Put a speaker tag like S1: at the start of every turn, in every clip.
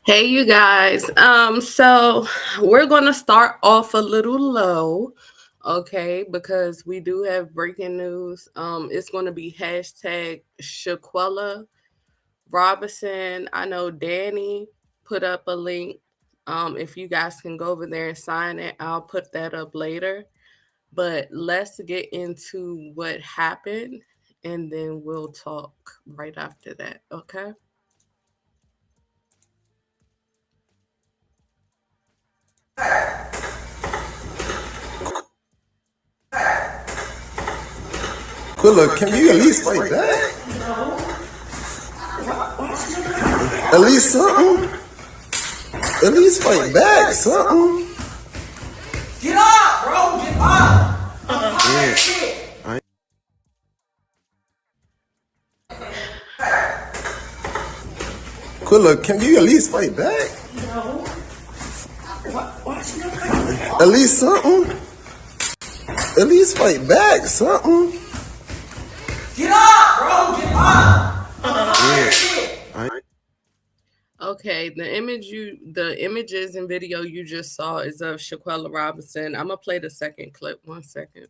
S1: Hey you guys. So we're gonna start off a little low, okay, because we do have breaking news. It's gonna be hashtag Shaquella Robinson. I know Danny put up a link. If you guys can go over there and sign it, I'll put that up later. But let's get into what happened and then we'll talk right after that, okay?
S2: Quilla, can you at least fight back? At least something? At least fight back, something?
S3: Get up, bro. Get up. I'm shit.
S2: Quilla, can you at least fight back? At least something? At least fight back, something?
S3: Get up, bro. Get up. I'm shit.
S1: Okay, the images and video you just saw is of Shaquella Robinson. I'm gonna play the second clip. 1 second.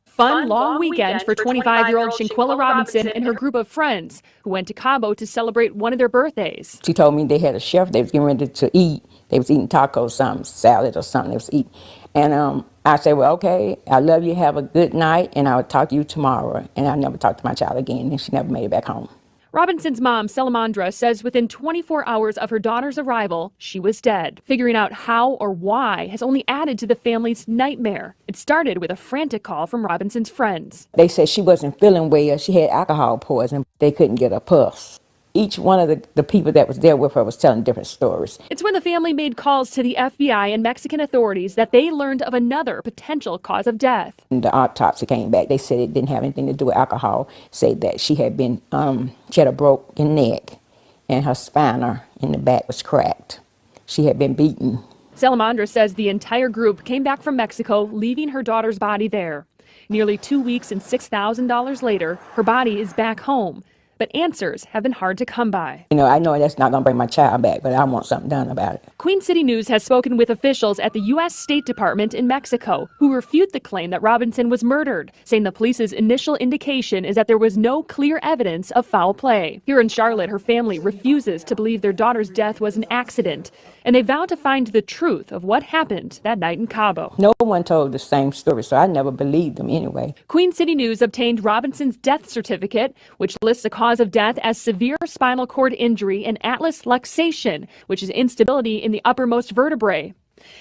S4: Fun long weekend for 25-year-old Shanquella Robinson and her group of friends who went to Cabo to celebrate one of their birthdays.
S5: She told me they had a chef. They was getting ready to eat. They was eating tacos, something, salad or something. They was eating. And I said, well, okay, I love you. Have a good night. And I will talk to you tomorrow. And I never talked to my child again. And she never made it back home.
S4: Robinson's mom, Salamandra, says within 24 hours of her daughter's arrival, she was dead. Figuring out how or why has only added to the family's nightmare. It started with a frantic call from Robinson's friends.
S5: They said she wasn't feeling well. She had alcohol poisoning. They couldn't get a pulse. Each one of the people that was there with her was telling different stories.
S4: It's when the family made calls to the FBI and Mexican authorities that they learned of another potential cause of death.
S5: And the autopsy came back. They said it didn't have anything to do with alcohol. Said that she had a broken neck and her spine in the back was cracked. She had been beaten.
S4: Salamandra says the entire group came back from Mexico, leaving her daughter's body there. Nearly 2 weeks and $6,000 later, her body is back home. But answers have been hard to come by.
S5: I know that's not going to bring my child back, but I want something done about it.
S4: Queen City News has spoken with officials at the U.S. State Department in Mexico who refute the claim that Robinson was murdered, saying the police's initial indication is that there was no clear evidence of foul play. Here in Charlotte, her family refuses to believe their daughter's death was an accident, and they vow to find the truth of what happened that night in Cabo.
S5: No one told the same story, so I never believed them anyway.
S4: Queen City News obtained Robinson's death certificate, which lists a cause of death as severe spinal cord injury and atlas luxation, which is instability in the uppermost vertebrae.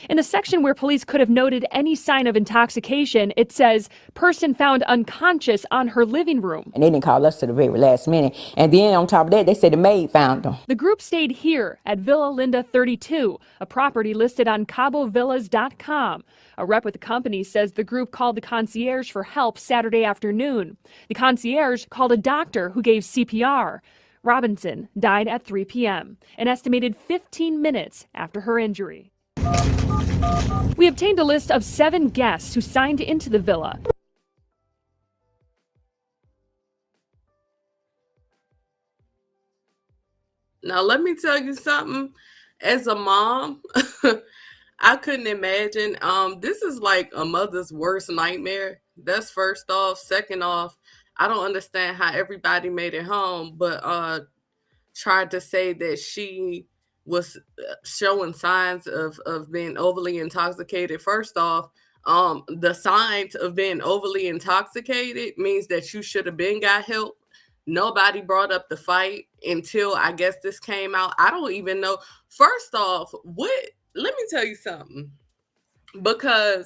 S4: In the section where police could have noted any sign of intoxication, it says, person found unconscious on her living room.
S5: And they didn't call us to the very last minute. And then on top of that, they said the maid found them.
S4: The group stayed here at Villa Linda 32, a property listed on CaboVillas.com. A rep with the company says the group called the concierge for help Saturday afternoon. The concierge called a doctor who gave CPR. Robinson died at 3 p.m., an estimated 15 minutes after her injury. We obtained a list of 7 guests who signed into the villa.
S1: Now let me tell you something. As a mom, I couldn't imagine. This is like a mother's worst nightmare. That's first off. Second off, I don't understand how everybody made it home, but tried to say that she was showing signs of being overly intoxicated. First off, the signs of being overly intoxicated means that you should have been got help. Nobody brought up the fight until I guess this came out. I don't even know. First off, let me tell you something. Because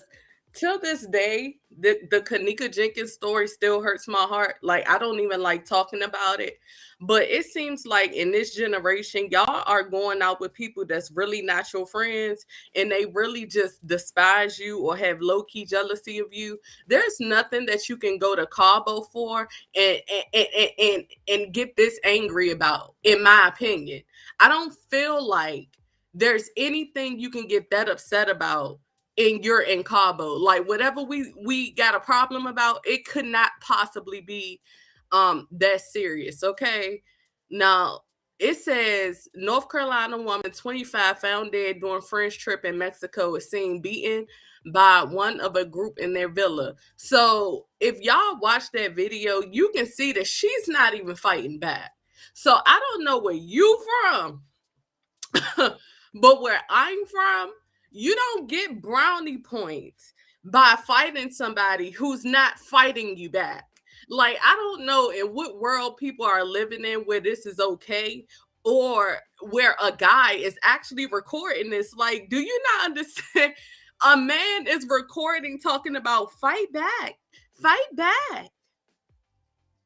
S1: till this day, the Kanika Jenkins story still hurts my heart. Like, I don't even like talking about it. But it seems like in this generation, y'all are going out with people that's really not your friends and they really just despise you or have low-key jealousy of you. There's nothing that you can go to Cabo for and get this angry about, in my opinion. I don't feel like there's anything you can get that upset about and you're in Cabo. Like, whatever we got a problem about, it could not possibly be that serious. Okay. Now, It says North Carolina woman 25 found dead during French trip in Mexico is seen beaten by one of a group in their villa. So if y'all watch that video, you can see that she's not even fighting back. So I don't know where you from, but where I'm from, you don't get brownie points by fighting somebody who's not fighting you back. Like, I don't know in what world people are living in where this is okay, or where a guy is actually recording this. Like, do you not understand? A man is recording talking about fight back, fight back.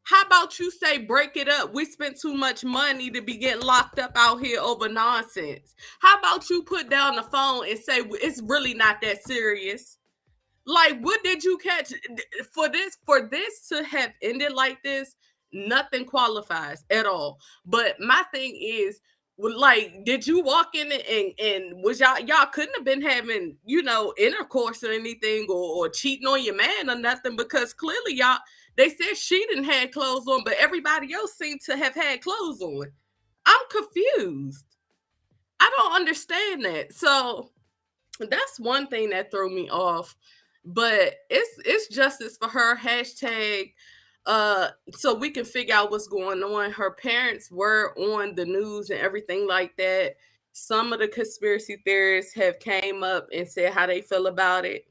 S1: How about you say break it up? We spent too much money to be getting locked up out here over nonsense. How about you put down the phone and say it's really not that serious? Like, what did you catch for this? For this to have ended like this, nothing qualifies at all. But my thing is, like, did you walk in and was y'all couldn't have been having, intercourse or anything, or cheating on your man or nothing, because clearly y'all, they said she didn't have clothes on, but everybody else seemed to have had clothes on. I'm confused. I don't understand that. So that's one thing that threw me off. But it's justice for her. Hashtag so we can figure out what's going on. Her parents were on the news and everything like that. Some of the conspiracy theorists have came up and said how they feel about it.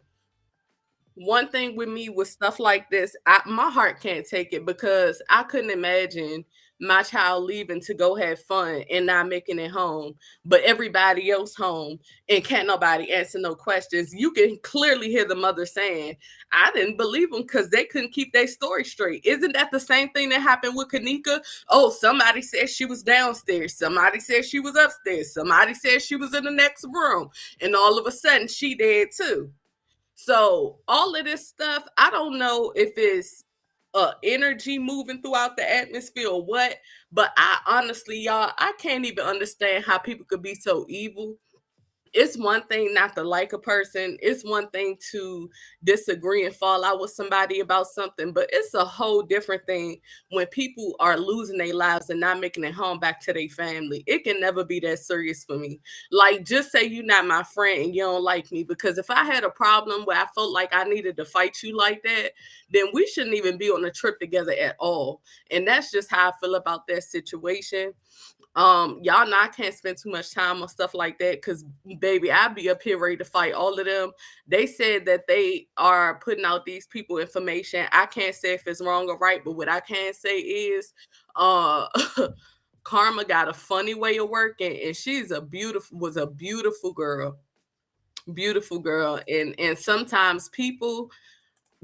S1: One thing with me with stuff like this, my heart can't take it, because I couldn't imagine my child leaving to go have fun and not making it home, but everybody else home and can't nobody answer no questions. You can clearly hear the mother saying, I didn't believe them because they couldn't keep their story straight. Isn't that the same thing that happened with Kanika? Oh, somebody said she was downstairs. Somebody said she was upstairs. Somebody said she was in the next room. And all of a sudden she did too. So all of this stuff, I don't know if it's energy moving throughout the atmosphere or what, but I honestly, y'all, I can't even understand how people could be so evil. It's one thing not to like a person. It's one thing to disagree and fall out with somebody about something, but it's a whole different thing when people are losing their lives and not making it home back to their family. It can never be that serious for me. Like, just say you're not my friend and you don't like me, because if I had a problem where I felt like I needed to fight you like that, then we shouldn't even be on a trip together at all. And that's just how I feel about that situation. Y'all know I can't spend too much time on stuff like that, because baby, I'd be up here ready to fight all of them. They said that they are putting out these people information. I can't say if it's wrong or right, but what I can say is uh Karma got a funny way of working, and was a beautiful girl. Beautiful girl. And sometimes people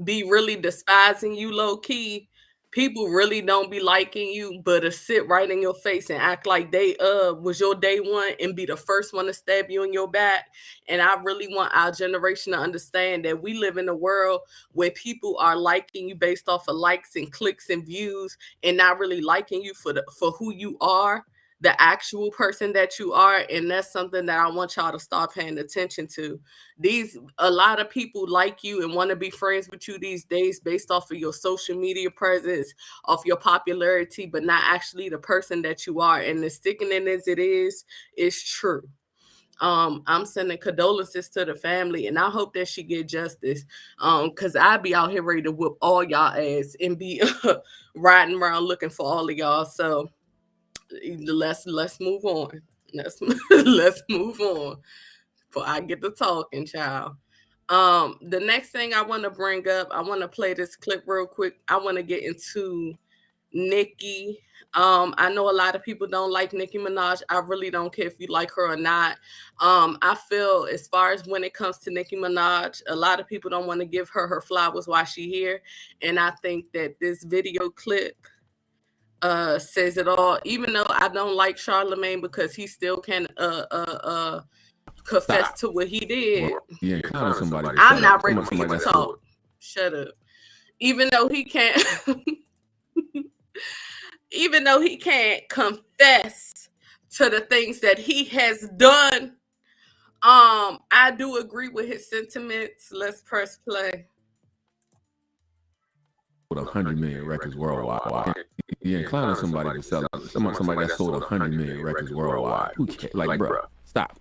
S1: be really despising you low key. People really don't be liking you, but to sit right in your face and act like they was your day one and be the first one to stab you in your back. And I really want our generation to understand that we live in a world where people are liking you based off of likes and clicks and views, and not really liking you for who you are, the actual person that you are. And that's something that I want y'all to start paying attention to. A lot of people like you and want to be friends with you these days based off of your social media presence, off your popularity, but not actually the person that you are. And as sickening as it is true. I'm sending condolences to the family, and I hope that she get justice. Cause I'd be out here ready to whoop all y'all ass and be riding around looking for all of y'all. So let's move on. Let's move on before I get to talking, child. The next thing I want to bring up, I want to play this clip real quick. I want to get into Nicki. I know a lot of people don't like Nicki Minaj. I really don't care if you like her or not. I feel as far as when it comes to Nicki Minaj, a lot of people don't want to give her flowers while she's here. And I think that this video clip says it all. Even though I don't like Charlemagne because he still can confess to what he did.
S6: Yeah, kind of somebody.
S1: I'm not ready for you to talk. Shut up. Even though he can't even though he can't confess to the things that he has done, I do agree with his sentiments. Let's press play.
S6: With 100 million records worldwide. Yeah, clowning somebody for selling somebody that sold 100 million records worldwide. Who cares? Like, bro, stop.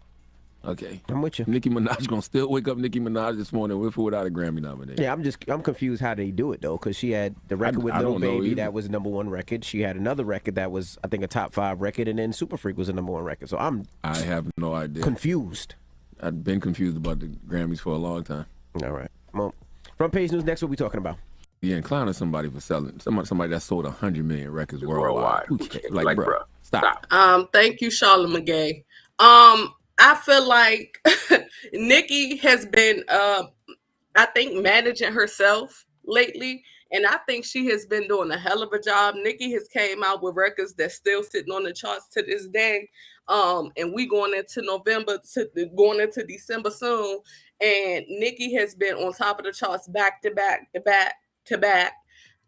S6: Okay,
S7: I'm with you.
S6: Nicki Minaj gonna still wake up Nicki Minaj this morning with or without a Grammy nomination.
S7: Yeah, I'm confused how they do it though, because she had the record with Lil Baby that was the #1 record. She had another record that was, I think, a top 5 record, and then Super Freak was a #1 record. So
S6: I have no idea.
S7: Confused.
S6: I've been confused about the Grammys for a long time.
S7: All right. Well, front page news next. What we talking about?
S6: Yeah, and clowning somebody for selling somebody that sold 100 million records worldwide. Who cares? Like, bro, stop.
S1: Thank you, Charlotte McGay. I feel like Nicki has been, I think, managing herself lately, and I think she has been doing a hell of a job. Nicki has came out with records that's still sitting on the charts to this day, and we going into going into December soon, and Nicki has been on top of the charts back to back to back to back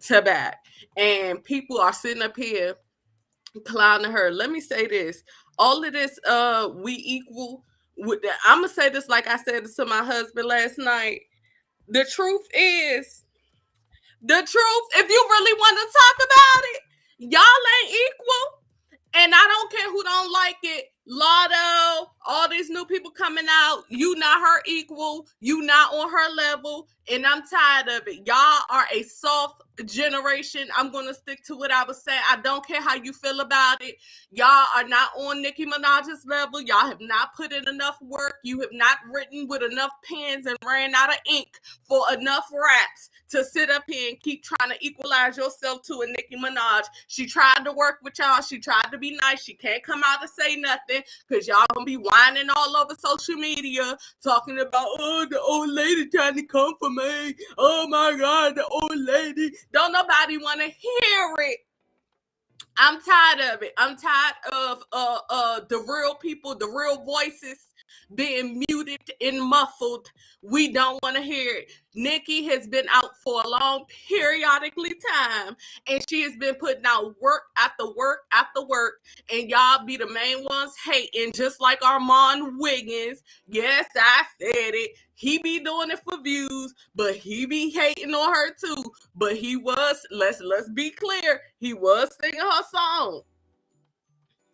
S1: to back, and people are sitting up here clowning her. Let me say this. All of this, we equal. I'm gonna say this like I said to my husband last night. The truth is, if you really want to talk about it, y'all ain't equal. And I don't care who don't like it. Lotto, all these new people coming out. You not her equal. You not on her level. And I'm tired of it. Y'all are a soft generation. I'm going to stick to what I was saying. I don't care how you feel about it. Y'all are not on Nicki Minaj's level. Y'all have not put in enough work. You have not written with enough pens and ran out of ink for enough raps to sit up here and keep trying to equalize yourself to a Nicki Minaj. She tried to work with y'all. She tried to be nice. She can't come out and say nothing because y'all gonna be whining all over social media talking about, oh, the old lady trying to come for me. Oh my God, the old lady. Don't nobody want to hear it. I'm tired of it. I'm tired of the real people, the real voices being muted and muffled. We don't want to hear it. Nicki has been out for a long periodically time, and she has been putting out work after work after work, and y'all be the main ones hating, just like Armand Wiggins. Yes, I said it. He be doing it for views, but he be hating on her too. But he was, let's be clear, he was singing her song.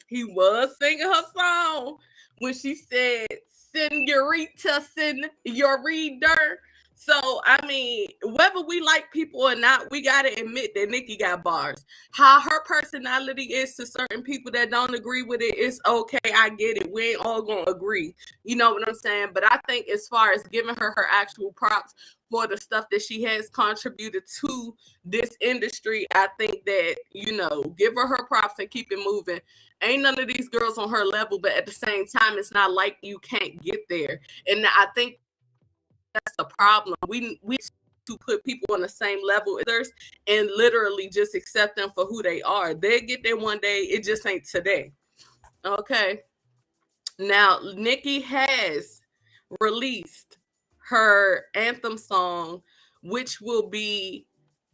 S1: He was singing her song when she said, Senorita, Senorita. So, I mean, whether we like people or not, we got to admit that Nicki got bars. How her personality is to certain people that don't agree with it, it's okay. I get it. We ain't all going to agree. You know what I'm saying? But I think as far as giving her actual props for the stuff that she has contributed to this industry, I think that, give her props and keep it moving. Ain't none of these girls on her level, but at the same time, it's not like you can't get there. And I think that's the problem. We to put people on the same level as others and literally just accept them for who they are. They'll get there one day. It just ain't today. Okay. Now, Nicki has released her anthem song, which will be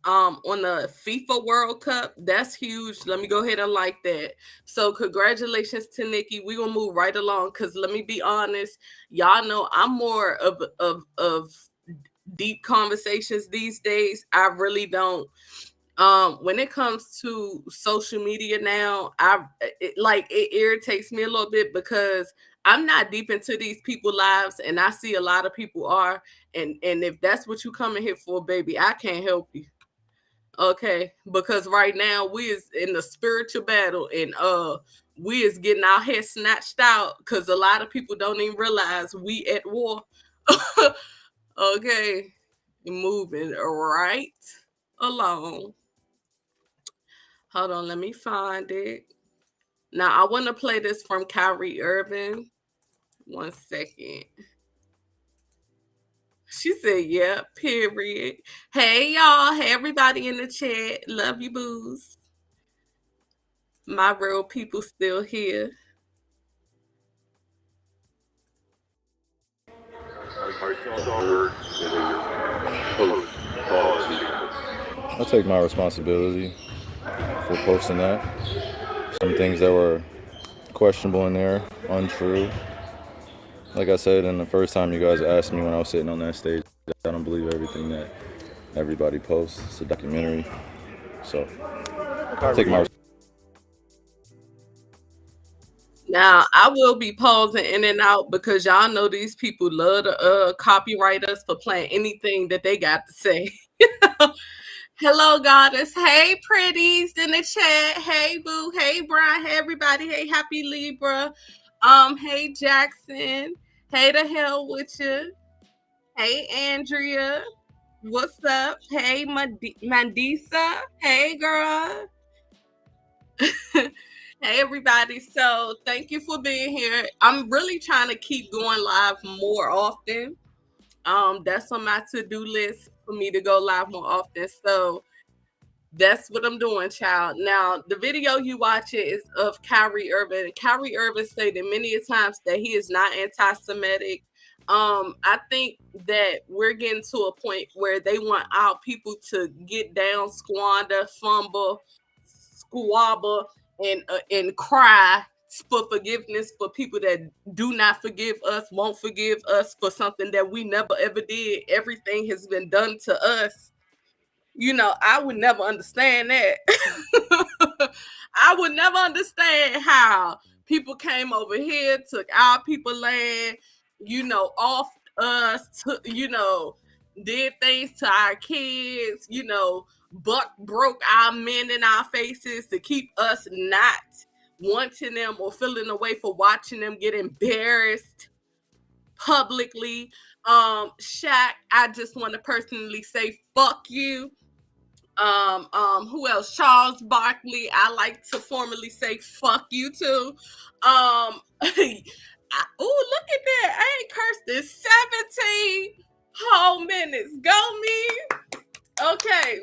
S1: on the FIFA World Cup. That's huge. Let me go ahead and like that. So congratulations to Nicki. We're gonna move right along because let me be honest, y'all know I'm more of deep conversations these days. I really don't. When it comes to social media now, it irritates me a little bit because I'm not deep into these people's lives, and I see a lot of people are. And if that's what you coming here for, baby, I can't help you. Okay, because right now we is in the spiritual battle, and we is getting our head snatched out because a lot of people don't even realize we at war. Okay, moving right along. Hold on, let me find it. Now I want to play this from Kyrie Irving. 1 second. She said, yeah, period. Hey, y'all. Hey, everybody in the chat. Love you, boos. My real people still here.
S8: I take my responsibility for posting that. Some things that were questionable in there, untrue. Like I said, and the first time you guys asked me when I was sitting on that stage, I don't believe everything that everybody posts. It's a documentary. So I take my
S1: Now, I will be pausing in and out because y'all know these people love to copyright us for playing anything that they got to say. Hello, goddess. Hey, pretties in the chat. Hey, boo. Hey, Brian. Hey, everybody. Hey, happy Libra. Hey, Jackson. Hey, the hell with you. Hey, Andrea. What's up? Hey, Mandisa. Hey, girl. Hey everybody, so thank you for being here. I'm really trying to keep going live more often. That's on my to-do list for me to go live more often. So that's what I'm doing, child. Now, the video you watch it is of Kyrie Irving. Kyrie Irving stated many times that he is not anti-Semitic. I think that we're getting to a point where they want our people to get down, squander, fumble, squabble, and cry for forgiveness for people that do not forgive us, won't forgive us for something that we never ever did. Everything has been done to us. You know, I would never understand that. I would never understand how people came over here, took our people land, off us, did things to our kids, broke our men in our faces to keep us not wanting them or feeling away for watching them get embarrassed publicly. Shaq, I just want to personally say fuck you. Who else? Charles Barkley. I like to formally say fuck you too. Oh, look at that. I ain't cursed in 17 whole minutes. Go me. Okay.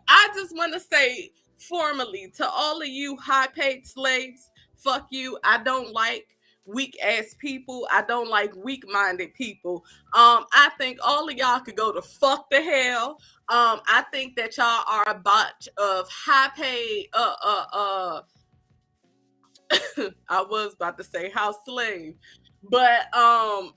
S1: I just want to say formally to all of you high paid slaves, fuck you. I don't like weak ass people. I don't like weak minded people. I think all of y'all could go to fuck the hell. I think that y'all are a bunch of high paid I was about to say house slave. But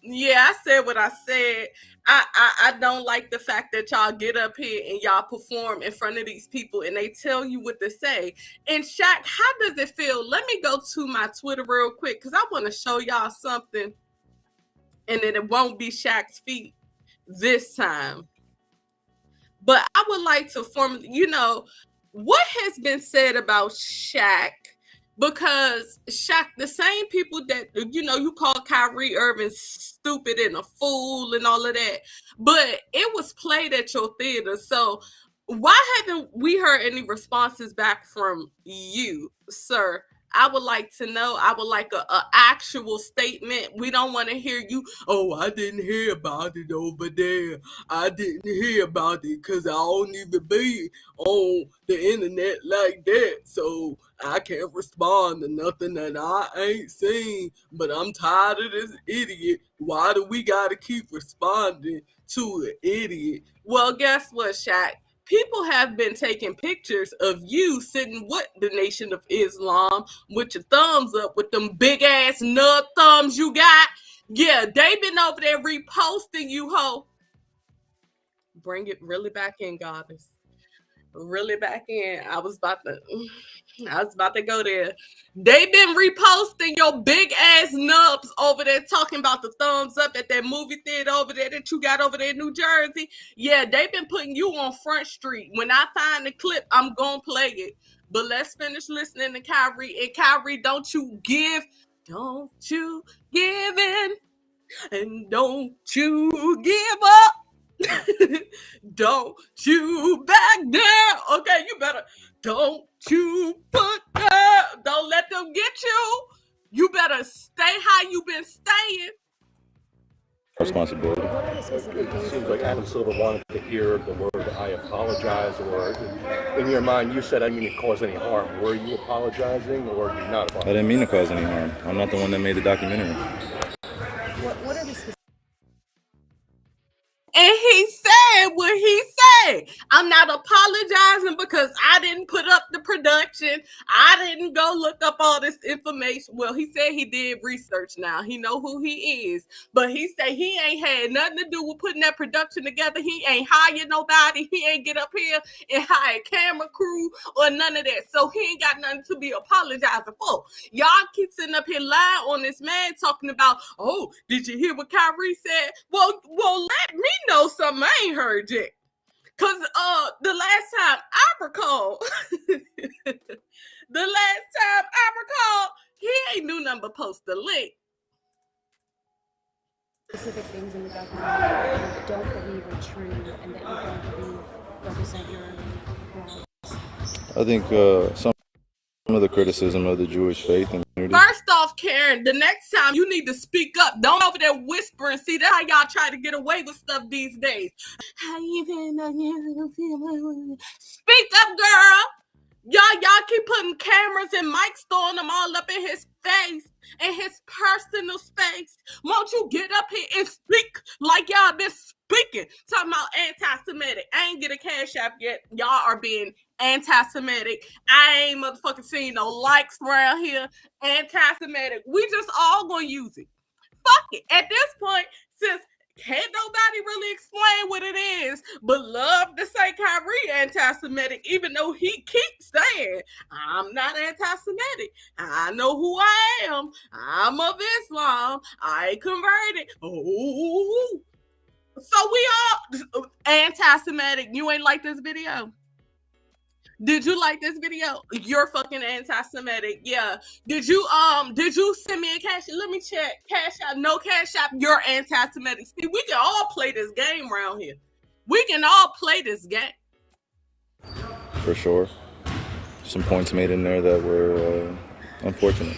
S1: yeah, I said what I said. I don't like the fact that y'all get up here and y'all perform in front of these people and they tell you what to say. And Shaq, how does it feel? Let me go to my Twitter real quick because I want to show y'all something. And then it won't be Shaq's feet this time. But I would like to what has been said about Shaq. Because Shaq, the same people that, you call Kyrie Irving stupid and a fool and all of that, but it was played at your theater. So why haven't we heard any responses back from you, sir? I would like to know. I would like a actual statement. We don't want to hear you, oh, I didn't hear about it over there. I didn't hear about it because I don't even be on the internet like that. So I can't respond to nothing that I ain't seen. But I'm tired of this idiot. Why do we got to keep responding to an idiot? Well, guess what, Shaq? People have been taking pictures of you sitting with the Nation of Islam with your thumbs up, with them big ass nub thumbs you got. Yeah, they been over there reposting you, ho. Bring it really back in, goddess. Really back in. I was about to go there. They been reposting your big ass nubs over there talking about the thumbs up at that movie theater over there that you got over there in New Jersey. Yeah, they been putting you on Front Street. When I find the clip, I'm gonna play it. But let's finish listening to Kyrie. And Kyrie, don't you give in, and don't you give up. Don't you back down. Okay, you better. Don't you put down. Don't let them get you. You better stay how you been staying.
S8: responsibility.
S9: It seems like Adam Silver wanted to hear the word "I apologize," or in your mind, you said, "I didn't mean to cause any harm." Were you apologizing, or did you not apologize?
S8: I didn't mean to cause any harm. I'm not the one that made the documentary.
S1: What are the specific? And he said what he Hey, I'm not apologizing because I didn't put up the production. I didn't go look up all this information. Well, he said he did research now. He know who he is. But he said he ain't had nothing to do with putting that production together. He ain't hired nobody. He ain't get up here and hire camera crew or none of that. So he ain't got nothing to be apologizing for. Y'all keep sitting up here lying on this man talking about, oh, did you hear what Kyrie said? Well, let me know something I ain't heard yet. Cause the last time I recall, he ain't do nothing but post the link.
S10: Specific things in the government that you don't believe are true and that you don't believe represent your values?
S8: I think some of the criticism of the Jewish faith and community.
S1: First off, Karen, the next time you need to speak up. Don't over there whispering. See, that's how y'all try to get away with stuff these days. Speak up, girl. Y'all keep putting cameras and mics, throwing them all up in his face, in his personal space. Won't you get up here and speak like y'all been speaking? Talking about anti-Semitic. I ain't get a cash app yet. Y'all are being anti-Semitic. I ain't motherfucking seen no likes around here. Anti-Semitic. We just all gonna use it. Fuck it. At this point, since can't nobody really explain what it is, but love to say Kyrie anti-Semitic, even though he keeps saying, I'm not anti-Semitic. I know who I am. I'm of Islam. I converted. Oh. So we all anti-Semitic. You ain't like this video? Did you like this video? You're fucking anti-Semitic. Yeah. Did you send me a cash? Let me check. Cash app, no cash app. You're anti-Semitic. See, we can all play this game around here. We can all play this game.
S8: For sure. Some points made in there that were unfortunate.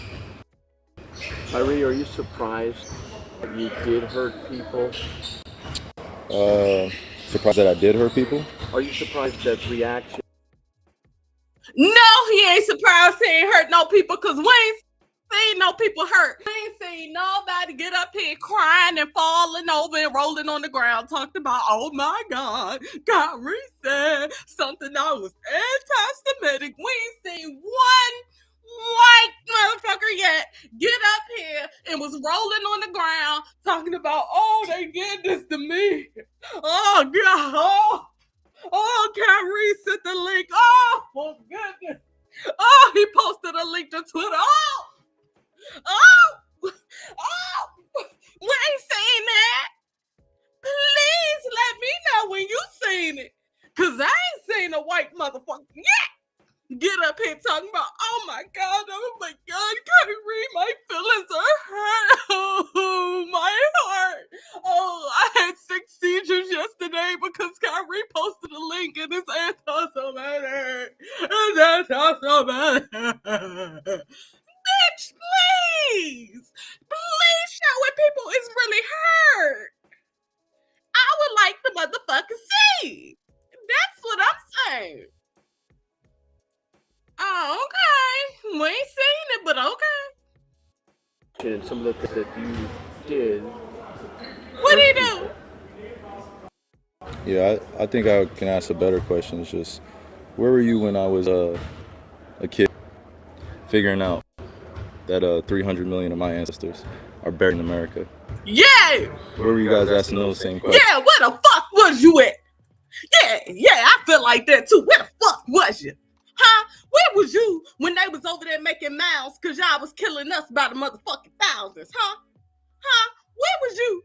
S9: Kyrie, are you surprised that you did hurt people?
S8: Surprised that I did hurt people?
S9: Are you surprised that reaction?
S1: No, he ain't surprised he ain't hurt no people because we ain't seen no people hurt. We ain't seen nobody get up here crying and falling over and rolling on the ground talking about, oh my God, Kyrie said something that was anti-Semitic. We ain't seen one white motherfucker yet get up here and was rolling on the ground talking about, oh, they did this to me. Oh, God. Oh, Kyrie sent the link. Oh, my goodness. Oh, he posted a link to Twitter. Oh, we ain't seen that. Please let me know when you seen it. Because I ain't seen a white motherfucker yet get up here talking about, oh my God, Kyrie, my feelings are hurt. Oh, my heart. Oh, I had 6 seizures yesterday because Kyrie posted a link and it's anti-Semitic. It's anti-Semitic. Bitch, please. Please show what people is really hurt. I would like the motherfucker see. That's what I'm saying. Oh, okay. We ain't seen it, but okay.
S9: And some of the things that you did.
S1: What did he do?
S8: Yeah, I think I can ask a better question. It's just, where were you when I was a kid figuring out that 300 million of my ancestors are buried in America?
S1: Yeah!
S8: Where were you guys asking those same questions?
S1: Yeah, where the fuck was you at? Yeah, I feel like that too. Where the fuck was you? Huh? Where was you when they was over there making mounds because y'all was killing us by the motherfucking thousands, huh? Where was you?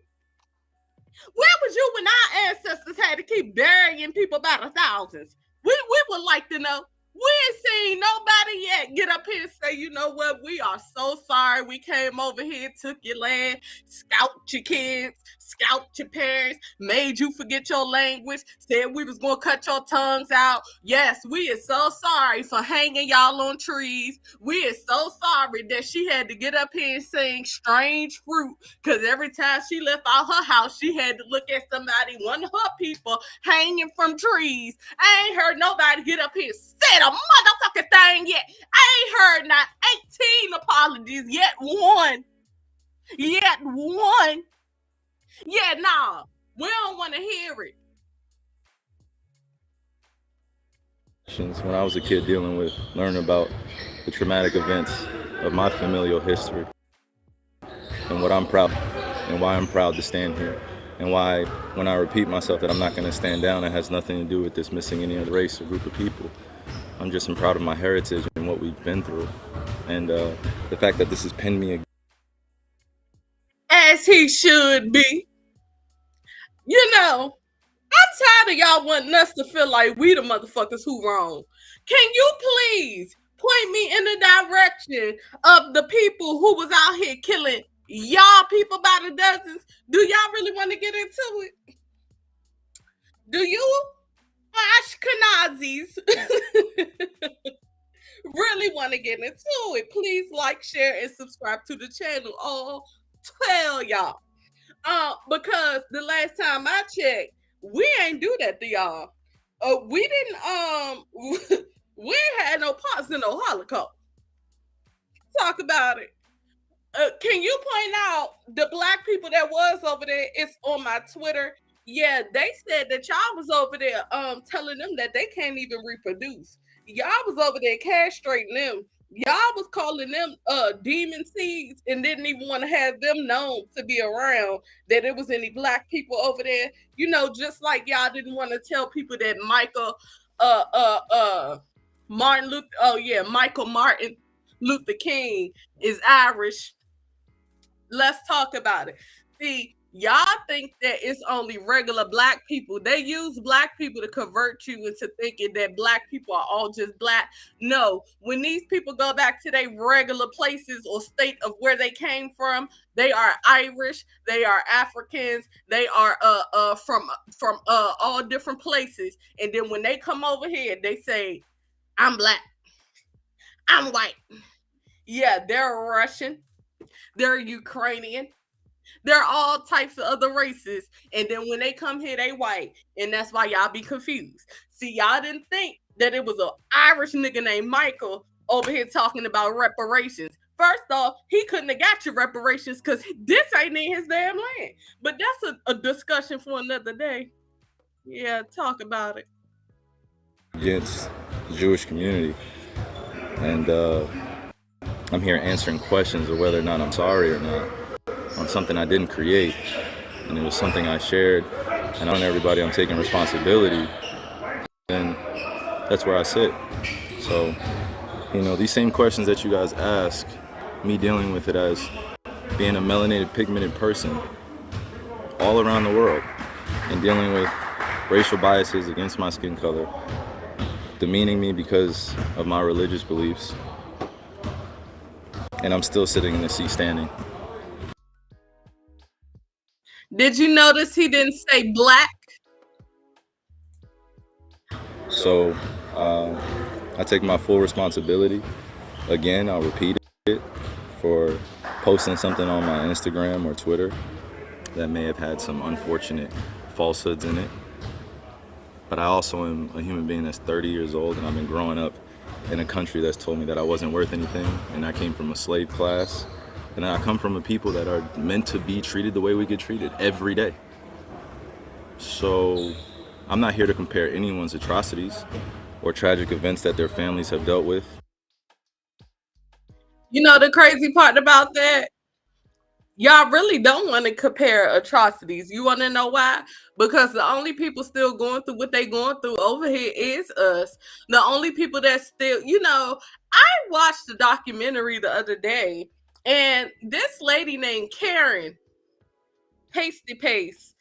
S1: Where was you when our ancestors had to keep burying people by the thousands? We would like to know. We ain't seen nobody yet get up here and say, you know what, we are so sorry we came over here, took your land, scalped your kids, scalped your parents, made you forget your language, said we was going to cut your tongues out. Yes, we are so sorry for hanging y'all on trees. We are so sorry that she had to get up here and sing Strange Fruit because every time she left out her house, she had to look at somebody, one of her people, hanging from trees. I ain't heard nobody get up here and say a motherfucking thing yet. I ain't heard not 18 apologies yet. One. Yeah, nah. We don't want to hear it.
S8: When I was a kid learning about the traumatic events of my familial history and what I'm proud and why I'm proud to stand here and why when I repeat myself that I'm not going to stand down, it has nothing to do with dismissing any other race or group of people. I'm just proud of my heritage and what we've been through. And the fact that this has pinned me
S1: as he should be. You know, I'm tired of y'all wanting us to feel like we the motherfuckers who wrong. Can you please point me in the direction of the people who was out here killing y'all people by the dozens? Do y'all really want to get into it? Do you Ashkenazis really want to get into it? Please like, share, and subscribe to the channel. Oh, tell y'all. Because the last time I checked, we ain't do that to y'all. We didn't we ain't had no parts in no Holocaust. Talk about it. Can you point out the black people that was over there? It's on my Twitter. Yeah, they said that y'all was over there telling them that they can't even reproduce. Y'all was over there castrating them. Y'all was calling them demon seeds and didn't even want to have them known to be around that it was any black people over there. You know, just like y'all didn't want to tell people that Michael Martin Luther King is Irish. Let's talk about it. See, y'all think that it's only regular black people. They use black people to convert you into thinking that black people are all just black. No, when these people go back to their regular places or state of where they came from, they are Irish, they are Africans, they are from all different places. And then when they come over here, they say, I'm black, I'm white. Yeah, they're Russian, they're Ukrainian, they're all types of other races. And then when they come here, they white. And that's why y'all be confused. See, y'all didn't think that it was an Irish nigga named Michael over here talking about reparations. First off, he couldn't have got your reparations because this ain't in his damn land. But that's a discussion for another day. Yeah, talk about it.
S8: against the Jewish community. And I'm here answering questions of whether or not I'm sorry or not on something I didn't create. And it was something I shared. And I want everybody I'm taking responsibility. And that's where I sit. So, you know, these same questions that you guys ask, me dealing with it as being a melanated, pigmented person all around the world and dealing with racial biases against my skin color, demeaning me because of my religious beliefs, and I'm still sitting in the seat standing.
S1: Did you notice he didn't say black?
S8: So I take my full responsibility. Again, I'll repeat it for posting something on my Instagram or Twitter that may have had some unfortunate falsehoods in it. But I also am a human being that's 30 years old, and I've been growing up in a country that's told me that I wasn't worth anything, and I came from a slave class, and I come from a people that are meant to be treated the way we get treated every day. So I'm not here to compare anyone's atrocities or tragic events that their families have dealt with.
S1: You know the crazy part about that? Y'all really don't want to compare atrocities. You want to know why? Because the only people still going through what they going through over here is us. The only people that still, you know, I watched a documentary the other day, and this lady named Karen Pasty Pace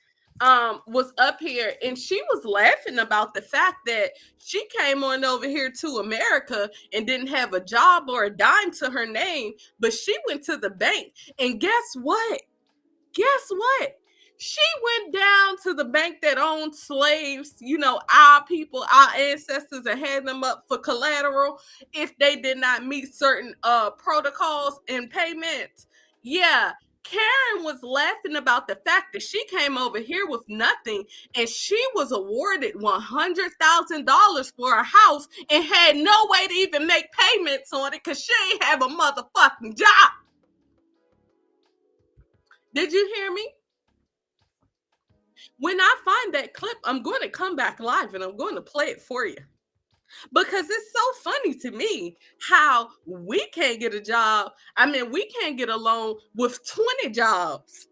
S1: was up here, and she was laughing about the fact that she came on over here to America and didn't have a job or a dime to her name, but she went to the bank, and guess what? She went down to the bank that owned slaves, you know, our people, our ancestors, and had them up for collateral if they did not meet certain protocols and payments. Yeah, Karen was laughing about the fact that she came over here with nothing, and she was awarded $100,000 for a house and had no way to even make payments on it because she ain't have a motherfucking job. Did you hear me? When I find that clip, I'm going to come back live and I'm going to play it for you. Because it's so funny to me how we can't get a job. I mean, we can't get a loan with 20 jobs.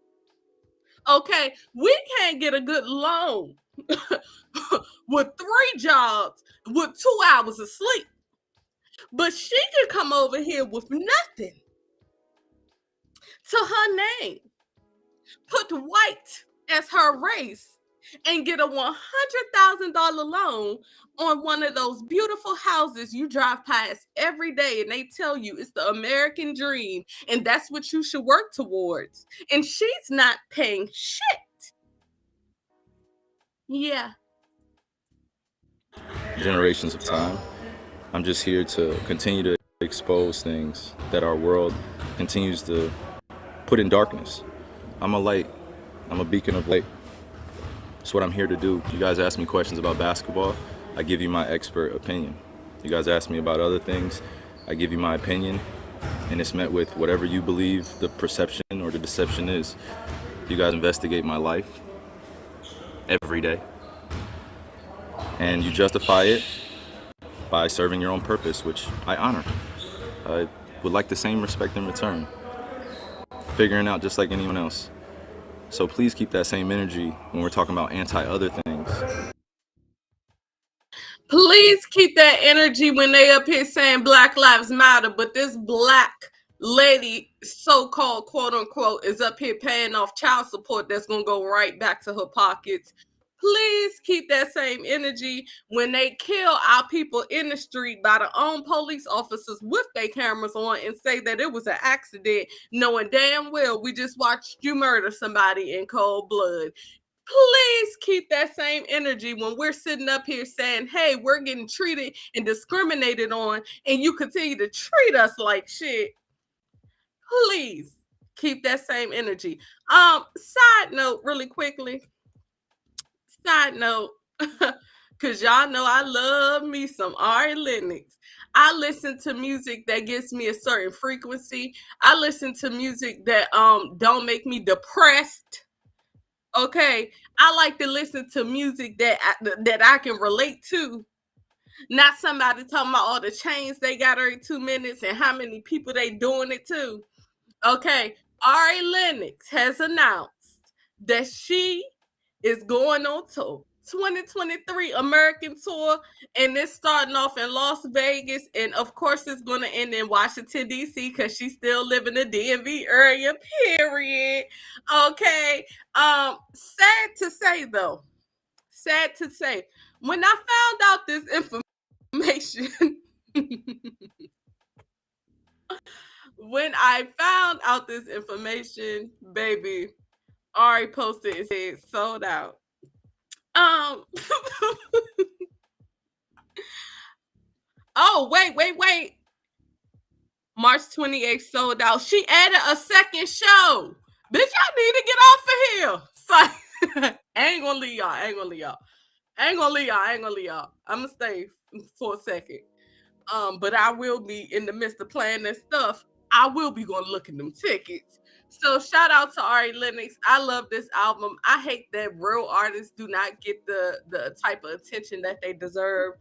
S1: Okay, we can't get a good loan with 3 jobs with 2 hours of sleep. But she can come over here with nothing to her name, put white as her race, and get a $100,000 loan on one of those beautiful houses you drive past every day, and they tell you it's the American dream and that's what you should work towards. And she's not paying shit. Yeah.
S8: Generations of time. I'm just here to continue to expose things that our world continues to put in darkness. I'm a light. I'm a beacon of light. That's what I'm here to do. You guys ask me questions about basketball, I give you my expert opinion. You guys ask me about other things, I give you my opinion, and it's met with whatever you believe the perception or the deception is. You guys investigate my life every day, and you justify it by serving your own purpose, which I honor. I would like the same respect in return, figuring out just like anyone else. So please keep that same energy when we're talking about anti-other things.
S1: Please keep that energy when they up here saying Black Lives Matter, but this black lady, so-called quote unquote, is up here paying off child support that's gonna go right back to her pockets. Please keep that same energy when they kill our people in the street by their own police officers with their cameras on and say that it was an accident, knowing damn well we just watched you murder somebody in cold blood. Please keep that same energy when we're sitting up here saying, hey, we're getting treated and discriminated on, and you continue to treat us like shit. Please keep that same energy. Side note, really quickly. Side note, because y'all know I love me some Ari Lennox. I listen to music that gives me a certain frequency. I listen to music that don't make me depressed. Okay, I like to listen to music that I can relate to. Not somebody talking about all the chains they got every 2 minutes and how many people they doing it to. Okay, Ari Lennox has announced that she is going on tour. 2023 American tour, and it's starting off in Las Vegas, and of course it's going to end in Washington D.C. because she's still living in the DMV area. Period. Okay. Sad to say though, when I found out this information, baby, Ari posted and said sold out. Oh, wait. March 28th sold out. She added a second show. Bitch, y'all need to get off of here. So, I ain't gonna leave y'all. I'm gonna stay for a second. But I will be in the midst of playing this stuff. I will be going to look at them tickets. So shout out to Ari Lennox. I love this album. I hate that real artists do not get the type of attention that they deserve.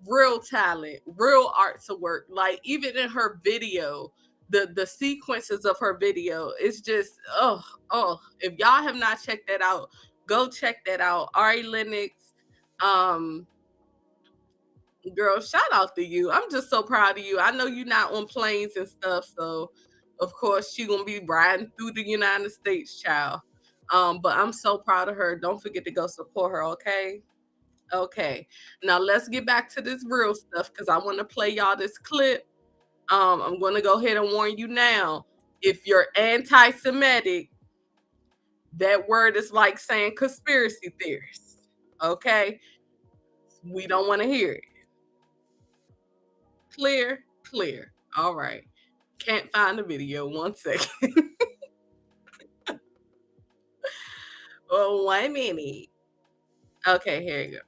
S1: Real talent, real art to work. Like even in her video, the sequences of her video, it's just if y'all have not checked that out, go check that out. Ari Lennox. Girl, shout out to you. I'm just so proud of you. I know you're not on planes and stuff, so of course she gonna be riding through the United States, child. But I'm so proud of her. Don't forget to go support her, okay? Okay. Now let's get back to this real stuff because I want to play y'all this clip. I'm gonna go ahead and warn you now. If you're anti-Semitic, that word is like saying conspiracy theorist. Okay? We don't want to hear it. Clear. All right. Can't find the video. 1 second. Oh, 1 minute. Okay, here you go.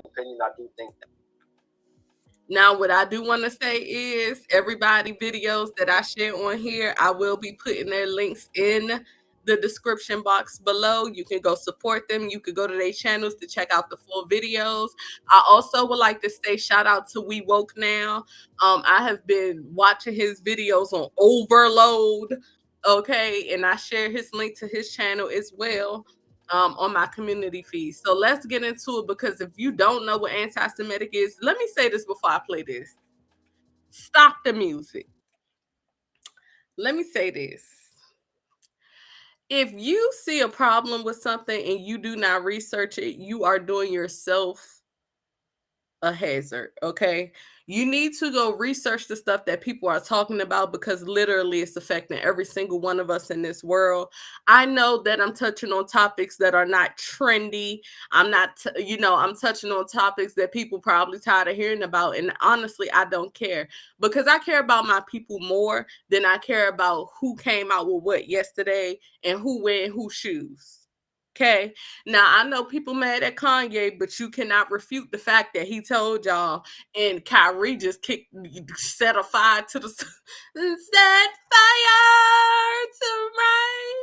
S11: Opinion, I do think that.
S1: Now, what I do want to say is everybody videos that I share on here, I will be putting their links in the description box below. You can go support them. You could go to their channels to check out the full videos. I also would like to say shout out to We Woke Now. I have been watching his videos on overload. Okay, and I share his link to his channel as well on my community feed. So let's get into it, because if you don't know what anti-Semitic is, let me say this before I play this. Stop the music. Let me say this. If you see a problem with something and you do not research it, you are doing yourself a hazard, okay? You need to go research the stuff that people are talking about, because literally it's affecting every single one of us in this world. I know that I'm touching on topics that are not trendy. I'm touching on topics that people probably tired of hearing about. And honestly, I don't care, because I care about my people more than I care about who came out with what yesterday and who wearing whose shoes. Okay. Now I know people mad at Kanye, but you cannot refute the fact that he told y'all, and Kyrie just set a fire to the set fire to rain.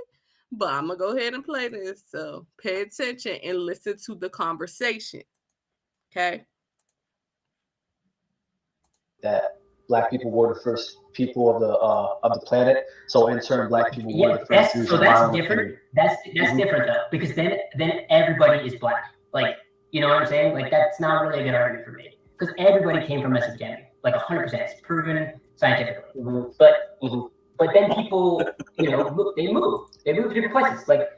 S1: But I'm gonna go ahead and play this. So pay attention and listen to the conversation. Okay.
S11: That black people were the first people of the planet. So in turn, black people were the first Jews.
S12: So that's different. That's different though, because then everybody is black. Like, you know what I'm saying? Like, that's not really a good argument for me, because everybody came from Mesopotamia, like 100%. It's proven scientifically. Mm-hmm. But then people, they move to different places. Like,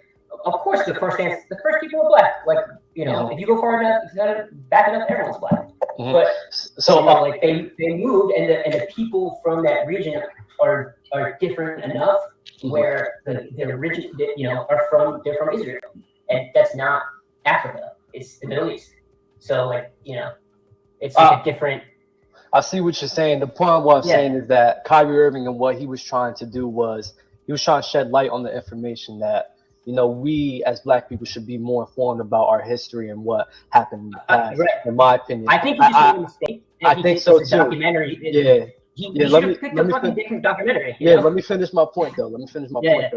S12: of course, the first people were black. Like, if you go far enough, back enough, everyone's black. Mm-hmm. But like they moved, and the people from that region are different enough where the origin, they're from Israel, and that's not Africa. It's the Middle East. So like, it's like a different.
S11: I see what you're saying. The point what I'm saying is that Kyrie Irving, and what he was trying to do was he was trying to shed light on the information that we as black people should be more informed about our history and what happened in the past. In my opinion,
S12: I think he just made a mistake.
S11: I think so too.
S12: Documentary. He should have picked a fucking different documentary.
S11: Let me finish my point though.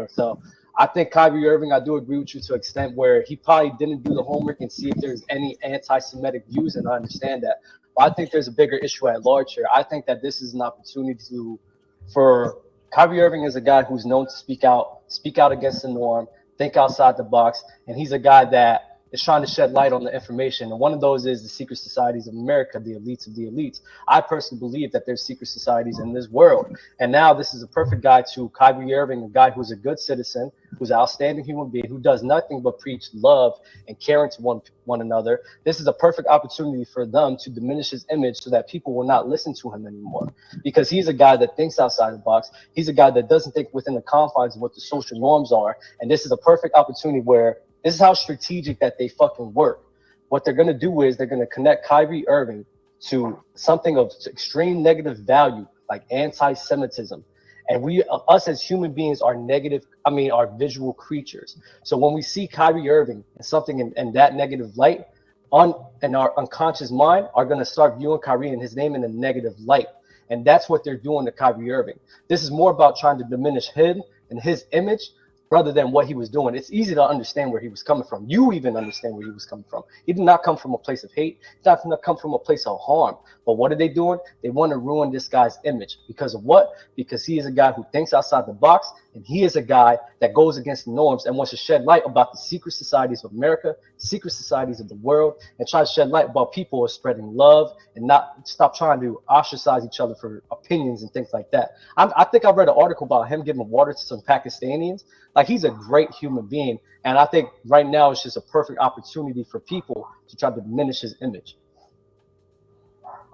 S11: So I think Kyrie Irving, I do agree with you to an extent where he probably didn't do the homework and see if there's any anti-Semitic views, and I understand that. But I think there's a bigger issue at large here. I think that this is an opportunity for Kyrie Irving is a guy who's known to speak out against the norm, think outside the box, and he's a guy that is trying to shed light on the information. And one of those is the secret societies of America, the elites of the elites. I personally believe that there's secret societies in this world. And now this is a perfect guy to Kyrie Irving, a guy who's a good citizen, who's an outstanding human being, who does nothing but preach love and caring to one another. This is a perfect opportunity for them to diminish his image so that people will not listen to him anymore. Because he's a guy that thinks outside the box. He's a guy that doesn't think within the confines of what the social norms are. And this is a perfect opportunity where this is how strategic that they fucking work. What they're going to do is they're going to connect Kyrie Irving to something of extreme negative value, like anti-Semitism. And us as human beings are are visual creatures. So when we see Kyrie Irving and something in that negative light, in our unconscious mind are going to start viewing Kyrie and his name in a negative light. And that's what they're doing to Kyrie Irving. This is more about trying to diminish him and his image rather than what he was doing. It's easy to understand where he was coming from. You even understand where he was coming from. He did not come from a place of hate. He did not come from a place of harm. But what are they doing? They want to ruin this guy's image. Because of what? Because he is a guy who thinks outside the box, and he is a guy that goes against the norms and wants to shed light about the secret societies of America, secret societies of the world, and try to shed light about people who are spreading love and not stop trying to ostracize each other for opinions and things like that. I think I read an article about him giving water to some Pakistanians. Like, he's a great human being. And I think right now it's just a perfect opportunity for people to try to diminish his image.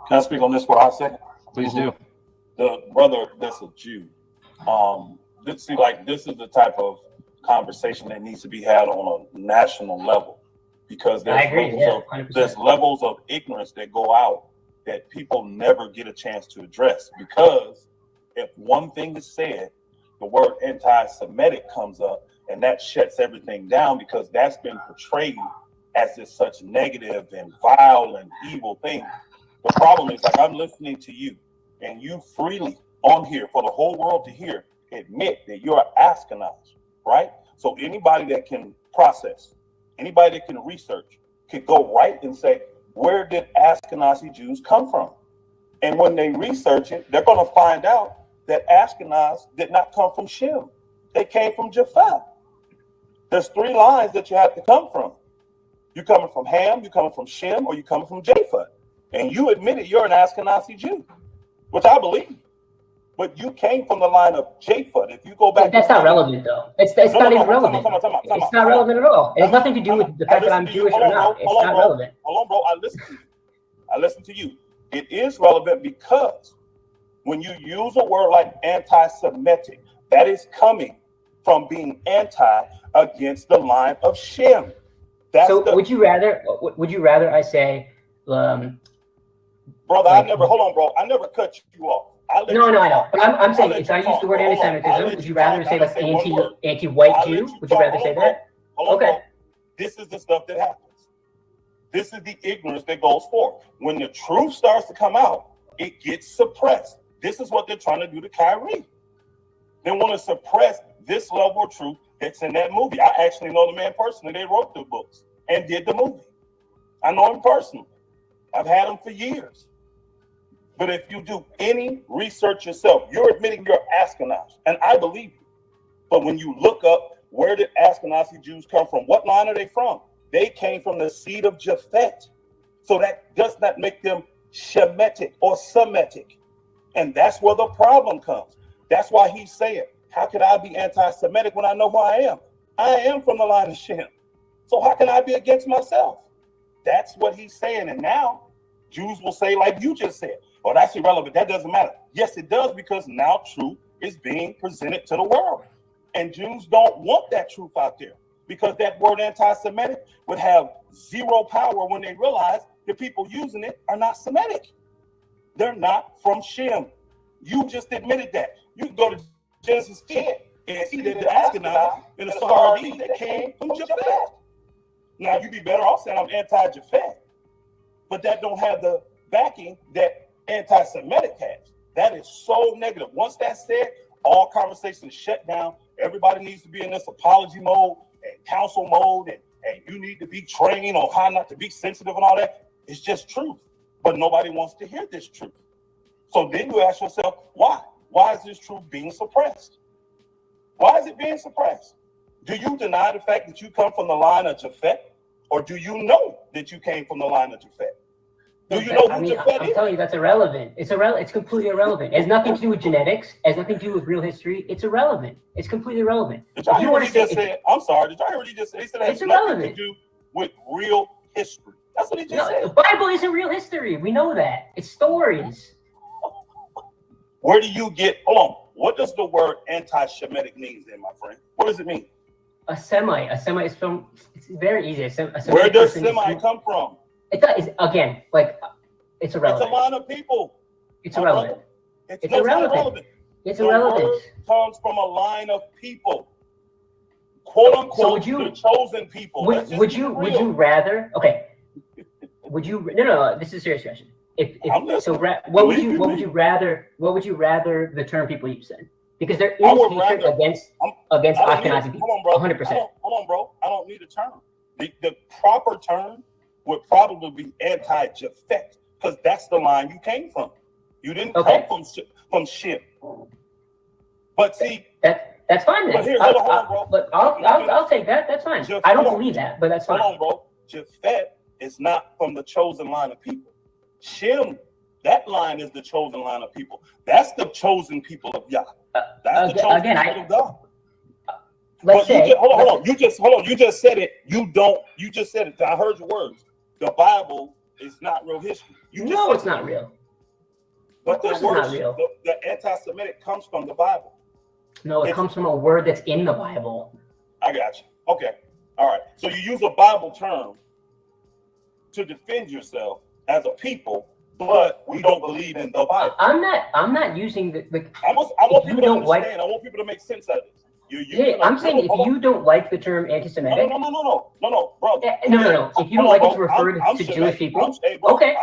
S13: Can I speak on this for a hot second?
S11: Please do.
S13: The brother that's a Jew. This is the type of conversation that needs to be had on a national level, because there's levels of ignorance that go out that people never get a chance to address. Because if one thing is said, the word anti-Semitic comes up, and that shuts everything down, because that's been portrayed as this such negative and vile and evil thing. The problem is, like, I'm listening to you, and you freely on here for the whole world to hear admit that you're Ashkenaz, right? So anybody that can process, anybody that can research, could go right and say, where did Ashkenazi Jews come from? And when they research it, they're going to find out that Ashkenaz did not come from Shem. They came from Japheth. There's 3 lines that you have to come from. You coming from Ham, you coming from Shem, or you coming from Japheth. And you admitted you're an Ashkenazi Jew, which I believe. But you came from the line of Japheth. If you go back,
S12: that's not relevant though. It's not even relevant. It's not relevant at all. It has nothing to do with the fact that I'm Jewish or not. It's not relevant.
S13: Hold on, bro. I listen to you. It is relevant because when you use a word like anti-Semitic, that is coming from being anti against the line of Shem.
S12: So would you rather I say,
S13: brother, like, hold on, bro. I never cut you off.
S12: No, I know. But I'm saying if I use the word anti-Semitism, would you rather say like anti-white Jew? Would you rather say that? Okay.
S13: This is the stuff that happens. This is the ignorance that goes forth. When the truth starts to come out, it gets suppressed. This is what they're trying to do to Kyrie. They want to suppress this level of truth that's in that movie. I actually know the man personally. They wrote the books and did the movie. I know him personally. I've had him for years. But if you do any research yourself, you're admitting you're Ashkenaz, and I believe you. But when you look up, where did Ashkenazi Jews come from? What line are they from? They came from the seed of Japheth. So that does not make them Shemitic or Semitic. And that's where the problem comes. That's why he's saying, how could I be anti-Semitic when I know who I am? I am from the line of Shem. So how can I be against myself? That's what he's saying. And now Jews will say, like you just said, oh, that's irrelevant. That doesn't matter. Yes, it does, because now truth is being presented to the world. And Jews don't want that truth out there, because that word anti-Semitic would have zero power when they realize the people using it are not Semitic. They're not from Shem. You just admitted that. You can go to Genesis 10 and see that the Ashkenaz and the Sephardim, they came from Japheth. Now, you'd be better off saying I'm anti-Japheth, but that don't have the backing that anti-Semitic has. That is so negative. Once that's said, all conversations shut down. Everybody needs to be in this apology mode and counsel mode, and you need to be trained on how not to be sensitive and all that. It's just truth. But nobody wants to hear this truth. So then you ask yourself, why? Why is this truth being suppressed? Why is it being suppressed? Do you deny the fact that you come from the line of Japheth? Or do you know that you came from the line of Japheth? Do you know who Japheth is?
S12: I'm telling you, that's irrelevant. It's completely irrelevant. It has nothing to do with genetics. It has nothing to do with real history. It's irrelevant. It's completely irrelevant.
S13: Did y'all hear what he just said? I'm sorry. Did y'all hear what he just said? He said it has nothing to do with real history. That's what he just said.
S12: The Bible isn't real history. We know that. It's stories.
S13: Where do you get, hold on, what does the word anti-Shemitic mean then, my friend? What does it mean?
S12: A Semite is from, it's very easy.
S13: Where does Semite come from?
S12: Again, like, it's irrelevant.
S13: It's a line of people.
S12: It's irrelevant.
S13: It's irrelevant.
S12: It's irrelevant.
S13: Word comes from a line of people. Quote unquote, the chosen people.
S12: Would you rather, okay. No, this is a serious question. What would you rather the term people use then? Because there is hatred against Ashkenazi people.
S13: Hold on, bro.
S12: 100%.
S13: Hold on, bro. I don't need a term. The proper term would probably be anti-Japheth, because that's the line you came from. You didn't come from Shem. But see,
S12: that's fine then.
S13: But here, hold on, bro.
S12: But I'll take that. That's fine.
S13: Japheth,
S12: I don't believe that, but that's fine.
S13: Hold on, bro. Japheth is not from the chosen line of people. Shem, that line is the chosen line of people. That's the chosen people of Yah. That's the chosen people of God. Hold on. You just said it. You just said it. I heard your words. The Bible is not real history.
S12: It's not real.
S13: But the anti-Semitic comes from the Bible.
S12: No, it comes from a word that's in the Bible.
S13: I got you. Okay. All right. So you use a Bible term to defend yourself as a people, but we don't believe in the Bible.
S12: I'm not using the
S13: I want people to understand. I want people to make sense of this.
S12: I'm saying if you don't like the term anti-Semitic.
S13: No, bro.
S12: No. If you don't like it to refer to Jewish people, okay.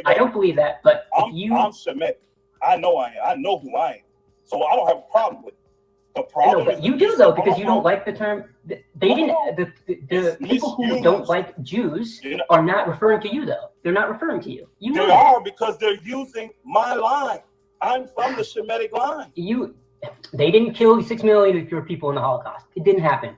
S12: I don't believe that, but
S13: I'm Shemitic. I know I am. I know who I am. So I don't have a problem with it. The problem
S12: but you do though, because you don't like the term. They didn't. The people who don't like Jews are not referring to you though. They're not referring to you. You know
S13: they
S12: that.
S13: are because they're using my line. I'm from the Shemitic line.
S12: They didn't kill 6 million of your people in the Holocaust. It didn't happen.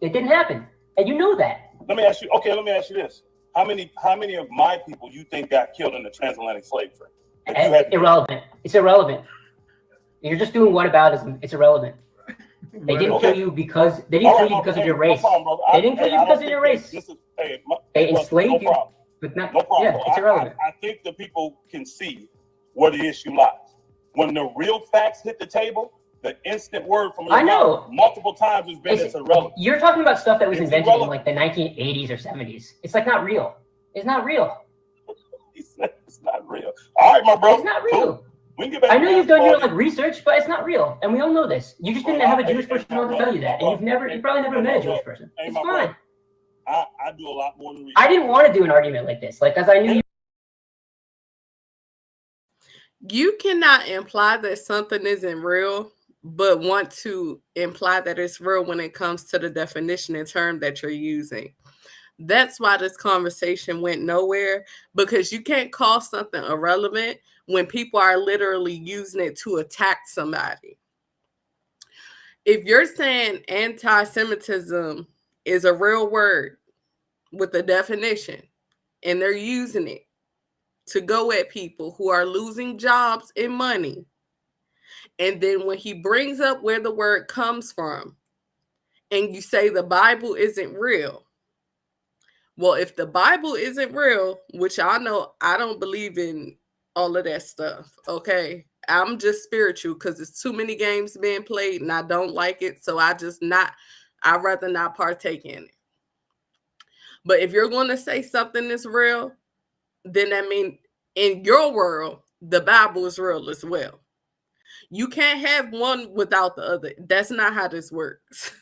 S12: It didn't happen, and you know that.
S13: Let me ask you this: How many of my people you think got killed in the transatlantic slave trade?
S12: Irrelevant. It's irrelevant. You're just doing whataboutism. It's irrelevant. They didn't kill you because of your race. They didn't kill you because of your race. They enslaved you, but not.
S13: No problem.
S12: Yeah, it's irrelevant.
S13: I think the people can see where the issue lies. When the real facts hit the table, the instant word from your mouth multiple times has been it's irrelevant.
S12: You're talking about stuff that was invented in like the 1980s or 70s. It's like not real. It's not real.
S13: It's not real. All right, my bro.
S12: It's not real.
S13: Cool. We can get back
S12: I know you've done your like research, but it's not real, and we all know this. You just didn't have a Jewish person on to tell you that, and you probably never met a Jewish person. It's fine.
S13: I do a lot more than research.
S12: I didn't want to do an argument like this, like as I knew.
S1: You cannot imply that something isn't real, but want to imply that it's real when it comes to the definition and term that you're using. That's why this conversation went nowhere, because you can't call something irrelevant when people are literally using it to attack somebody. If you're saying anti-Semitism is a real word with a definition, and they're using it to go at people who are losing jobs and money, and then when he brings up where the word comes from, and you say the Bible isn't real, well, if the Bible isn't real, which I know I don't believe in all of that stuff, okay? I'm just spiritual because there's too many games being played and I don't like it, so I'd rather not partake in it. But if you're going to say something is real, then that means in your world, the Bible is real as well. You can't have one without the other. That's not how this works,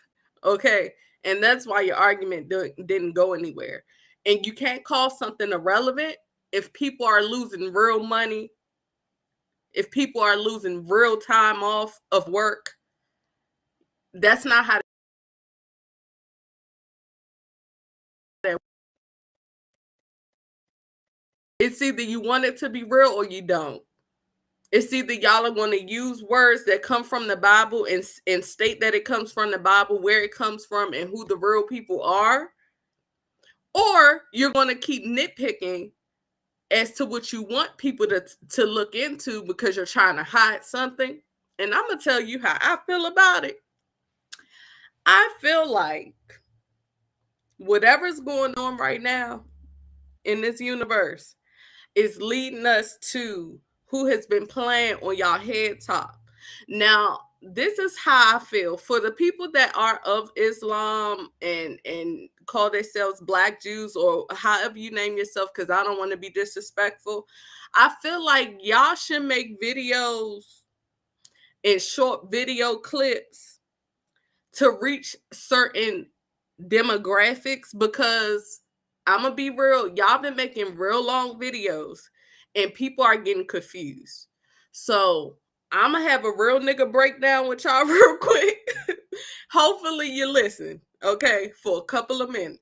S1: okay? And that's why your argument didn't go anywhere. And you can't call something irrelevant if people are losing real money, if people are losing real time off of work. That's not how it's either you want it to be real or you don't. It's either y'all are going to use words that come from the Bible and state that it comes from the Bible, where it comes from, and who the real people are, or you're going to keep nitpicking as to what you want people to look into because you're trying to hide something. And I'm going to tell you how I feel about it. I feel like whatever's going on right now in this universe is leading us to who has been playing on y'all head top. Now, this is how I feel. For the people that are of Islam and call themselves Black Jews or however you name yourself, because I don't want to be disrespectful, I feel like y'all should make videos and short video clips to reach certain demographics, because I'm going to be real. Y'all been making real long videos and people are getting confused. So I'm going to have a real nigga breakdown with y'all real quick. Hopefully you listen, okay, for a couple of minutes.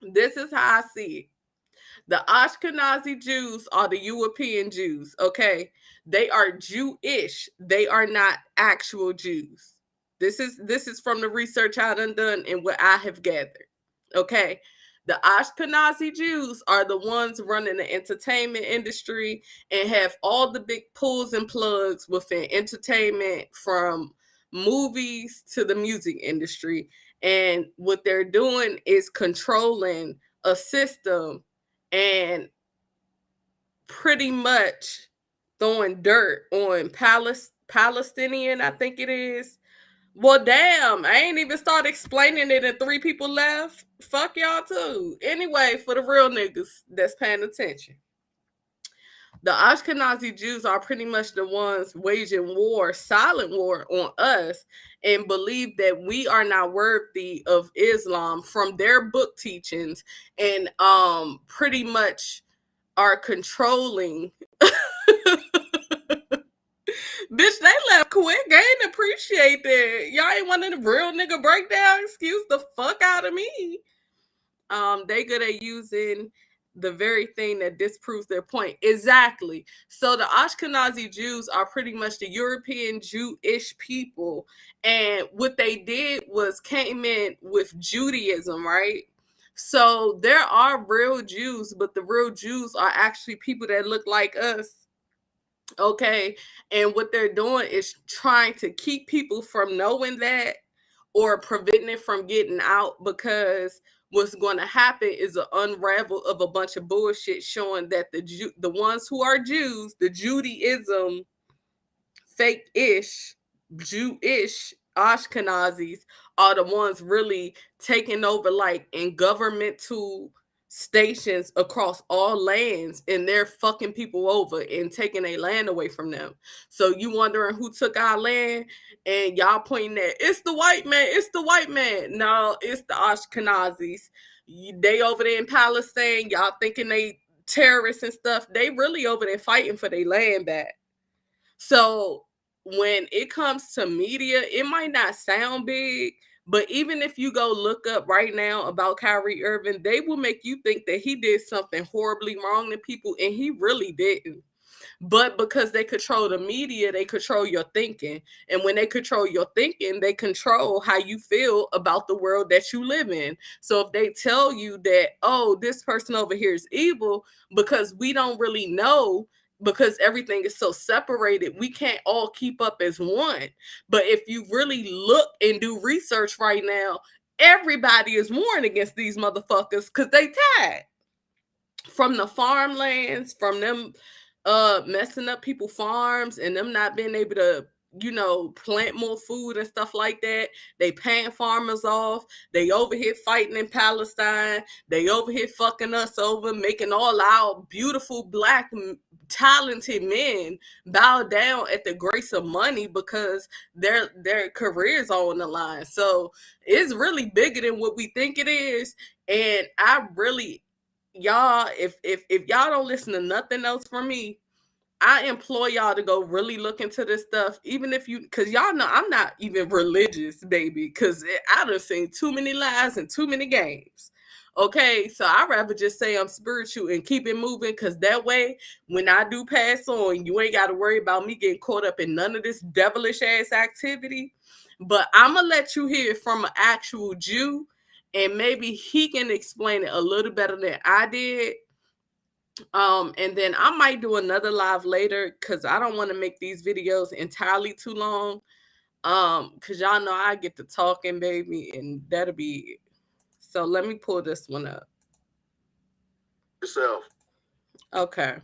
S1: This is how I see it. The Ashkenazi Jews are the European Jews, okay? They are Jewish. They are not actual Jews. This is from the research I done and what I have gathered, okay? The Ashkenazi Jews are the ones running the entertainment industry and have all the big pulls and plugs within entertainment, from movies to the music industry. And what they're doing is controlling a system and pretty much throwing dirt on Palestinian, I think it is. Well, damn, I ain't even started explaining it and 3 people left. Fuck y'all too. Anyway, for the real niggas that's paying attention. The Ashkenazi Jews are pretty much the ones waging war, silent war on us, and believe that we are not worthy of Islam from their book teachings, and pretty much are controlling Bitch, they left quick. I ain't appreciate that. Y'all ain't one of the real nigga breakdown. Excuse the fuck out of me. They good at using the very thing that disproves their point. Exactly. So the Ashkenazi Jews are pretty much the European Jewish people. And what they did was came in with Judaism, right? So there are real Jews, but the real Jews are actually people that look like us. Okay. And what they're doing is trying to keep people from knowing that or preventing it from getting out, because what's going to happen is an unravel of a bunch of bullshit showing that the ones who are Jews, the Judaism fake-ish, Jewish Ashkenazis are the ones really taking over, like in governmental stations across all lands, and they're fucking people over and taking their land away from them. So you wondering who took our land, and y'all pointing at it's the white man, it's the white man. No, it's the Ashkenazis. They over there in Palestine, y'all thinking they terrorists and stuff. They really over there fighting for their land back. So when it comes to media, it might not sound big, but even if you go look up right now about Kyrie Irving, they will make you think that he did something horribly wrong to people, and he really didn't. But because they control the media, they control your thinking. And when they control your thinking, they control how you feel about the world that you live in. So if they tell you that, oh, this person over here is evil, because we don't really know, because everything is so separated, we can't all keep up as one. But if you really look and do research right now, everybody is warring against these motherfuckers because they tired. From the farmlands, from them messing up people farms and them not being able to, plant more food and stuff like that. They paying farmers off. They over here fighting in Palestine. They over here fucking us over, making all our beautiful black talented men bow down at the grace of money because their careers are on the line. So it's really bigger than what we think it is. And I really, y'all, if y'all don't listen to nothing else from me, I implore y'all to go really look into this stuff, even if you, because y'all know I'm not even religious, baby, because I done seen too many lies and too many games. Okay, so I'd rather just say I'm spiritual and keep it moving, because that way, when I do pass on, you ain't got to worry about me getting caught up in none of this devilish ass activity. But I'm going to let you hear it from an actual Jew, and maybe he can explain it a little better than I did. And then I might do another live later, because I don't want to make these videos entirely too long. Because y'all know I get to talking, baby, and that'll be it. So let me pull this one up.
S14: Yourself.
S1: Okay.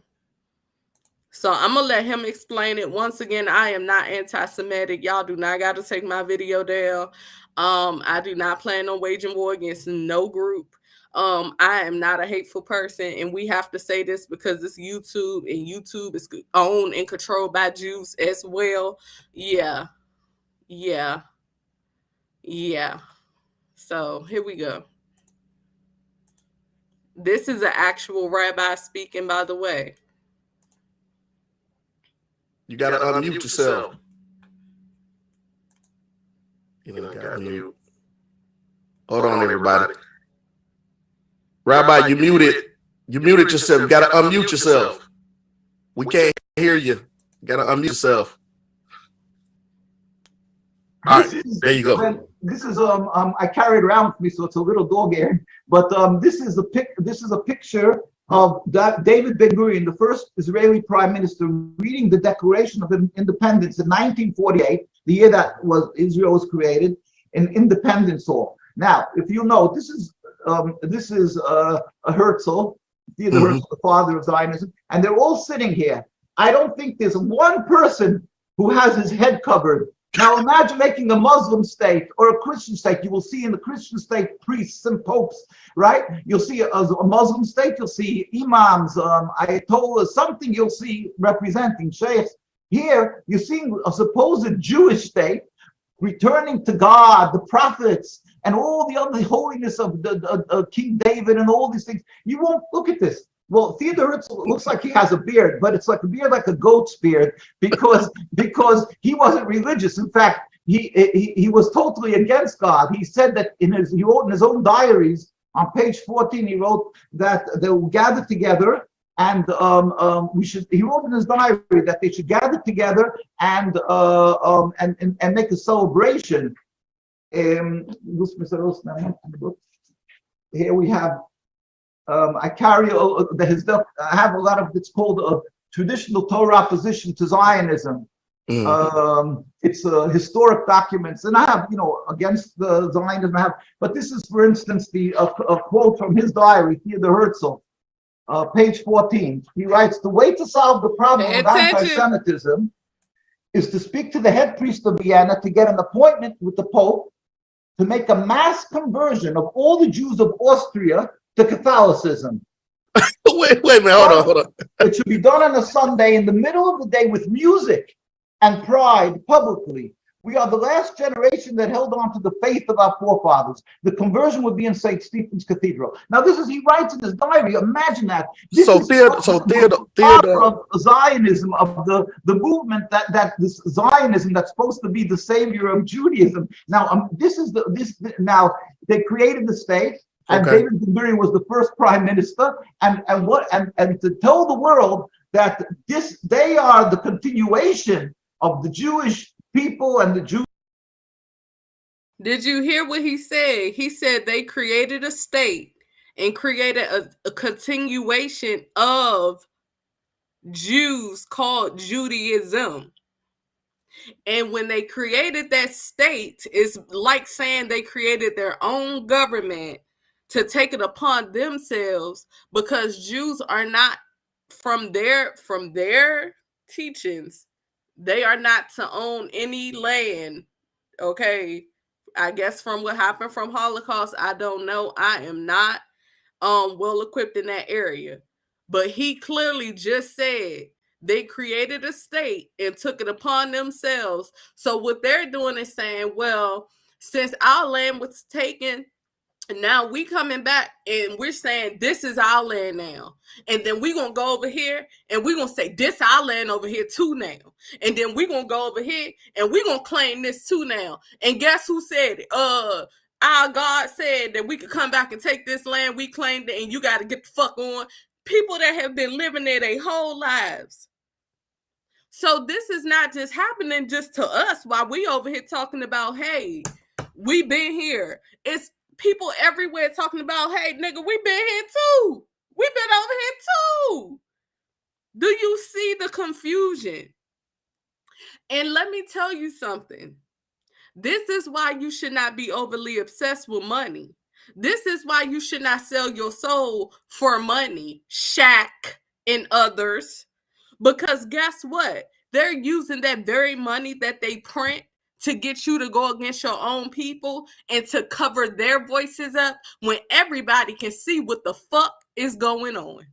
S1: So I'm going to let him explain it. Once again, I am not anti-Semitic. Y'all do not got to take my video down. I do not plan on waging war against no group. I am not a hateful person, and we have to say this because it's YouTube, and YouTube is owned and controlled by Jews as well. Yeah. So here we go. This is an actual rabbi speaking, by the way.
S14: You gotta unmute yourself. You know, gotta unmute. Hold on, everybody. Rabbi, you muted. You muted yourself. You gotta unmute yourself. We can't hear you. You gotta unmute yourself. All right, there you go.
S15: This is I carry it around with me, so it's a little dog-eared. But this is a picture of David Ben-Gurion, the first Israeli prime minister, reading the Declaration of Independence in 1948, the year that Israel was created, in Independence Hall. Now, if you know, this is a Herzl, Theodor Herzl, the father of Zionism, and they're all sitting here. I don't think there's one person who has his head covered. Now imagine making a Muslim state or a Christian state. You will see in the Christian state priests and popes, right? You'll see a Muslim state, you'll see imams, ayatollahs, something you'll see representing sheikhs. Here, you're seeing a supposed Jewish state returning to God, the prophets, and all the other holiness of the King David and all these things. You won't look at this. Well, Theodore Herzl looks like he has a beard, but it's like a beard like a goat's beard because he wasn't religious. In fact, he was totally against God. He said that he wrote in his own diaries on page 14. He wrote that they will gather together and he wrote in his diary that they should gather together and make a celebration. Here we have. I carry I have a lot of it's called a traditional Torah opposition to Zionism. It's historic documents, and I have against the Zionism. But this is, for instance, a quote from his diary, Theodore Herzl, page 14. He writes, "The way to solve the problem of anti-Semitism is to speak to the head priest of Vienna to get an appointment with the Pope to make a mass conversion of all the Jews of Austria to Catholicism."
S14: Wait a minute, hold on.
S15: It should be done on a Sunday in the middle of the day with music and pride publicly. We are the last generation that held on to the faith of our forefathers. The conversion would be in St. Stephen's Cathedral. Now, this is, he writes in his diary, imagine that. This is Theodore of Zionism, of the movement that this Zionism that's supposed to be the savior of Judaism. Now, now they created the state. And David Ben-Gurion was the first prime minister, and to tell the world that they are the continuation of the Jewish people and the Jews.
S1: Did you hear what he said? He said they created a state and created a continuation of Jews called Judaism. And when they created that state, it's like saying they created their own government to take it upon themselves, because Jews are not, from their teachings, they are not to own any land. Okay, I guess from what happened from Holocaust, I don't know. I am not well equipped in that area, but he clearly just said they created a state and took it upon themselves. So what they're doing is saying, well, since our land was taken, now we coming back and we're saying this is our land now. And then we're going to go over here and we're going to say this our land over here too now. And then we're going to go over here and we're going to claim this too now. And guess who said it? Our God said that we could come back and take this land. We claimed it and you got to get the fuck on. People that have been living there their whole lives. So this is not just happening just to us while we over here talking about, hey, we been here. It's people everywhere talking about, hey, nigga, we been here too. We been over here too. Do you see the confusion? And let me tell you something. This is why you should not be overly obsessed with money. This is why you should not sell your soul for money, Shaq and others. Because guess what? They're using that very money that they print to get you to go against your own people and to cover their voices up when everybody can see what the fuck is going on.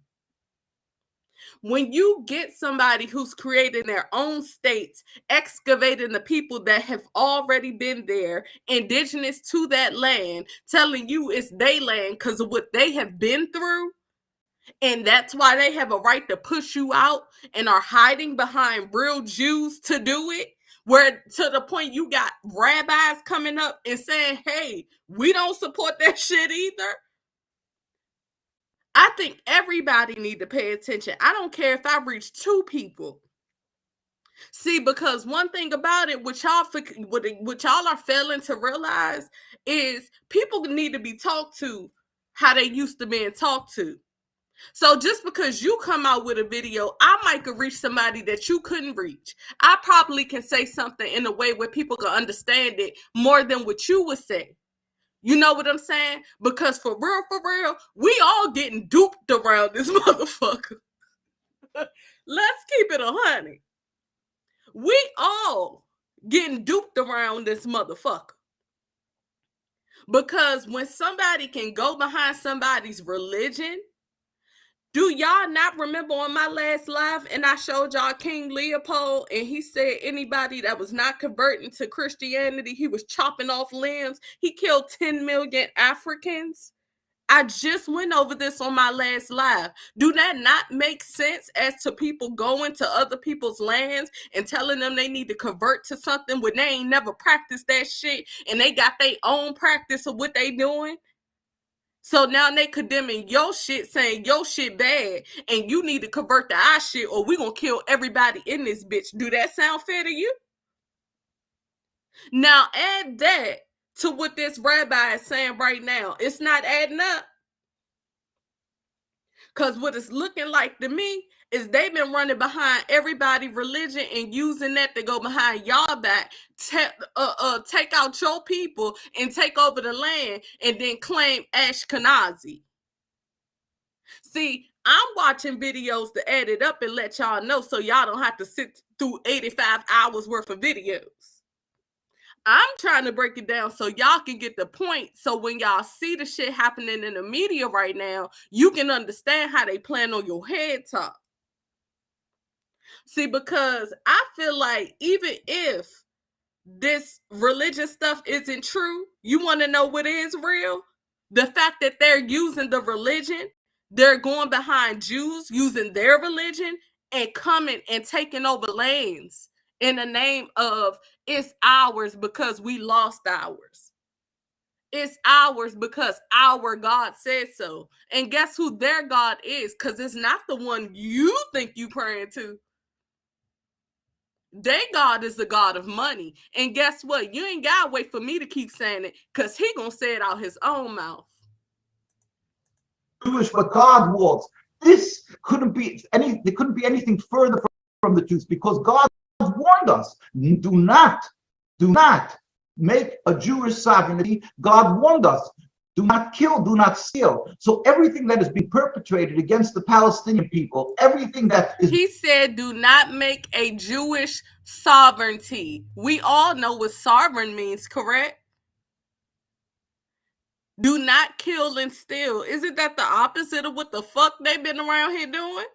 S1: When you get somebody who's creating their own states, excavating the people that have already been there, indigenous to that land, telling you it's their land because of what they have been through, and that's why they have a right to push you out and are hiding behind real Jews to do it, where to the point you got rabbis coming up and saying, hey, we don't support that shit either. I think everybody need to pay attention. I don't care if I reach 2 people. See, because one thing about it, what y'all are failing to realize is people need to be talked to how they used to being talked to. So just because you come out with a video, I might could reach somebody that you couldn't reach. I probably can say something in a way where people can understand it more than what you would say. You know what I'm saying? Because for real, we all getting duped around this motherfucker. Let's keep it 100. We all getting duped around this motherfucker. Because when somebody can go behind somebody's religion, do y'all not remember on my last live and I showed y'all King Leopold and he said anybody that was not converting to Christianity, he was chopping off limbs. He killed 10 million Africans I just went over this on my last live. Do that not make sense as to people going to other people's lands and telling them they need to convert to something when they ain't never practiced that shit and they got their own practice of what they doing? So now they condemning your shit, saying your shit bad, and you need to convert to our shit or we gonna kill everybody in this bitch. Do that sound fair to you? Now add that to what this rabbi is saying right now. It's not adding up. Because what it's looking like to me is they've been running behind everybody's religion and using that to go behind y'all back, take out your people and take over the land and then claim Ashkenazi. See, I'm watching videos to add it up and let y'all know so y'all don't have to sit through 85 hours worth of videos. I'm trying to break it down so y'all can get the point. So when y'all see the shit happening in the media right now, you can understand how they plan on your head top. See, because I feel like even if this religious stuff isn't true, you want to know what is real? The fact that they're using the religion, they're going behind Jews using their religion and coming and taking over lands in the name of it's ours because we lost ours. It's ours because our God said so. And guess who their God is? Because it's not the one you think you praying to. Their God is the God of money. And guess what? You ain't got to wait for me to keep saying it because he going to say it out his own mouth.
S15: Jewish, what God wants. This couldn't be there couldn't be anything further from the truth because God warned us. Do not make a Jewish sovereignty. God warned us. Do not kill, do not steal. So everything that is being perpetrated against the Palestinian people, everything that is...
S1: He said, do not make a Jewish sovereignty. We all know what sovereign means, correct? Do not kill and steal. Isn't that the opposite of what the fuck they've been around here doing?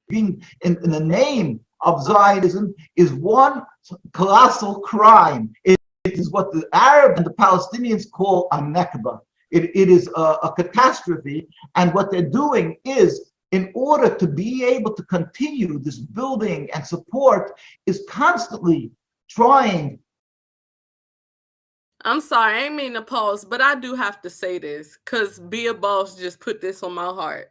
S15: Being in the name of Zionism is one colossal crime. It is what the Arabs and the Palestinians call a Nakba. It is a catastrophe, and what they're doing is, in order to be able to continue this building and support, is constantly trying.
S1: I'm sorry, I ain't mean to pause, but I do have to say this because Bia Boss just put this on my heart.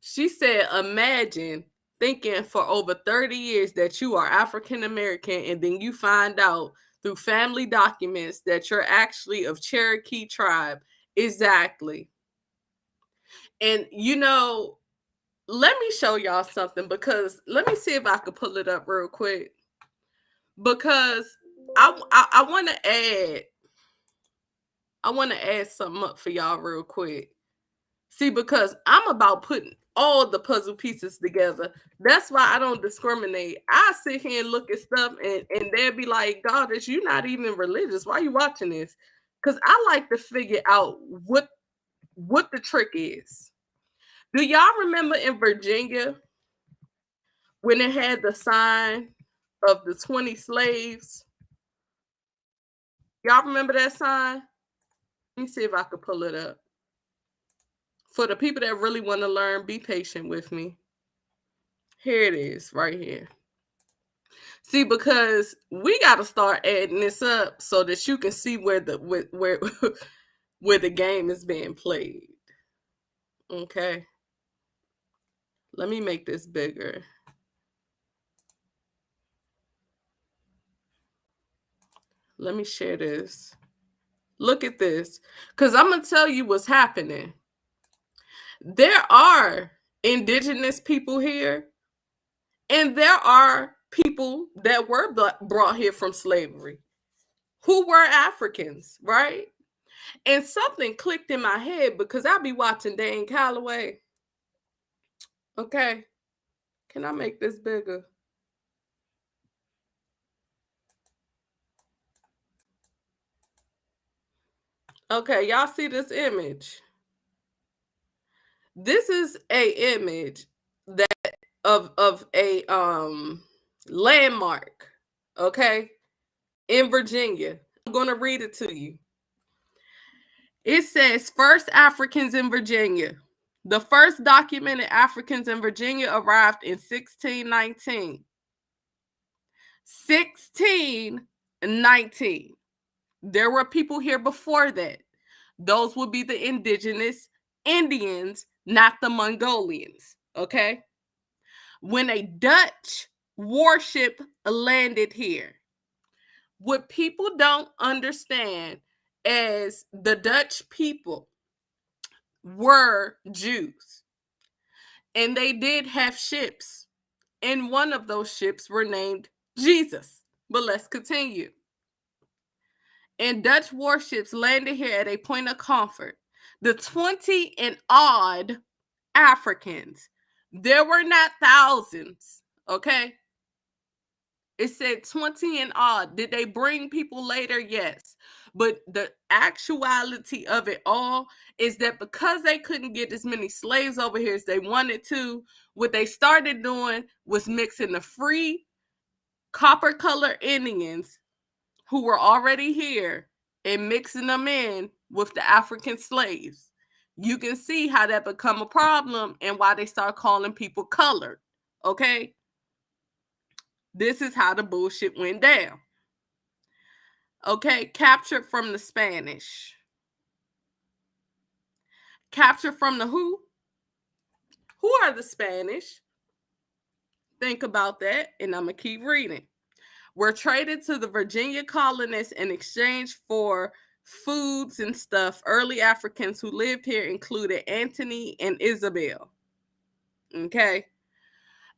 S1: She said, imagine thinking for over 30 years that you are African American and then you find out through family documents that you're actually of Cherokee tribe. Exactly. And you know, let me show y'all something because let me see if I could pull it up real quick. Because I want to add something up for y'all real quick. See, because I'm about putting all the puzzle pieces together. That's why I don't discriminate. I sit here and look at stuff and they'll be like, Goddess, you're not even religious. Why are you watching this? Because I like to figure out what the trick is. Do y'all remember in Virginia when it had the sign of the 20 slaves? Y'all remember that sign? Let me see if I could pull it up. For the people that really want to learn, be patient with me. Here it is, right here. See, because we got to start adding this up so that you can see where the where the game is being played. Okay. Let me make this bigger. Let me share this. Look at this, because I'm going to tell you what's happening. There are indigenous people here, and there are people that were brought here from slavery who were Africans, right? And something clicked in my head because I be watching Dane Calloway. Okay. Can I make this bigger? Okay, y'all see this image? This is a image that of a landmark, okay, in Virginia. I'm going to read it to you. It says first Africans in Virginia. The first documented Africans in Virginia arrived in 1619. 1619. There were people here before that. Those would be the indigenous Indians, not the Mongolians. Okay? When a Dutch warship landed here, what people don't understand is the Dutch people were Jews. And they did have ships. And one of those ships were named Jesus. But let's continue. And Dutch warships landed here at a point of comfort. The 20 and odd Africans, there were not thousands, okay? It said 20 and odd. Did they bring people later? Yes. But the actuality of it all is that because they couldn't get as many slaves over here as they wanted to, what they started doing was mixing the free copper color Indians who were already here and mixing them in with the African slaves. You can see how that become a problem and why they start calling people colored, okay? This is how the bullshit went down. Okay, captured from the Spanish. Captured from the who? Who are the Spanish? Think about that, and I'm going to keep reading. Were traded to the Virginia colonists in exchange for foods and stuff. Early Africans who lived here included Anthony and Isabel. Okay.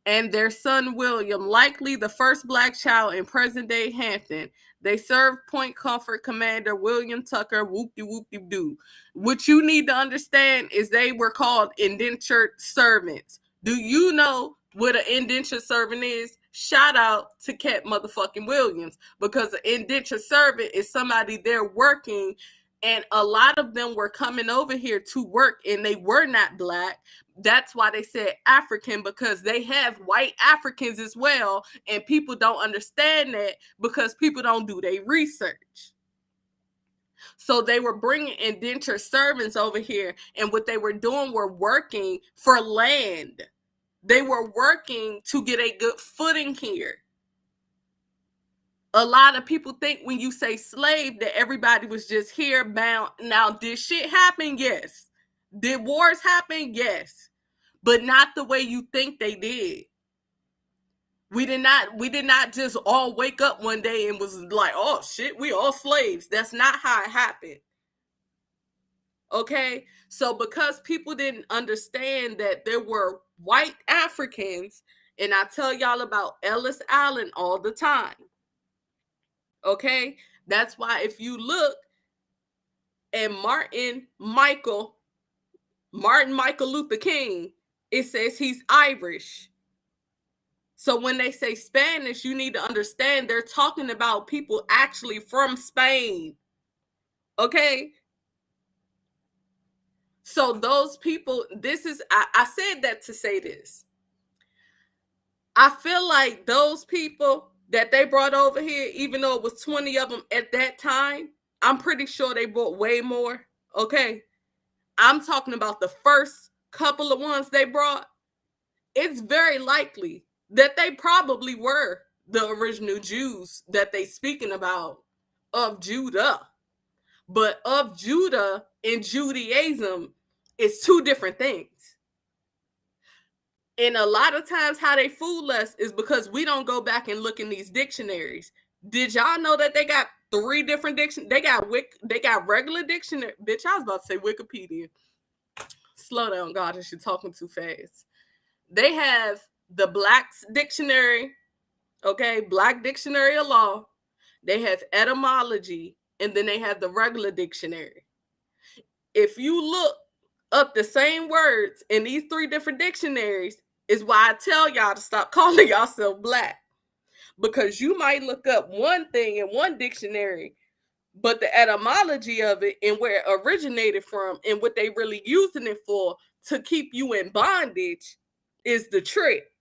S1: And their son William, likely the first black child in present-day Hampton. They served Point Comfort Commander William Tucker, whoop-de-whoop-de-doo. What you need to understand is they were called indentured servants. Do you know what an indentured servant is? Shout out to Cat motherfucking Williams, because an indentured servant is somebody there working, and a lot of them were coming over here to work, and they were not black. That's why they said African, because they have white Africans as well, and people don't understand that because people don't do their research. So they were bringing indentured servants over here, and what they were doing were working for land. They were working to get a good footing here. A lot of people think when you say slave that everybody was just here bound. Now, did shit happen? Yes. Did wars happen? Yes. But not the way you think they did. We did not just all wake up one day and was like, oh shit, we all slaves. That's not how it happened. Okay? So because people didn't understand that there were white Africans, and I tell y'all about Ellis Island all the time. Okay? That's why if you look at Martin Michael Luther King, it says he's Irish. So when they say Spanish, you need to understand they're talking about people actually from Spain. Okay? So those people, I said that to say this. I feel like those people that they brought over here, even though it was 20 of them at that time, I'm pretty sure they brought way more. Okay? I'm talking about the first couple of ones they brought. It's very likely that they probably were the original Jews that they speaking about of Judah. But of Judah and Judaism is two different things. And a lot of times how they fool us is because we don't go back and look in these dictionaries. Did y'all know that they got 3 different dictionaries? They got regular dictionary. Bitch, I was about to say Wikipedia. Slow down, God, you're talking too fast. They have the Black's Dictionary, okay, Black Dictionary of Law. They have etymology, and then they have the regular dictionary. If you look up the same words in these 3 different dictionaries, is why I tell y'all to stop calling yourself black. Because you might look up one thing in one dictionary, but the etymology of it and where it originated from and what they really using it for to keep you in bondage is the trick.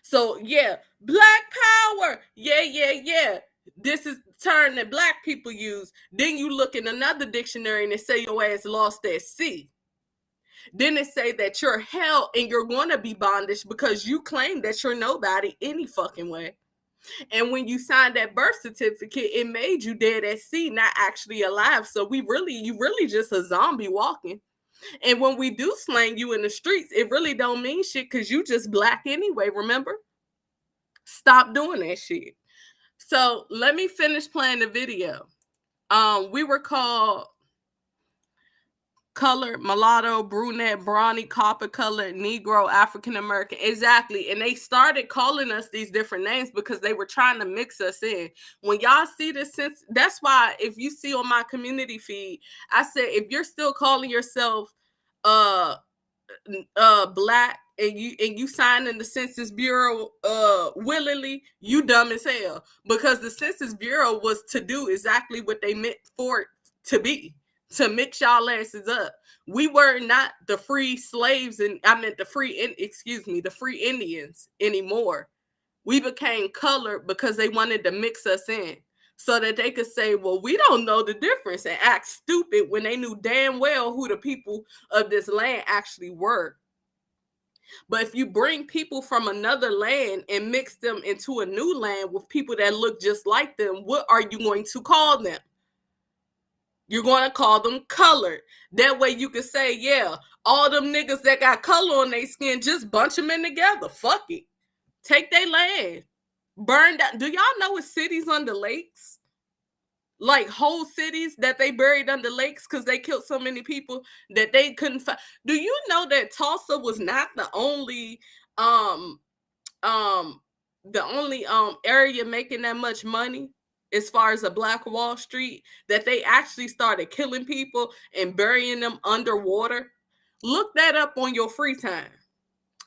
S1: So yeah, black power. Yeah. This is term that black people use. Then you look in another dictionary and it say your ass lost at sea. Then it say that you're hell and you're going to be bondage because you claim that you're nobody any fucking way. And when you signed that birth certificate, it made you dead at sea, not actually alive. So you really just a zombie walking. And when we do slang you in the streets, it really don't mean shit because you just black anyway, remember? Stop doing that shit. So let me finish playing the video. We were called colored, mulatto, brunette, brawny, copper colored, Negro, African American. Exactly. And they started calling us these different names because they were trying to mix us in. When y'all see this, that's why if you see on my community feed, I said if you're still calling yourself black and you sign in the Census Bureau willingly, you dumb as hell, because the Census Bureau was to do exactly what they meant for it to be, to mix y'all asses up. We were not the free slaves, and I meant the free Indians anymore. We became colored because they wanted to mix us in so that they could say, well, we don't know the difference, and act stupid when they knew damn well who the people of this land actually were. But if you bring people from another land and mix them into a new land with people that look just like them, what are you going to call them? You're going to call them colored. That way you can say, yeah, all them niggas that got color on their skin, just bunch them in together. Fuck it. Take their land. Burn down. Do y'all know it's cities under lakes? Like whole cities that they buried under lakes because they killed so many people that they couldn't find. Do you know that Tulsa was not the only area making that much money as far as a Black Wall Street, that they actually started killing people and burying them underwater? Look that up on your free time.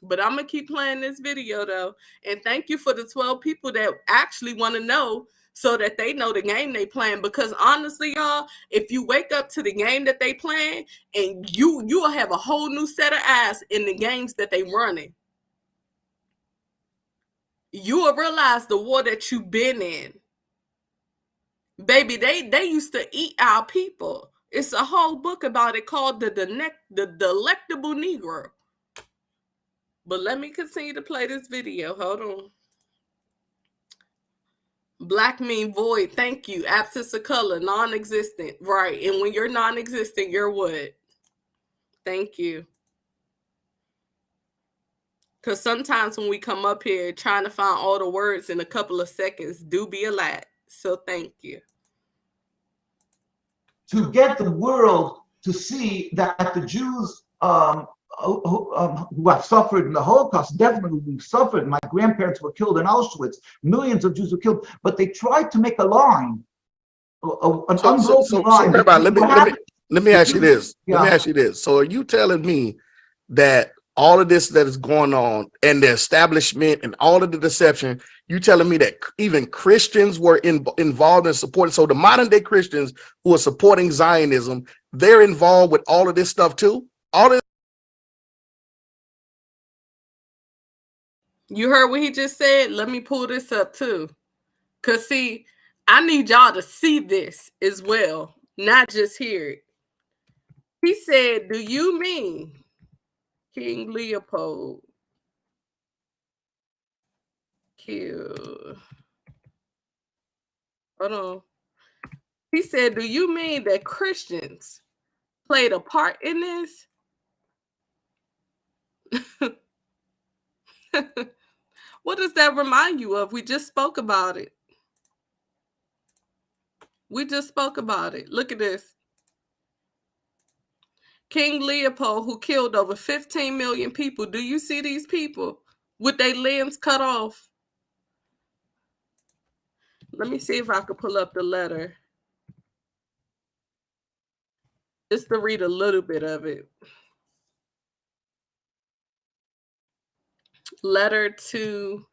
S1: But I'm going to keep playing this video though. And thank you for the 12 people that actually want to know so that they know the game they playing. Because honestly, y'all, if you wake up to the game that they playing, and you'll have a whole new set of eyes in the games that they running. You will realize the war that you've been in. Baby, they used to eat our people. It's a whole book about it called the Delectable Negro. But let me continue to play this video. Hold on. Black mean void. Thank you. Absence of color. Non-existent. Right. And when you're non-existent, you're what? Thank you. Because sometimes when we come up here trying to find all the words in a couple of seconds, do be a lot. So thank you.
S15: To get the world to see that the Jews who have suffered in the Holocaust, definitely we've suffered. My grandparents were killed in Auschwitz. Millions of Jews were killed, but they tried to make a line, an unbroken line.
S14: Rabbi, let me ask you this. Let me ask you this. So are you telling me that all of this that is going on and the establishment and all of the deception, you telling me that even Christians were involved in supporting? So the modern day Christians who are supporting Zionism, they're involved with all of this stuff too? All of
S1: You heard what he just said? Let me pull this up too. Because see, I need y'all to see this as well, not just hear it. He said, do you mean King Leopold killed? Hold on. He said, do you mean that Christians played a part in this? What does that remind you of? We just spoke about it. We just spoke about it. Look at this. King Leopold, who killed over 15 million people. Do you see these people with their limbs cut off? Let me see if I could pull up the letter. Just to read a little bit of it. Letter to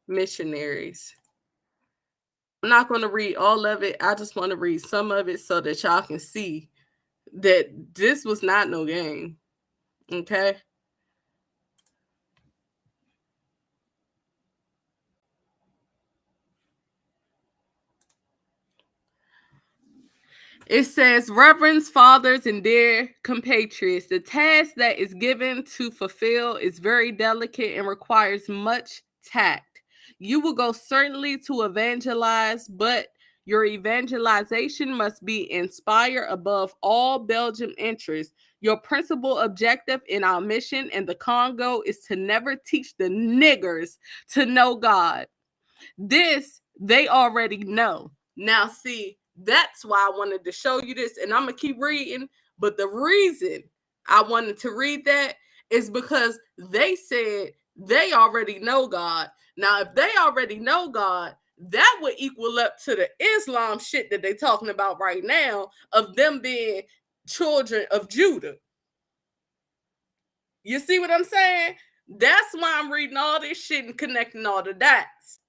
S1: missionaries. I'm not going to read all of it. I just want to read some of it so that y'all can see that this was not no game. Okay? It says, Reverends, fathers, and dear compatriots, the task that is given to fulfill is very delicate and requires much tact. You will go certainly to evangelize, but your evangelization must be inspired above all Belgian interests. Your principal objective in our mission in the Congo is to never teach the niggers to know God. This they already know. Now, see, that's why I wanted to show you this, and I'm going to keep reading. But the reason I wanted to read that is because they said they already know God. Now, if they already know God, that would equal up to the Islam shit that they're talking about right now of them being children of Judah. You see what I'm saying? That's why I'm reading all this shit and connecting all the dots.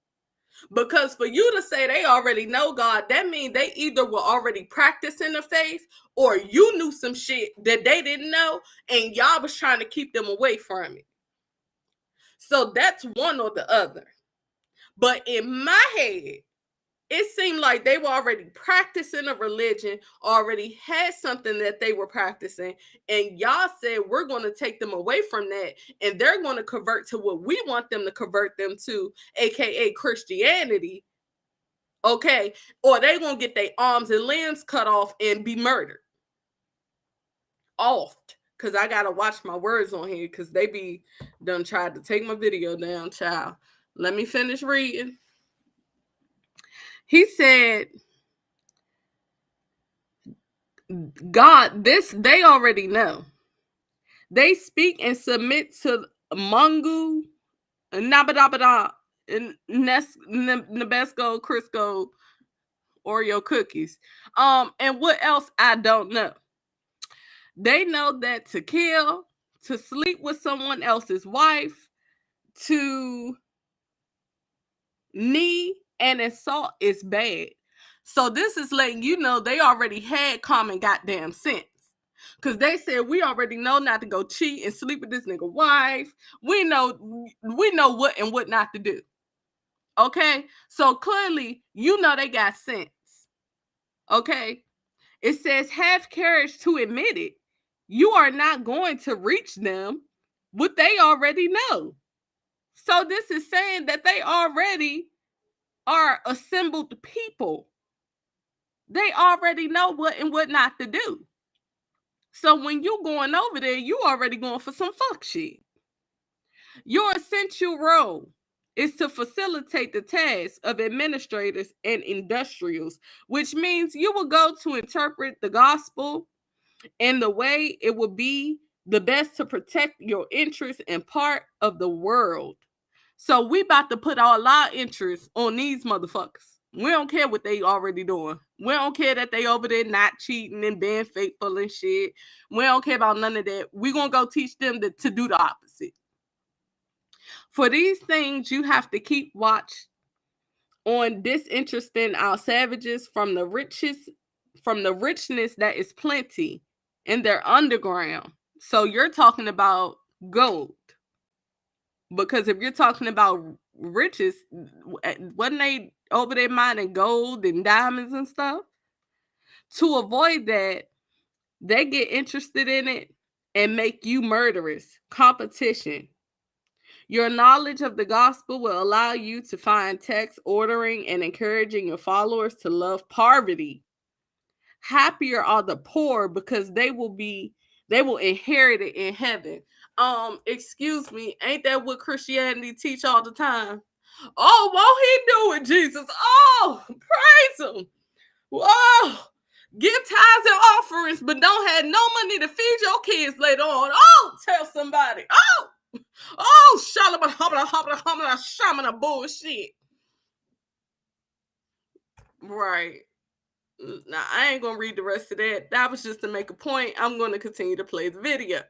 S1: Because for you to say they already know God, that means they either were already practicing the faith or you knew some shit that they didn't know and y'all was trying to keep them away from it. So that's one or the other. But in my head, it seemed like they were already practicing a religion, already had something that they were practicing, and y'all said we're going to take them away from that, and they're going to convert to what we want them to convert them to, aka Christianity, okay? Or they're going to get their arms and limbs cut off and be murdered. Oft, because I got to watch my words on here, because they be done tried to take my video down, child. Let me finish reading. He said, God, this they already know. They speak and submit to Mungu, Nabadabada, and Nabesco, Crisco, Oreo cookies. And what else I don't know. They know that to kill, to sleep with someone else's wife, to knee and assault is bad. So this is letting you know they already had common goddamn sense. Because they said we already know not to go cheat and sleep with this nigga wife. We know what and what not to do. Okay? So clearly, you know they got sense. Okay? It says, have courage to admit it. You are not going to reach them, but they already know. So this is saying that they already are assembled people. They already know what and what not to do. So when you going over there, you already going for some fuck shit. Your essential role is to facilitate the tasks of administrators and industrials, which means you will go to interpret the gospel in the way it will be the best to protect your interests in part of the world. So we about to put all our interests on these motherfuckers. We don't care what they already doing. We don't care that they over there not cheating and being faithful and shit. We don't care about none of that. We gonna go teach them to do the opposite. For these things, you have to keep watch on disinteresting our savages from the richness that is plenty in their underground. So you're talking about gold. Because if you're talking about riches, wasn't they over there mining gold and diamonds and stuff? To avoid that, they get interested in it and make you murderous. Competition. Your knowledge of the gospel will allow you to find texts ordering and encouraging your followers to love poverty. Happier are the poor because they will inherit it in heaven. Excuse me, ain't that what Christianity teach all the time? Oh, won't he do it, Jesus? Oh, praise him. Whoa. Give tithes and offerings, but don't have no money to feed your kids later on. Oh, tell somebody. Oh, shamana bullshit. Right. Now, I ain't going to read the rest of that. That was just to make a point. I'm going to continue to play the video.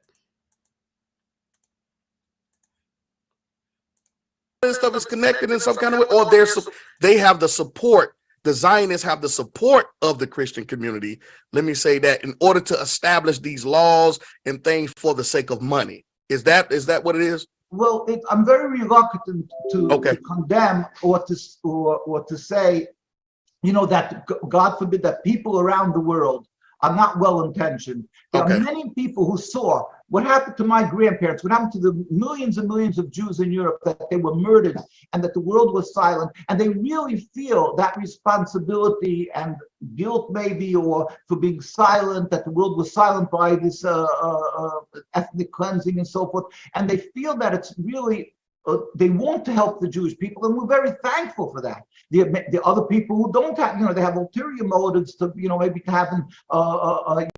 S14: This stuff is connected in some kind of way, or they have the support. The Zionists have the support of the Christian community. Let me say that in order to establish these laws and things for the sake of money. Is that what it is?
S15: Well, I'm very reluctant to condemn or to say that God forbid that people around the world are not well-intentioned. There are many people who saw what happened to my grandparents, what happened to the millions and millions of Jews in Europe, that they were murdered and that the world was silent. And they really feel that responsibility and guilt maybe, or for being silent, that the world was silent by this ethnic cleansing and so forth. And they feel that it's really they want to help the Jewish people, and we're very thankful for that. The other people who don't have, they have ulterior motives to, maybe to having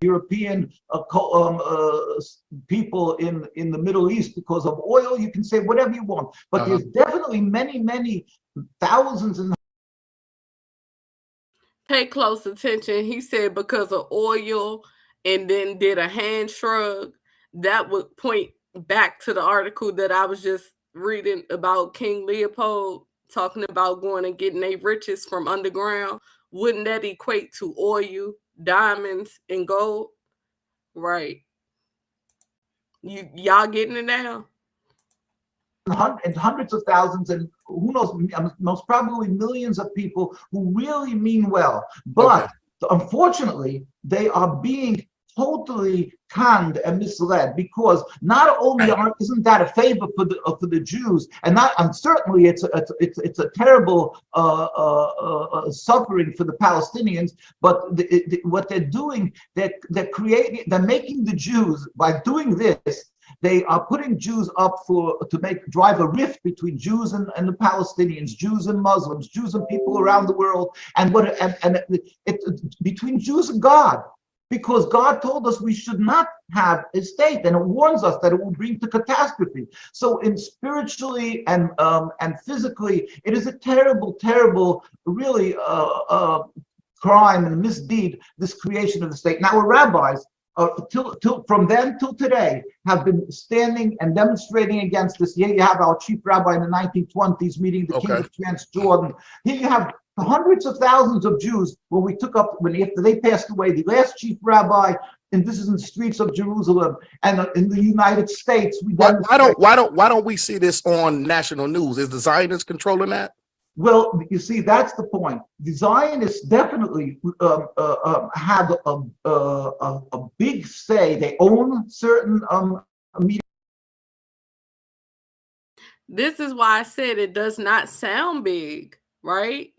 S15: European people in the Middle East because of oil. You can say whatever you want, but there's definitely many, many thousands and
S1: pay close attention. He said because of oil, and then did a hand shrug. That would point back to the article that I was just reading about King Leopold, talking about going and getting their riches from underground. Wouldn't that equate to oil, diamonds, and gold? Right. Y'all getting it now?
S15: Hundreds of thousands, and who knows, most probably millions of people who really mean well. But unfortunately, they are being totally conned and misled, because not only isn't that a favor for the Jews, and certainly it's a terrible suffering for the Palestinians, but what they're doing, they're making the Jews, by doing this, they are putting Jews up to drive a rift between Jews and the Palestinians, Jews and Muslims, Jews and people around the world, and between Jews and God. Because God told us we should not have a state, and it warns us that it will bring to catastrophe. So, spiritually and physically, it is a terrible, terrible, really crime and misdeed, this creation of the state. Now, our rabbis, from then till today, have been standing and demonstrating against this. Here you have our chief rabbi in the 1920s meeting the king of Transjordan. Here you have hundreds of thousands of Jews after they passed away, the last chief rabbi, and this is in the streets of Jerusalem and in the United States.
S14: Why don't we see this on national news? Is the Zionists controlling that?
S15: Well, you see, that's the point. The Zionists definitely have a big say. They own certain media.
S1: This is why I said it does not sound big, right?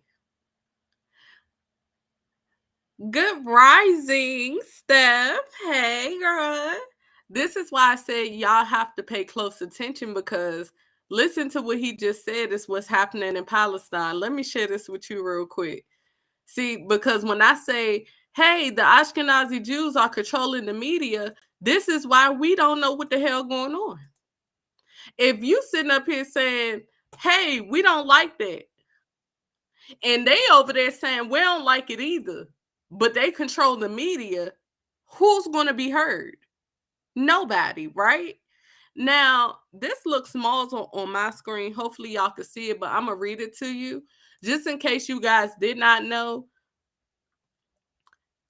S1: Good rising, Steph. Hey, girl. This is why I said y'all have to pay close attention, because listen to what he just said is what's happening in Palestine. Let me share this with you real quick. See, because when I say, hey, the Ashkenazi Jews are controlling the media, this is why we don't know what the hell going on. If you sitting up here saying, hey, we don't like that, and they over there saying we don't like it either, but they control the media, who's going to be heard? Nobody, right? Now, this looks small on my screen. Hopefully y'all can see it, but I'm going to read it to you. Just in case you guys did not know,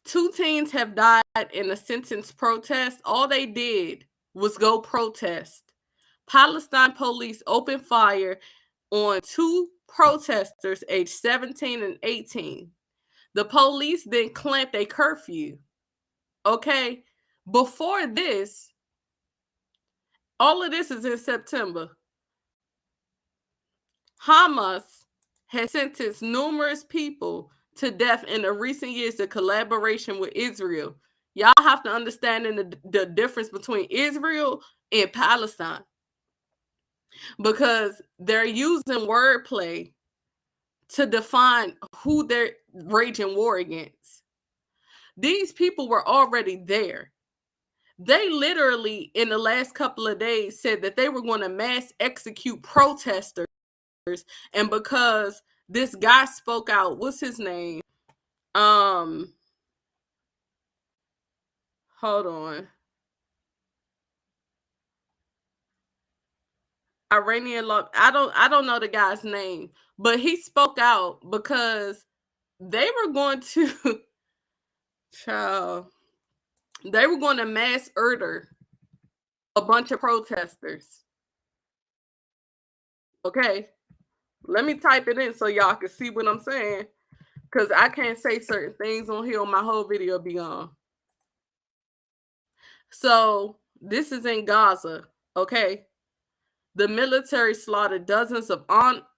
S1: 2 teens have died in a sentence protest. All they did was go protest. Palestine police opened fire on 2 protesters aged 17 and 18. The police then clamped a curfew. Okay? Before this, all of this is in September. Hamas has sentenced numerous people to death in the recent years in collaboration with Israel. Y'all have to understand the difference between Israel and Palestine, because they're using wordplay to define who they're waging war against. These people were already there. They literally, in the last couple of days, said that they were going to mass execute protesters. And because this guy spoke out, what's his name? Hold on. Iranian law. I don't know the guy's name, but he spoke out because they were going to they were going to mass murder a bunch of protesters. Okay, let me type it in so y'all can see what I'm saying. Because I can't say certain things on here, or my whole video be on. So this is in Gaza, okay? The military slaughtered dozens of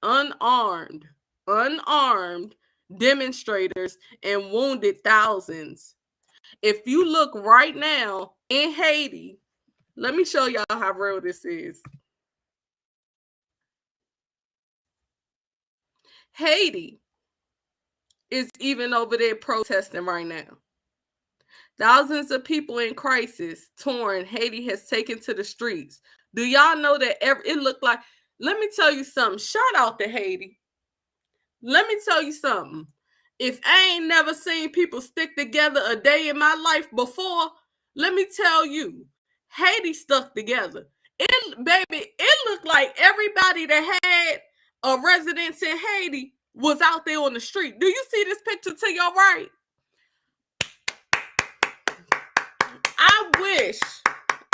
S1: unarmed demonstrators and wounded thousands. If you look right now in Haiti, let me show y'all how real this is. Haiti is even over there protesting right now. Thousands of people in crisis, torn, Haiti has taken to the streets. Do y'all know that it looked like, let me tell you something. Shout out to Haiti. Let me tell you something. If I ain't never seen people stick together a day in my life before, let me tell you, Haiti stuck together. It looked like everybody that had a residence in Haiti was out there on the street. Do you see this picture to your right? I wish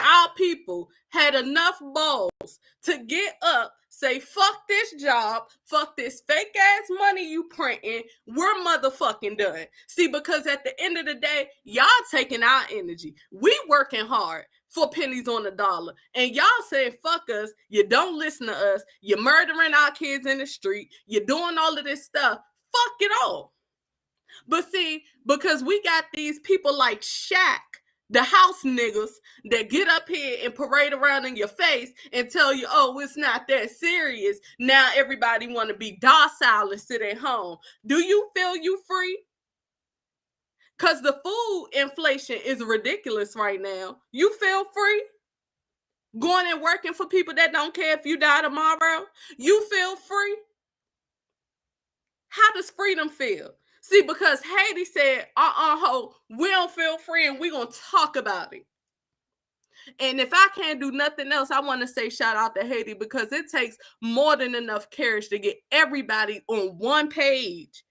S1: our people had enough balls to get up, say, fuck this job, fuck this fake ass money you printing, we're motherfucking done. See, because at the end of the day, y'all taking our energy. We working hard for pennies on the dollar. And y'all saying, fuck us, you don't listen to us, you're murdering our kids in the street, you're doing all of this stuff. Fuck it all. But see, because we got these people like Shaq, the house niggas that get up here and parade around in your face and tell you, oh, it's not that serious. Now everybody want to be docile and sit at home. Do you feel you free? Because the food inflation is ridiculous right now. You feel free? Going and working for people that don't care if you die tomorrow? You feel free? How does freedom feel? See, because Haiti said, ho, we don't feel free and we're going to talk about it. And if I can't do nothing else, I want to say shout out to Haiti because it takes more than enough courage to get everybody on one page.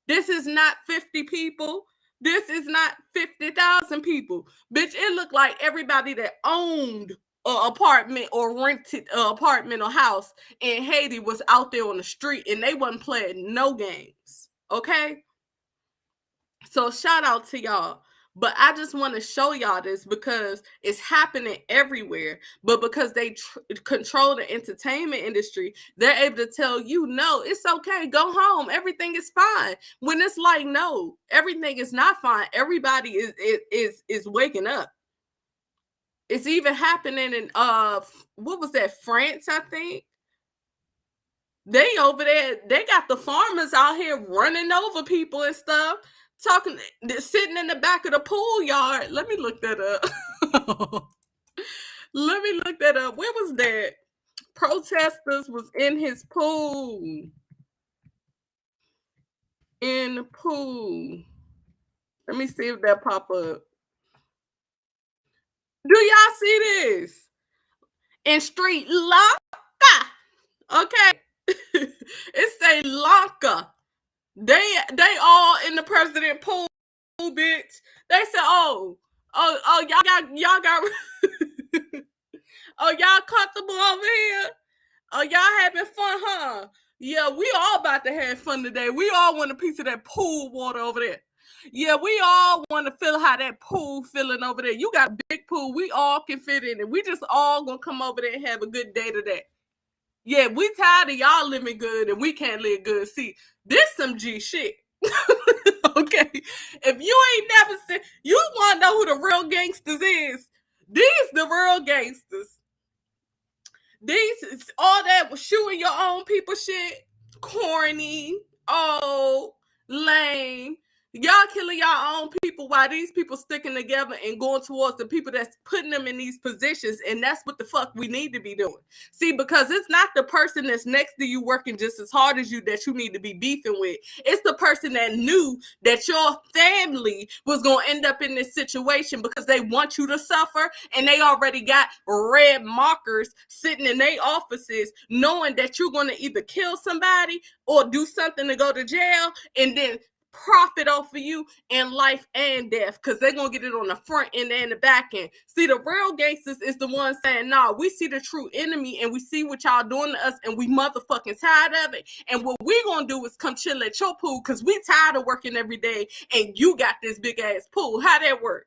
S1: This is not 50 people. This is not 50,000 people. Bitch, it looked like everybody that owned an apartment or rented an apartment or house in Haiti was out there on the street and they wasn't playing no games. Okay? So shout out to y'all. But I just want to show y'all this because it's happening everywhere. But because they control the entertainment industry, they're able to tell you, no, it's okay. Go home. Everything is fine. When it's like, no, everything is not fine. Everybody is waking up. It's even happening in what was that? France, I think. They over there, they got the farmers out here running over people and stuff. Talking, sitting in the back of the pool yard. Let me look that up. Let me look that up. Where was that? Protesters was in his pool. In the pool. Let me see if that pop up. Do y'all see this? In Street Lanka. Okay. It say Lanka. They all in the president pool, bitch. They said, oh, y'all got oh, y'all comfortable over here? Oh, y'all having fun, huh? Yeah, we all about to have fun today. We all want a piece of that pool water over there. Yeah, we all want to feel how that pool feeling over there. You got a big pool. We all can fit in it. We just all gonna come over there and have a good day today. Yeah, we tired of y'all living good and we can't live good. See, this some G shit. Okay. If you ain't never seen, you want to know who the real gangsters is. These the real gangsters. These, all that was shooting your own people shit. Corny. Oh, lame. Y'all killing y'all own people while these people sticking together and going towards the people that's putting them in these positions. And that's what the fuck we need to be doing. See, because it's not the person that's next to you working just as hard as you that you need to be beefing with. It's the person that knew that your family was going to end up in this situation because they want you to suffer and they already got red markers sitting in their offices knowing that you're going to either kill somebody or do something to go to jail and then profit off of you in life and death, because they're gonna get it on the front end and the back end. See, the real gangsters is the ones saying, nah, we see the true enemy and we see what y'all doing to us and we motherfucking tired of it. And what we gonna do is come chill at your pool because we tired of working every day and you got this big ass pool. How that work?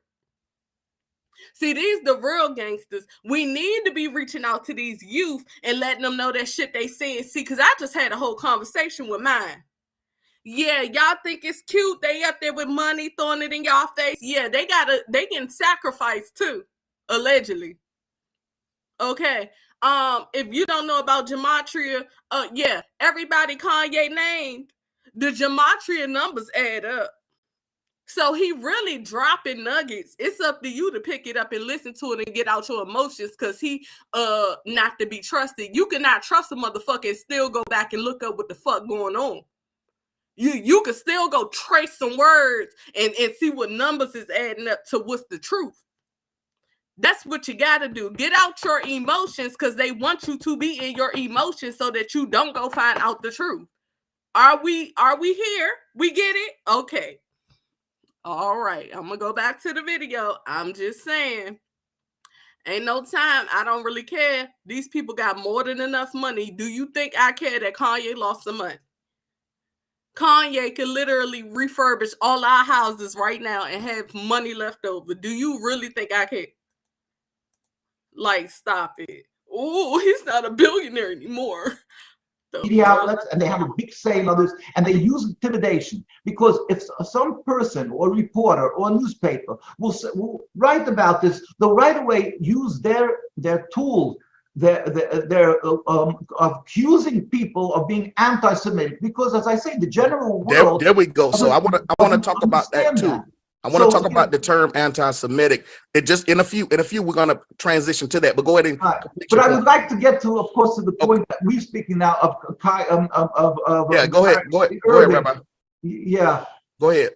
S1: See, these the real gangsters. We need to be reaching out to these youth and letting them know that shit they saying. See, because I just had a whole conversation with mine. Yeah, y'all think it's cute. They up there with money throwing it in y'all face. Yeah, they getting sacrificed too, allegedly. Okay. If you don't know about gematria, yeah, everybody Kanye named, the gematria numbers add up. So he really dropping nuggets. It's up to you to pick it up and listen to it and get out your emotions, because he not to be trusted. You cannot trust a motherfucker and still go back and look up what the fuck going on. You can still go trace some words and see what numbers is adding up to what's the truth. That's what you got to do. Get out your emotions, because they want you to be in your emotions so that you don't go find out the truth. Are we here? We get it? Okay. All right. I'm going to go back to the video. I'm just saying. Ain't no time. I don't really care. These people got more than enough money. Do you think I care that Kanye lost some money? Kanye could literally refurbish all our houses right now and have money left over. Do you really think I can? Like, stop it. Oh, he's not a billionaire anymore.
S15: Media outlets, and they have a big say in others, and they use intimidation, because if some person or reporter or newspaper will write about this, they'll right away use their tools. They're accusing people of being anti-Semitic, because, as I say, the general world.
S14: There we go. So I want to talk about that too. I want to talk about the term anti-Semitic. It just in a few we're going to transition to that. But go ahead and.
S15: Right. But I would like to get to, of course, to the point that we're speaking now of.
S14: Yeah, go ahead, Rabbi.
S15: Yeah.
S14: Go ahead.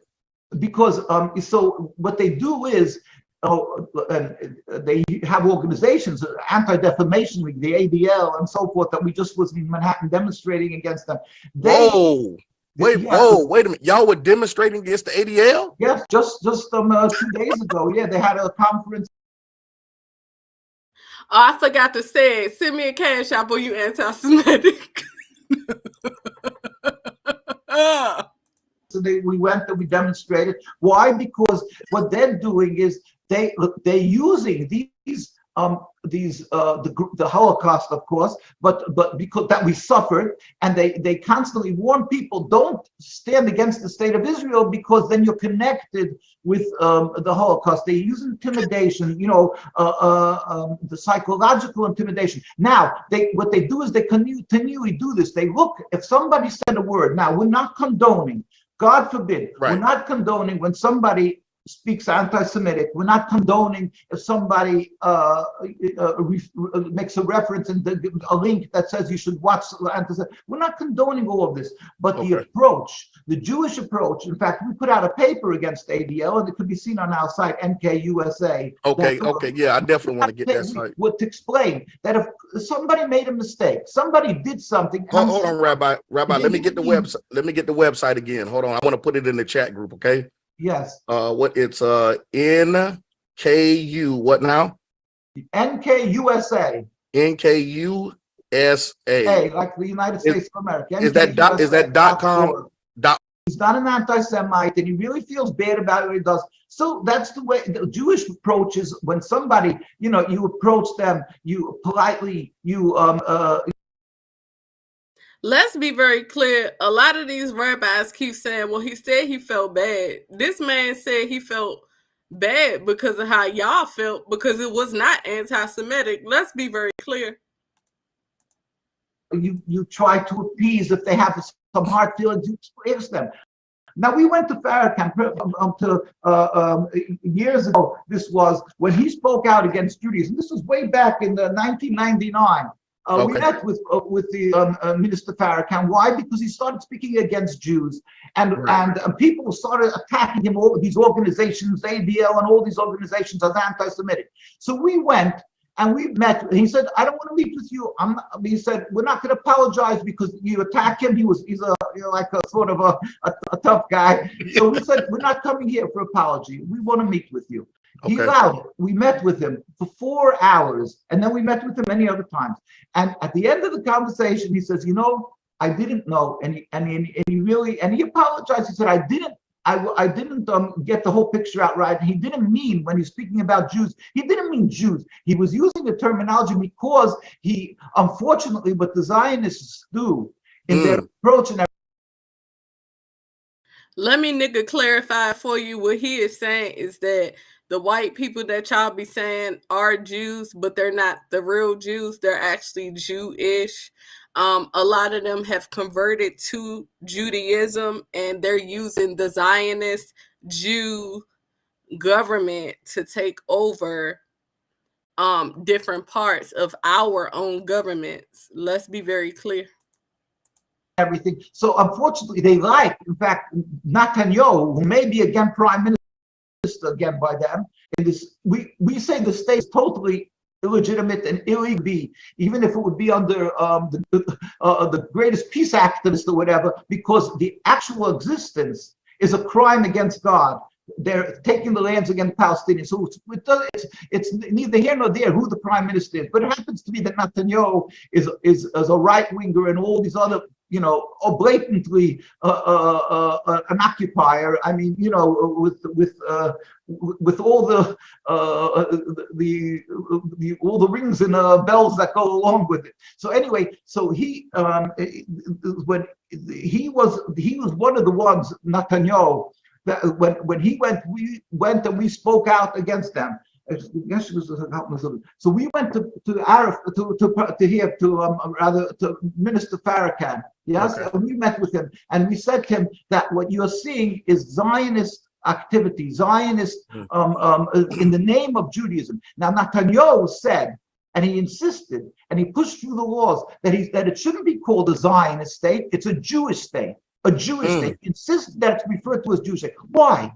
S15: Because so what they do is. They have organizations, Anti-Defamation League, the ADL, and so forth, that we just was in Manhattan demonstrating against them.
S14: Wait a minute. Y'all were demonstrating against the ADL?
S15: Yes, just 2 days ago. Yeah, they had a conference.
S1: Oh, I forgot to say it. Send me a cash app or you anti-Semitic.
S15: So we went and we demonstrated. Why? Because what they're doing is they're using these the Holocaust, of course, but because that we suffered, and they constantly warn people, don't stand against the state of Israel, because then you're connected with the Holocaust. They use intimidation, the psychological intimidation. Now, what they do is they continually do this. They look, if somebody said a word, now we're not condoning, God forbid, we're not condoning when somebody speaks anti-Semitic. We're not condoning if somebody makes a reference and a link that says you should watch anti-Semitic. We're not condoning all of this. But the approach, the Jewish approach, in fact, we put out a paper against ADL, and it could be seen on our site, NKUSA.
S14: Okay, yeah, I definitely want to get that site.
S15: To explain that if somebody made a mistake, somebody did something.
S14: Hold on, Rabbi, let me get the website. Let me get the website again. Hold on, I want to put it in the chat group, okay?
S15: Yes.
S14: What it's NKU what now?
S15: NKUSA.
S14: NKUSA.
S15: Like the United States of America.
S14: Is that .com?
S15: He's not an anti-Semite, and he really feels bad about what he does. So that's the way the Jewish approach is. When somebody, you approach them, you politely,
S1: Let's be very clear. A lot of these rabbis keep saying, well, he said he felt bad. This man said he felt bad because of how y'all felt, because it was not anti-Semitic. Let's be very clear.
S15: You try to appease if they have some hard feelings, you express them. Now, we went to Farrakhan years ago. This was when he spoke out against Judaism. This was way back in 1999. We met with the Minister Farrakhan. Why? Because he started speaking against Jews, and people started attacking him. All of these organizations, ADL, and all these organizations as anti-Semitic. So we went and we met. And he said, "I don't want to meet with you." He said, "We're not going to apologize because you attack him. He's a like a sort of a tough guy. So we said, we're not coming here for apology. We want to meet with you. He allowed it. We met with him for 4 hours, and then we met with him many other times. And at the end of the conversation, he says, I didn't know, and he apologized. He said, I didn't get the whole picture out right. And he didn't mean, when he's speaking about Jews, he didn't mean Jews. He was using the terminology because he, unfortunately, what the Zionists do in their approach and
S1: let me nigga clarify for you. What he is saying is that the white people that y'all be saying are Jews, but they're not the real Jews. They're actually Jewish. A lot of them have converted to Judaism, and they're using the Zionist Jew government to take over different parts of our own governments. Let's be very clear.
S15: Everything. So unfortunately, they like, in fact, Netanyahu, who may be again prime minister again by them. In this, we say the state is totally illegitimate and illegal, even if it would be under the greatest peace activist or whatever, because the actual existence is a crime against God. They're taking the lands against Palestinians. So it's neither here nor there who the prime minister is. But it happens to be that Netanyahu is a right winger, and all these other, blatantly an occupier. I mean, with all the all the rings and bells that go along with it. So anyway, so he when he was one of the ones, Netanyahu, that when he went, we went and we spoke out against them. So we went to Minister Farrakhan. Yes, okay. And we met with him, and we said to him that what you're seeing is Zionist activity, Zionist in the name of Judaism. Now Netanyahu said, and he insisted, and he pushed through the laws that it shouldn't be called a Zionist state; it's a Jewish state. A Jewish state. He insisted that it's referred to as Jewish state. Why?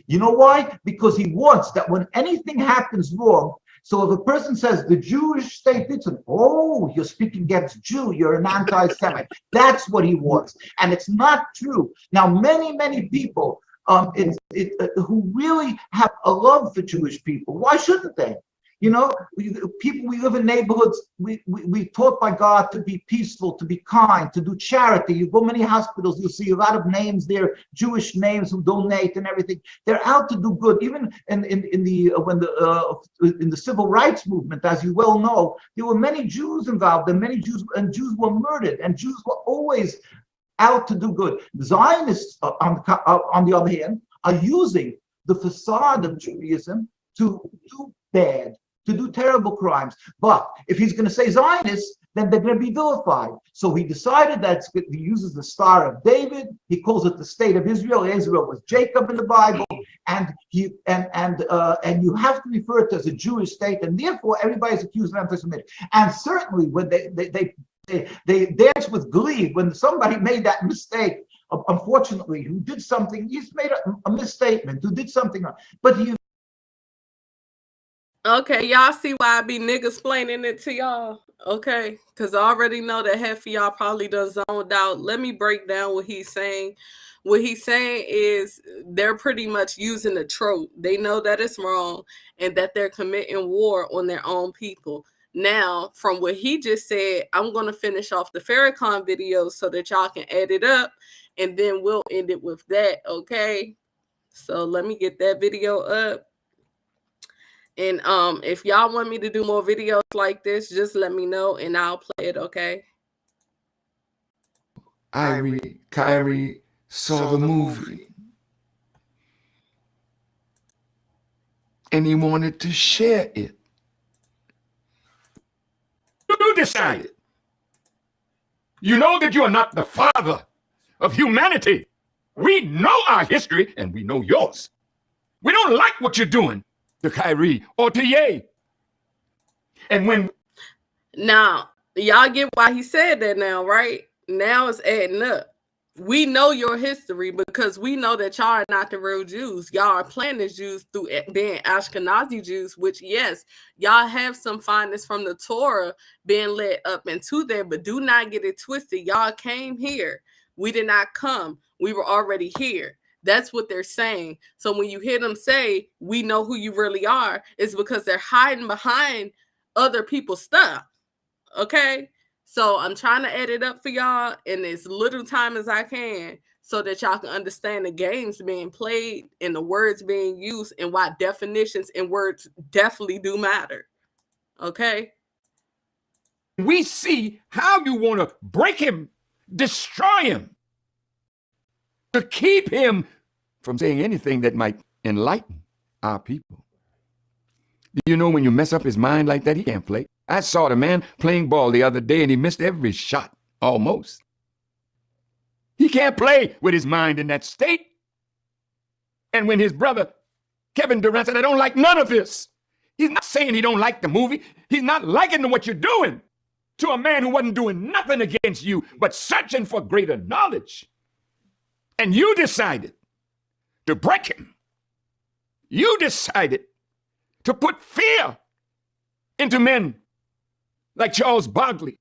S15: You know why? Because he wants that when anything happens wrong, so if a person says the Jewish state did something, oh, you're speaking against Jew, you're an anti-Semite. That's what he wants. And it's not true. Now, many people who really have a love for Jewish people, why shouldn't they? We live in neighborhoods, we taught by God to be peaceful, to be kind, to do charity. You go many hospitals, you'll see a lot of names there, Jewish names who donate and everything. They're out to do good. Even in the civil rights movement, as you well know, there were many Jews involved, and Jews were murdered, and Jews were always out to do good. The Zionists, on the other hand, are using the facade of Judaism to do bad, to do terrible crimes. But if he's going to say Zionists, then they're going to be vilified. So he decided that he uses the Star of David. He calls it the state of Israel. Israel was Jacob in the Bible, and you have to refer to it as a Jewish state, and therefore everybody's accused of anti-Semitic. And certainly when they dance with glee when somebody made that mistake. Unfortunately, who did something, he's made a misstatement, who did something wrong. But he.
S1: Okay, y'all see why I be niggas explaining it to y'all? Okay, because I already know that half of y'all probably done zoned out. Let me break down what he's saying. What he's saying is they're pretty much using a trope. They know that it's wrong and that they're committing war on their own people. Now, from what he just said, I'm going to finish off the Farrakhan video so that y'all can add it up, and then we'll end it with that, okay? So let me get that video up. And if y'all want me to do more videos like this, just let me know and I'll play it, okay?
S16: Kyrie saw the movie. And he wanted to share it. You decided. You know that you are not the father of humanity. We know our history and we know yours. We don't like what you're doing to Kyrie or to Ye. And when...
S1: Now, y'all get why he said that now, right? Now it's adding up. We know your history because we know that y'all are not the real Jews. Y'all are playing as Jews through being Ashkenazi Jews, which, yes, y'all have some findings from the Torah being led up into there, but do not get it twisted. Y'all came here We did not come. We were already here. That's what they're saying. So when you hear them say, we know who you really are, it's because they're hiding behind other people's stuff. Okay? So I'm trying to add it up for y'all in as little time as I can so that y'all can understand the games being played and the words being used and why definitions and words definitely do matter. Okay?
S16: We see how you want to break him, destroy him, to keep him from saying anything that might enlighten our people. You know, when you mess up his mind like that, he can't play. I saw the man playing ball the other day and he missed every shot, almost. He can't play with his mind in that state. And when his brother, Kevin Durant, said, I don't like none of this. He's not saying he don't like the movie. He's not liking what you're doing to a man who wasn't doing nothing against you, but searching for greater knowledge. And you decided to break him. You decided to put fear into men like Charles Barkley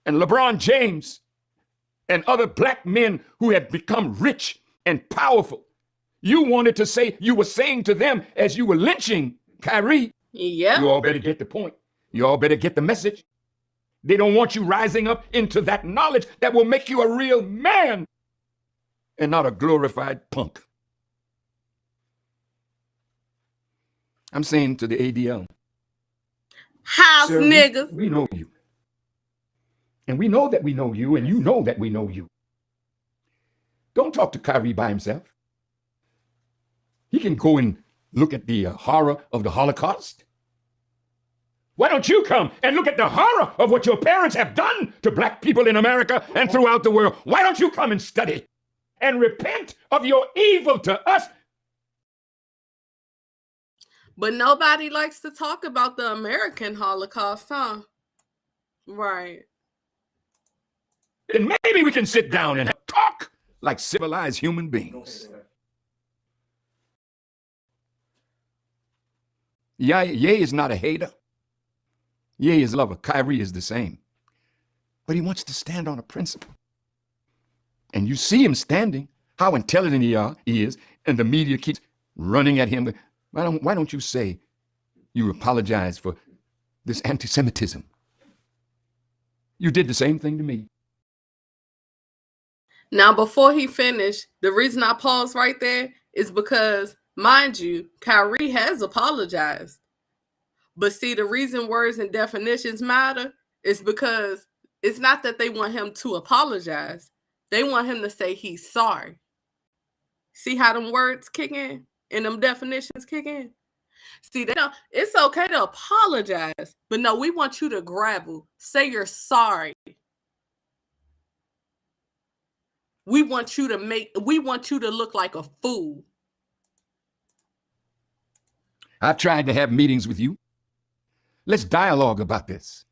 S16: and LeBron James and other black men who had become rich and powerful. You wanted to say, you were saying to them as you were lynching Kyrie,
S1: yeah,
S16: you all better get the point. You all better get the message. They don't want you rising up into that knowledge that will make you a real man and not a glorified punk. I'm saying to the ADL,
S1: house
S16: sir,
S1: niggas.
S16: We know you. And we know that we know you, and you know that we know you. Don't talk to Kyrie by himself. He can go and look at the horror of the Holocaust. Why don't you come and look at the horror of what your parents have done to black people in America and throughout the world? Why don't you come and study and repent of your evil to us?
S1: But nobody likes to talk about the American Holocaust, huh? Right.
S16: And maybe we can sit down and talk like civilized human beings. Ye is not a hater. Ye is a lover. Kyrie is the same. But he wants to stand on a principle. And you see him standing, how intelligent he is, and the media keeps running at him. Why don't you say you apologize for this anti-Semitism? You did the same thing to me.
S1: Now, before he finished, the reason I paused right there is because, mind you, Kyrie has apologized. But see, the reason words and definitions matter is because it's not that they want him to apologize. They want him to say he's sorry. See how them words kick in and them definitions kick in? See, they don't, it's okay to apologize, but no, we want you to grapple. Say you're sorry. We want you to look like a fool.
S16: I've tried to have meetings with you. Let's dialogue about this.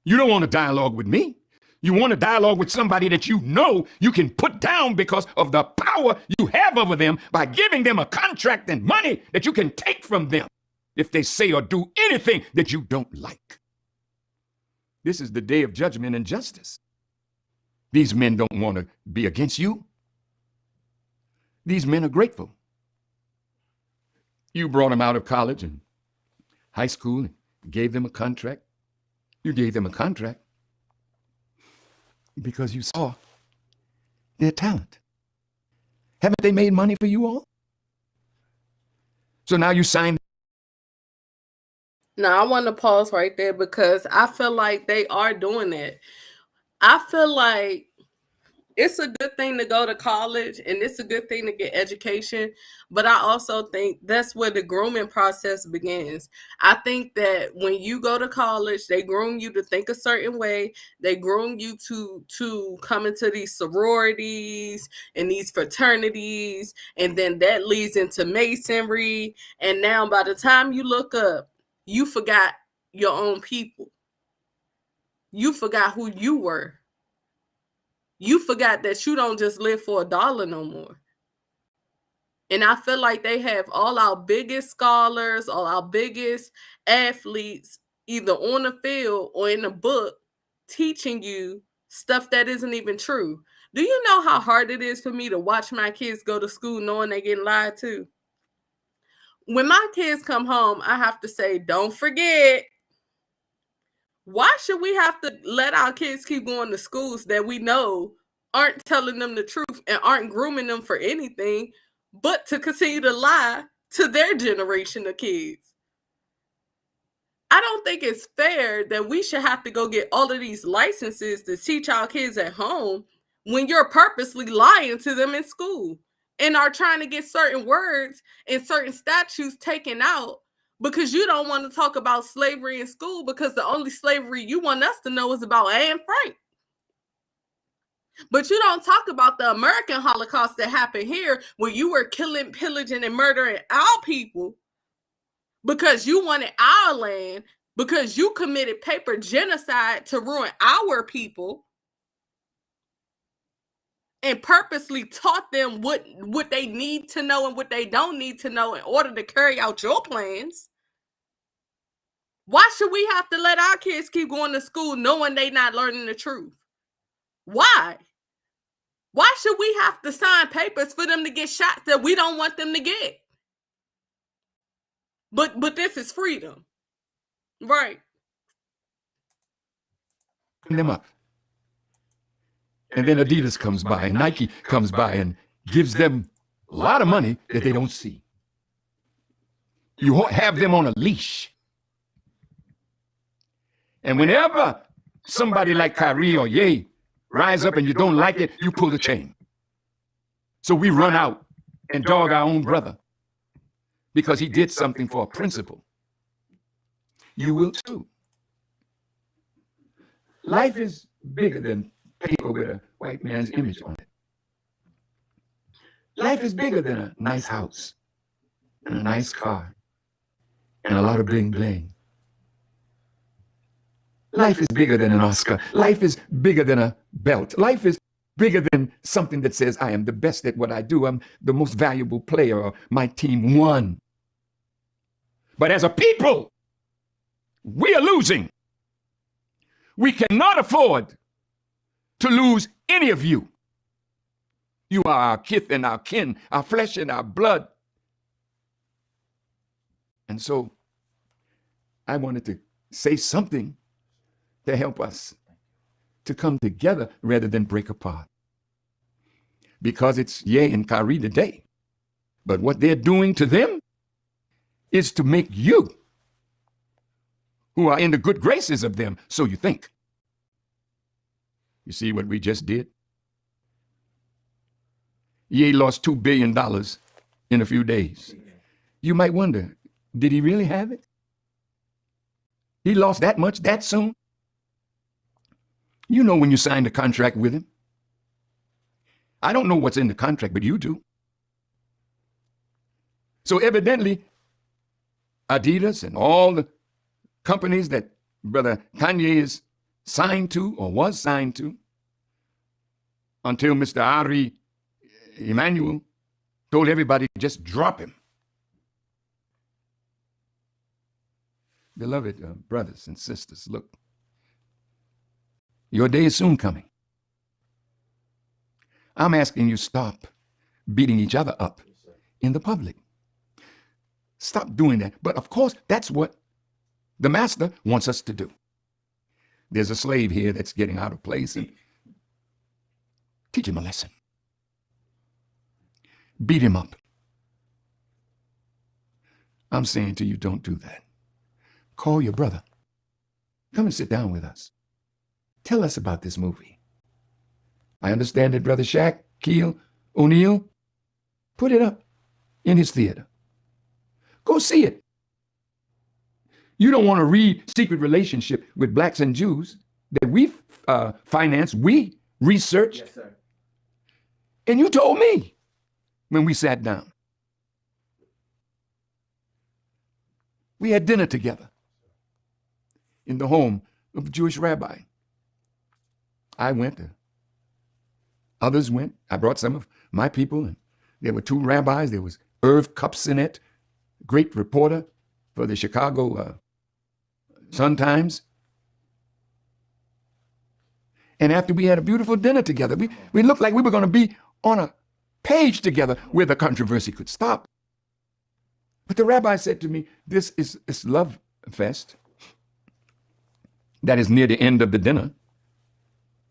S16: You don't want to dialogue with me. You want to dialogue with somebody that you know you can put down because of the power you have over them by giving them a contract and money that you can take from them if they say or do anything that you don't like. This is the day of judgment and justice. These men don't want to be against you. These men are grateful. You brought them out of college and high school and gave them a contract. You gave them a contract because you saw their talent. Haven't they made money for you all? So now you signed.
S1: Now, I want to pause right there because I feel like they are doing that. I feel like it's a good thing to go to college and it's a good thing to get education, but I also think that's where the grooming process begins. I think that when you go to college, they groom you to think a certain way. They groom you to come into these sororities and these fraternities, and then that leads into masonry. And now by the time you look up, you forgot your own people. You forgot who you were. You forgot that you don't just live for $1 no more. And I feel like they have all our biggest scholars, all our biggest athletes, either on the field or in the book, teaching you stuff that isn't even true. Do you know how hard it is for me to watch my kids go to school knowing they're getting lied to? When my kids come home, I have to say, don't forget. Why should we have to let our kids keep going to schools that we know aren't telling them the truth and aren't grooming them for anything, but to continue to lie to their generation of kids? I don't think it's fair that we should have to go get all of these licenses to teach our kids at home when you're purposely lying to them in school and are trying to get certain words and certain statutes taken out because you don't want to talk about slavery in school because the only slavery you want us to know is about Anne Frank. But you don't talk about the American Holocaust that happened here where you were killing, pillaging, and murdering our people because you wanted our land, because you committed paper genocide to ruin our people and purposely taught them what they need to know and what they don't need to know in order to carry out your plans. Why should we have to let our kids keep going to school knowing they're not learning the truth? Why? Why should we have to sign papers for them to get shots that we don't want them to get? But this is freedom. Right.
S16: Bring them up. And then Adidas comes by and Nike comes by and gives them a lot of money that they don't see. You have them on a leash. And whenever somebody like Kyrie or Ye rise up and you don't like it, you pull the chain. So we run out and dog our own brother because he did something for a principle. You will too. Life is bigger than paper with a white man's image on it. Life is bigger than a nice house and a nice car and a lot of bling bling. Life is bigger than an Oscar. Life is bigger than a belt. Life is bigger than something that says I am the best at what I do. I'm the most valuable player or my team won. But as a people, we are losing. We cannot afford to lose any of you. You are our kith and our kin, our flesh and our blood. And so I wanted to say something to help us to come together rather than break apart. Because it's Ye and Kyrie today. But what they're doing to them is to make you, who are in the good graces of them, so you think. You see what we just did? Ye lost $2 billion in a few days. You might wonder, did he really have it? He lost that much that soon? You know when you signed a contract with him. I don't know what's in the contract, but you do. So evidently, Adidas and all the companies that Brother Kanye is signed to or was signed to until Mr. Ari Emanuel told everybody just drop him. Beloved brothers and sisters, look, your day is soon coming. I'm asking you stop beating each other up in the public. Stop doing that. But of course, that's what the master wants us to do. There's a slave here that's getting out of place, and teach him a lesson. Beat him up. I'm saying to you, don't do that. Call your brother. Come and sit down with us. Tell us about this movie. I understand that Brother Shaq, Keel, O'Neal put it up in his theater. Go see it. You don't want to read Secret Relationship with Blacks and Jews that we finance, we research. Yes, sir. And you told me when we sat down. We had dinner together in the home of a Jewish rabbi. I went, others went. I brought some of my people, and there were two rabbis. There was Irv Kupcinet, great reporter for the Chicago Sun-Times. And after we had a beautiful dinner together, we looked like we were going to be on a page together where the controversy could stop. But the rabbi said to me, this is love fest. That is near the end of the dinner.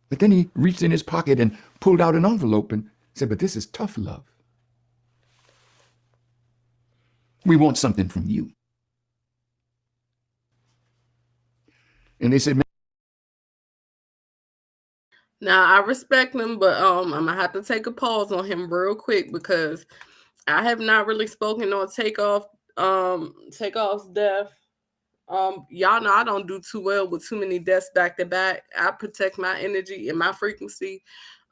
S16: But then he reached in his pocket and pulled out an envelope and said, but this is tough love. We want something from you. And they said,
S1: now I respect him, but I'm gonna have to take a pause on him real quick because I have not really spoken on Takeoff's death. Y'all know I don't do too well with too many deaths back to back. I protect my energy and my frequency.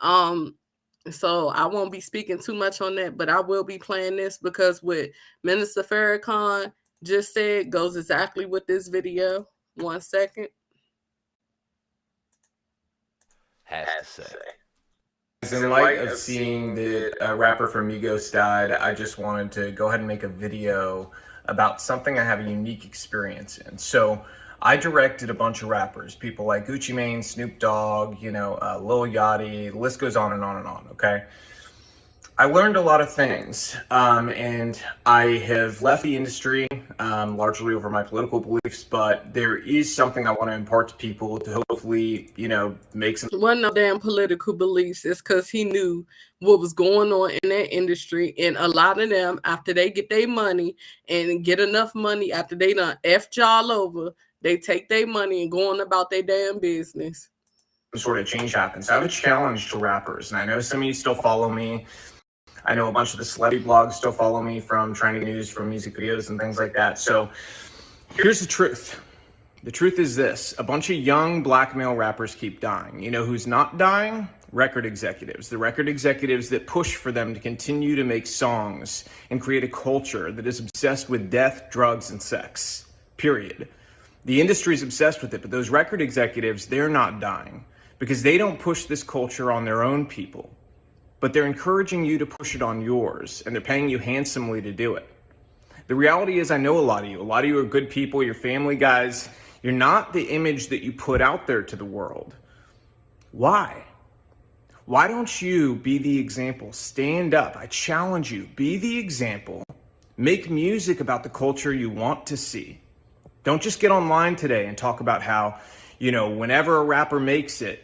S1: So I won't be speaking too much on that, but I will be playing this because what Minister Farrakhan just said goes exactly with this video. 1 second.
S17: Has to say. In light of seeing that a rapper from Migos died, I just wanted to go ahead and make a video about something I have a unique experience in. So I directed a bunch of rappers, people like Gucci Mane, Snoop Dogg, Lil Yachty, the list goes on and on and on, okay? I learned a lot of things, and I have left the industry largely over my political beliefs, but there is something I want to impart to people to hopefully, make some...
S1: One of damn political beliefs is because he knew what was going on in that industry, and a lot of them, after they get their money and get enough money after they done effed y'all over, they take their money and go on about their damn business.
S17: Sort of change happens. So I have a challenge to rappers, and I know some of you still follow me. I know a bunch of the celebrity blogs still follow me from trying to get news from music videos and things like that. So here's the truth. The truth is this. A bunch of young black male rappers keep dying. You know who's not dying? Record executives. The record executives that push for them to continue to make songs and create a culture that is obsessed with death, drugs, and sex. Period. The industry is obsessed with it, but those record executives, they're not dying because they don't push this culture on their own people. But they're encouraging you to push it on yours, and they're paying you handsomely to do it. The reality is, I know a lot of you. A lot of you are good people, you're family guys. You're not the image that you put out there to the world. Why? Why don't you be the example? Stand up. I challenge you. Be the example. Make music about the culture you want to see. Don't just get online today and talk about how, whenever a rapper makes it,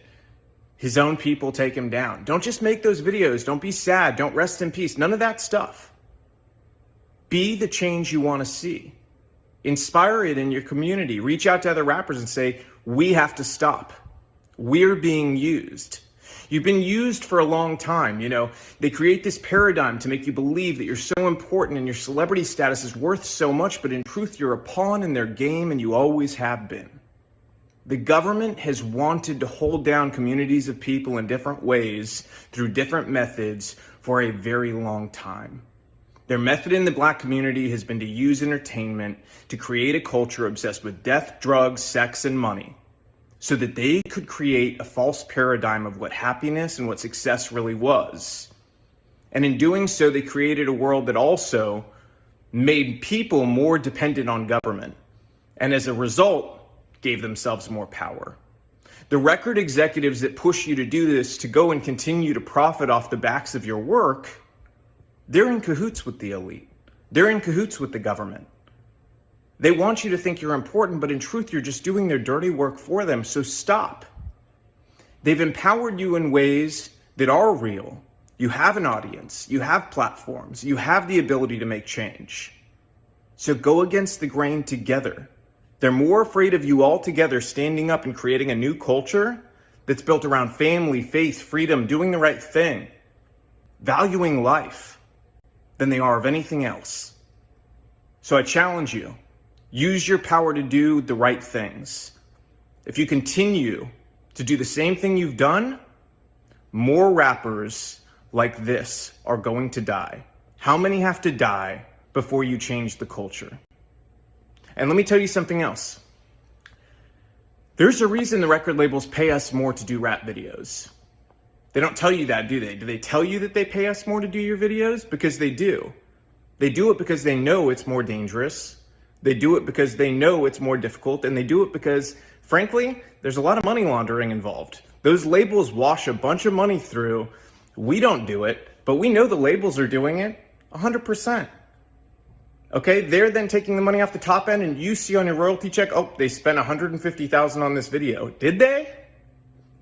S17: his own people take him down. Don't just make those videos. Don't be sad. Don't rest in peace. None of that stuff. Be the change you want to see. Inspire it in your community. Reach out to other rappers and say, we have to stop. We're being used. You've been used for a long time. They create this paradigm to make you believe that you're so important and your celebrity status is worth so much, but in truth, you're a pawn in their game and you always have been. The government has wanted to hold down communities of people in different ways through different methods for a very long time. Their method in the black community has been to use entertainment to create a culture obsessed with death, drugs, sex, and money so that they could create a false paradigm of what happiness and what success really was. And in doing so, they created a world that also made people more dependent on government. And as a result, gave themselves more power. The record executives that push you to do this, to go and continue to profit off the backs of your work, they're in cahoots with the elite. They're in cahoots with the government. They want you to think you're important, but in truth, you're just doing their dirty work for them, so stop. They've empowered you in ways that are real. You have an audience, you have platforms, you have the ability to make change. So go against the grain together. They're more afraid of you all together standing up and creating a new culture that's built around family, faith, freedom, doing the right thing, valuing life, than they are of anything else. So I challenge you, use your power to do the right things. If you continue to do the same thing you've done, more rappers like this are going to die. How many have to die before you change the culture? And let me tell you something else. There's a reason the record labels pay us more to do rap videos. They don't tell you that, do they? Do they tell you that they pay us more to do your videos? Because they do. They do it because they know it's more dangerous. They do it because they know it's more difficult. And they do it because, frankly, there's a lot of money laundering involved. Those labels wash a bunch of money through. We don't do it, but we know the labels are doing it 100%. Okay, they're then taking the money off the top end, and you see on your royalty check, oh, they spent $150,000 on this video. Did they?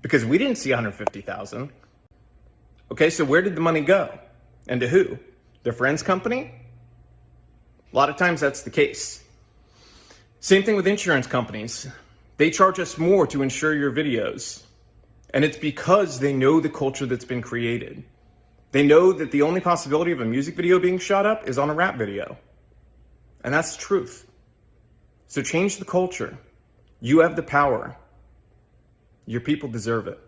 S17: Because we didn't see $150,000. Okay, so where did the money go? And to who? Their friend's company? A lot of times that's the case. Same thing with insurance companies. They charge us more to insure your videos. And it's because they know the culture that's been created. They know that the only possibility of a music video being shot up is on a rap video. And that's the truth. So change the culture. You have the power. Your people deserve it.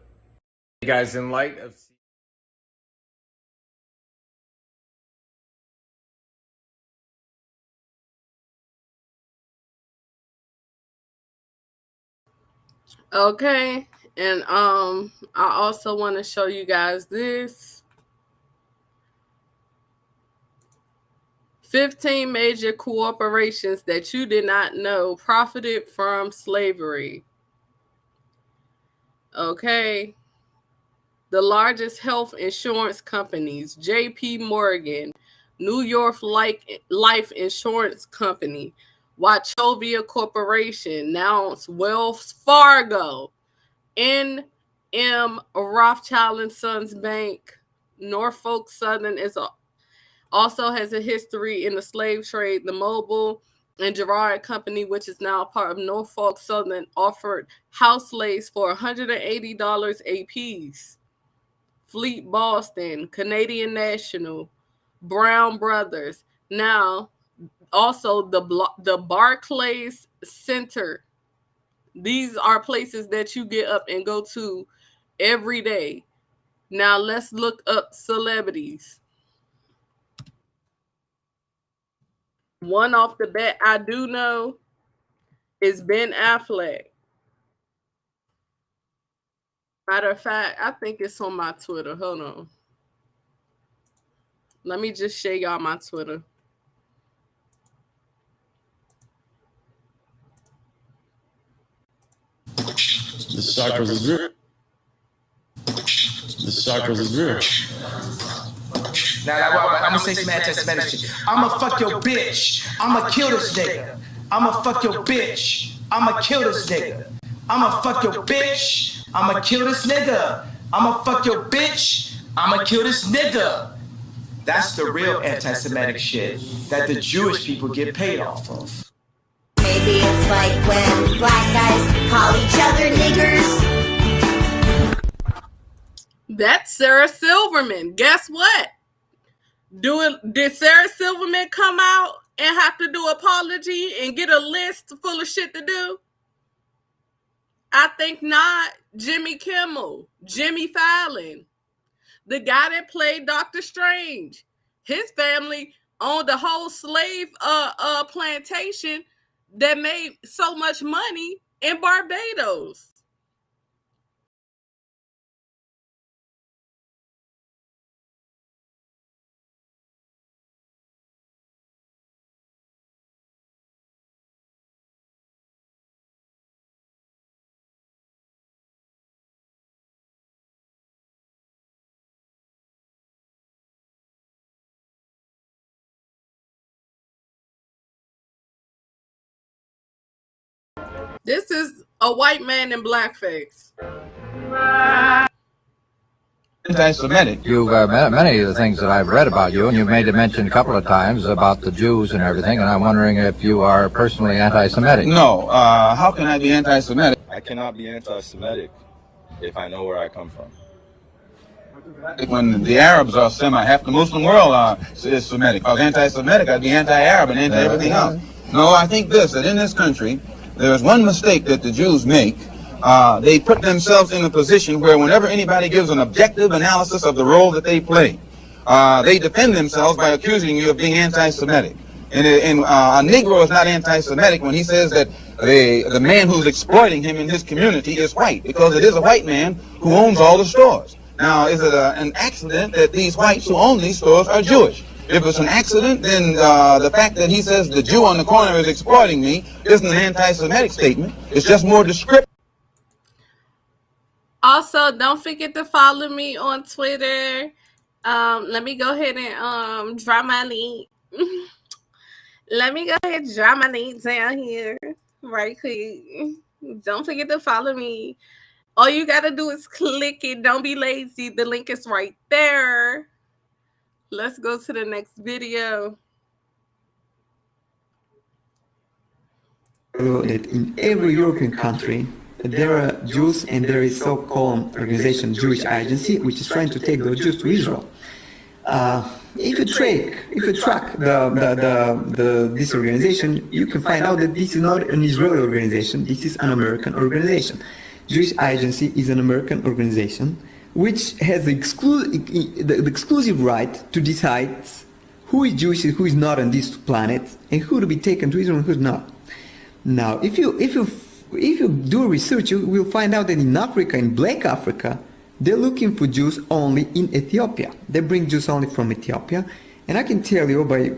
S17: Hey guys, in light of...
S1: Okay, and I also want to show you guys this. 15 major corporations that you did not know profited from slavery. Okay. The largest health insurance companies, JP Morgan, New York Life Insurance Company, Wachovia Corporation, now it's Wells Fargo, N.M. Rothschild and Sons Bank, Norfolk Southern also has a history in the slave trade. The Mobile and Girard Company, which is now part of Norfolk Southern, offered house slaves for $180 a piece. Fleet Boston, Canadian National, Brown Brothers. Now, also the Barclays Center. These are places that you get up and go to every day. Now, let's look up celebrities. One off the bat I do know is Ben Affleck. Matter of fact, I think it's on my Twitter. Hold on. Let me just share y'all my Twitter.
S18: The cycle is real. The cycle is real.
S3: Now, I'm gonna say some anti-Semitic shit. I'ma fuck your bitch. I'ma kill this nigga. I'ma fuck your bitch. I'ma kill this nigga. I'ma fuck your bitch. I'ma kill this nigga. I'ma fuck your bitch. I'ma kill this nigga. That's the real anti-Semitic shit that the Jewish people get paid off of.
S19: Maybe it's like when black guys call each other niggers.
S1: That's Sarah Silverman. Guess what? Did Sarah Silverman come out and have to do an apology and get a list full of shit to do? I think not. Jimmy Kimmel, Jimmy Fallon, the guy that played Doctor Strange, his family owned a whole slave plantation that made so much money in Barbados. This is a white man in blackface.
S20: Anti-Semitic. Many of the things that I've read about you, and you've made a mention a couple of times about the Jews and everything, and I'm wondering if you are personally anti-Semitic.
S18: No, how can I be anti-Semitic?
S8: I cannot be anti-Semitic if I know where I come from.
S18: When the Arabs are half the Muslim world is Semitic. I was anti-Semitic, I'd be anti-Arab and anti-everything else. No, I think that in this country, there is one mistake that the Jews make. They put themselves in a position where whenever anybody gives an objective analysis of the role that they play, they defend themselves by accusing you of being anti-Semitic. And a Negro is not anti-Semitic when he says that the man who's exploiting him in his community is white, because it is a white man who owns all the stores. Now, is it an accident that these whites who own these stores are Jewish? If it's an accident, then the fact that he says the Jew on the corner is exploiting me isn't an anti-Semitic statement. It's just more descriptive.
S1: Also, don't forget to follow me on Twitter. Let me go ahead and drop my link. Let me go ahead and drop my link down here right quick. Don't forget to follow me. All you gotta do is click it. Don't be lazy. The link is right there. Let's go to the next video.
S21: That in every European country there are Jews, and there is so-called organization Jewish Agency, which is trying to take those Jews to Israel. If you track this organization, you can find out that this is not an Israeli organization. This is an American organization. Jewish Agency is an American organization which has the exclusive right to decide who is Jewish and who is not on this planet, and who to be taken to Israel and who's not. Now, if you do research, you will find out that in Africa, in Black Africa, they're looking for Jews only in Ethiopia. They bring Jews only from Ethiopia. And I can tell you by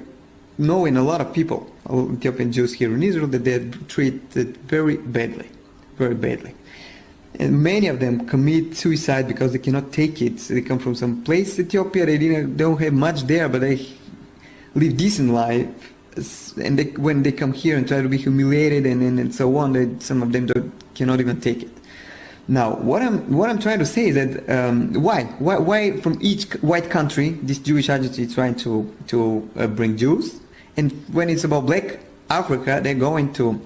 S21: knowing a lot of people, Ethiopian Jews here in Israel, that they're treated very badly, very badly. And many of them commit suicide because they cannot take it. So they come from some place, Ethiopia, they don't have much there, but they live decent life. And when they come here and try to be humiliated and so on, some of them cannot even take it. Now, what I'm trying to say is that why from each white country this Jewish agency is trying to bring Jews, and when it's about Black Africa, they're going to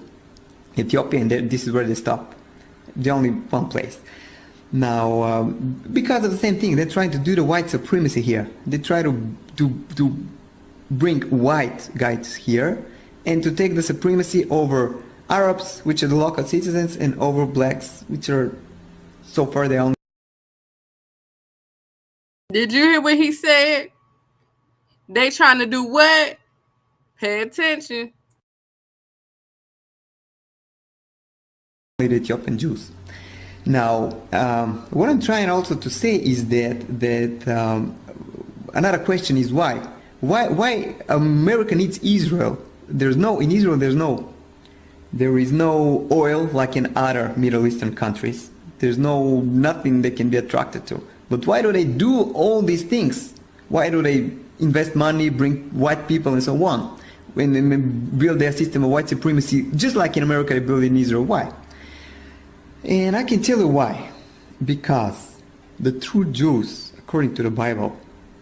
S21: Ethiopia, and this is where they stop. The only one place. Now, because of the same thing, they're trying to do the white supremacy here. They try to bring white guys here and to take the supremacy over Arabs, which are the local citizens, and over blacks, which are so far the only.
S1: Did you hear what he said? They trying to do what? Pay attention.
S21: The Ethiopian Jews. Now, what I'm trying also to say is that another question is why America needs Israel. There is no oil like in other Middle Eastern countries. There's nothing they can be attracted to. But why do they do all these things? Why do they invest money, bring white people and so on, when they build their system of white supremacy, just like in America they build in Israel? Why? And I can tell you why. Because the true Jews, according to the Bible,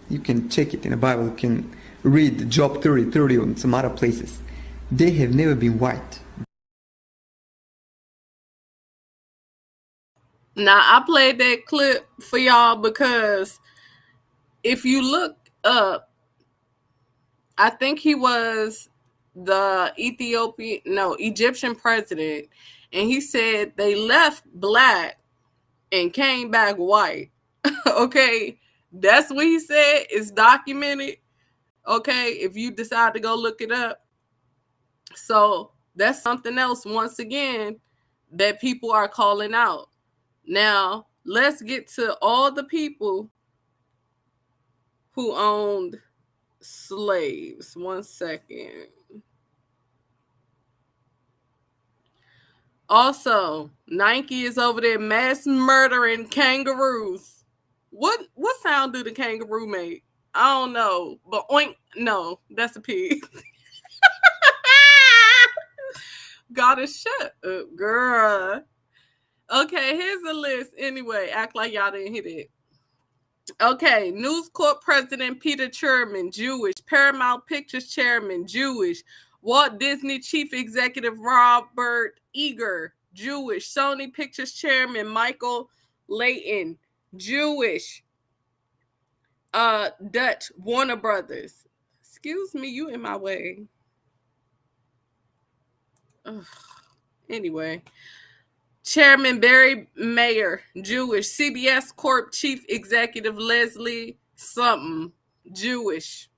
S21: you can check it in the Bible, you can read Job 30:30 and some other places, they have never been white.
S1: Now, I played that clip for y'all because if you look up, I think he was the Egyptian president, and he said they left black and came back white. Okay, that's what he said. It's documented. Okay, if you decide to go look it up. So that's something else, once again, that people are calling out. Now, let's get to all the people who owned slaves. 1 second. Also, Nike is over there mass murdering kangaroos. What sound do the kangaroo make? I don't know, but oink. No, that's a pig. Gotta shut up, girl. Okay, here's the list. Anyway, act like y'all didn't hear it. Okay, News Corp President Peter Cherman, Jewish. Paramount Pictures Chairman, Jewish. Walt Disney Chief Executive Robert Iger, Jewish. Sony Pictures Chairman Michael Layton, Jewish. Dutch Warner Brothers. Excuse me, you in my way. Ugh. Anyway. Chairman Barry Mayer, Jewish. CBS Corp Chief Executive Leslie something, Jewish.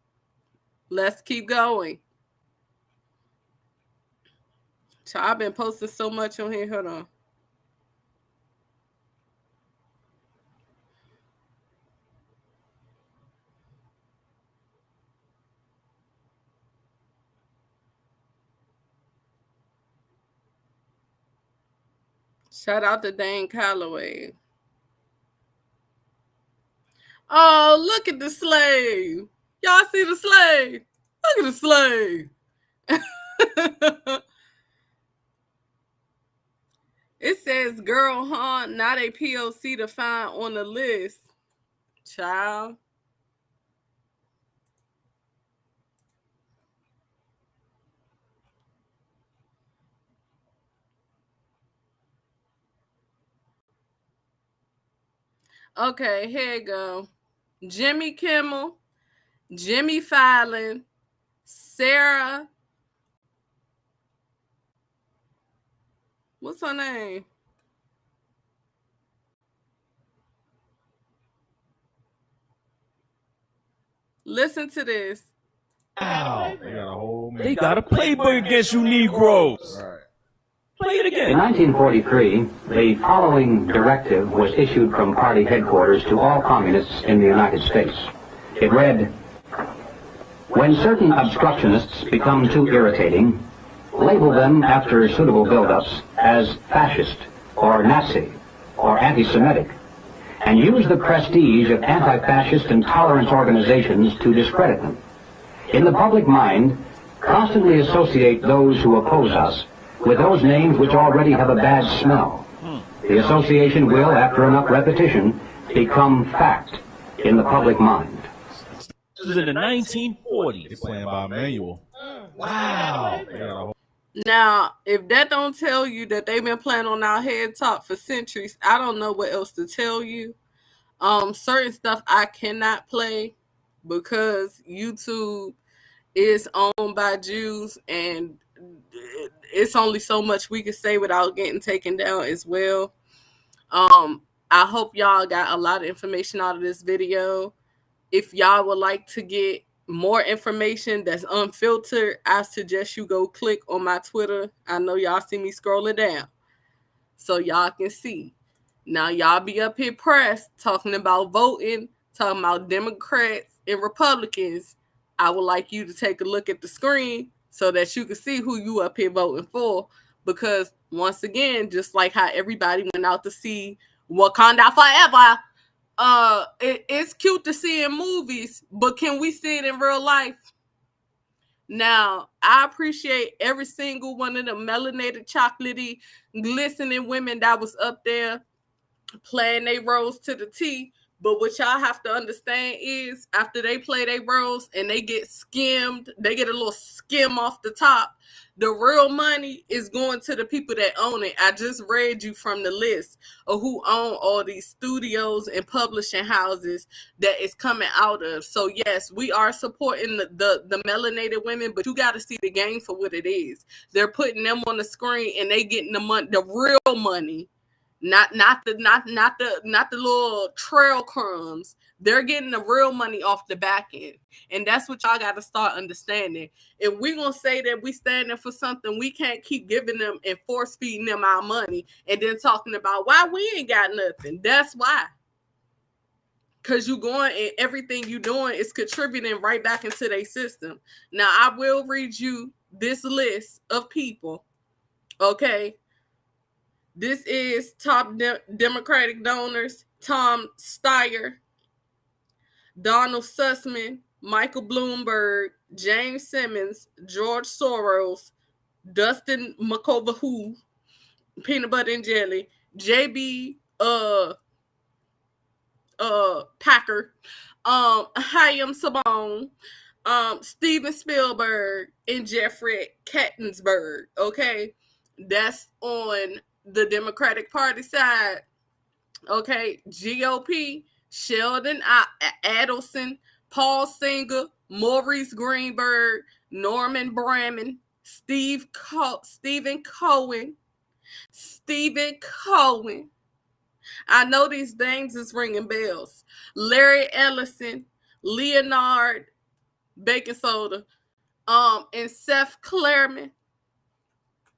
S1: Let's keep going. So I've been posting so much on here. Hold on. Shout out to Dane Calloway. Oh, look at the slave. Y'all see the slave? Look at the slave. It says girl, huh? Not a POC to find on the list. Child. Okay, here you go. Jimmy Kimmel, Jimmy Fallon, Sarah. What's her name? Listen to this.
S2: Wow. They got a playbook against you Negroes. Play it again.
S22: In 1943, the following directive was issued from party headquarters to all communists in the United States. It read, "When certain obstructionists become too irritating, label them after suitable build-ups as fascist or Nazi or anti-Semitic, and use the prestige of anti-fascist and tolerance organizations to discredit them. In the public mind, constantly associate those who oppose us with those names which already have a bad smell. The association will, after enough repetition, become fact in the public mind."
S2: This is in the 1940s. They're playing by manual. Wow.
S1: Now, if that don't tell you that they've been playing on our head top for centuries, I don't know what else to tell you. Certain stuff I cannot play because YouTube is owned by Jews, and it's only so much we can say without getting taken down as well. I hope y'all got a lot of information out of this video. If y'all would like to get more information that's unfiltered, I suggest you go click on my Twitter. I know y'all see me scrolling down so y'all can see. Now y'all be up here pressed talking about voting, talking about Democrats and Republicans. I would like you to take a look at the screen so that you can see who you up here voting for. Because once again, just like how everybody went out to see Wakanda Forever, it's cute to see in movies, but can we see it in real life? Now, I appreciate every single one of the melanated, chocolatey, glistening women that was up there playing their roles to the T. But what y'all have to understand is after they play their roles and they get skimmed, they get a little skim off the top, the real money is going to the people that own it. I just read you from the list of who own all these studios and publishing houses that is coming out of. So yes, we are supporting the melanated women, but you got to see the game for what it is. They're putting them on the screen and they getting the money, the real money. Not the little trail crumbs. They're getting the real money off the back end. And that's what y'all got to start understanding. If we're going to say that we standing for something, we can't keep giving them and force feeding them our money and then talking about why we ain't got nothing. That's why. Because you going and everything you doing is contributing right back into their system. Now, I will read you this list of people. Okay. This is top Democratic donors: Tom Steyer, Donald Sussman, Michael Bloomberg, James Simmons, George Soros, Dustin McCovahu, Peanut Butter and Jelly, JB Packer, Hayam Sabone, Steven Spielberg, and Jeffrey Katzenberg. Okay, that's on the Democratic Party side. Okay, GOP: Sheldon Adelson, Paul Singer, Maurice Greenberg, Norman Bramman, Stephen Cohen. I know these names is ringing bells. Larry Ellison, Leonard Bacon Soda, and Seth Klarman.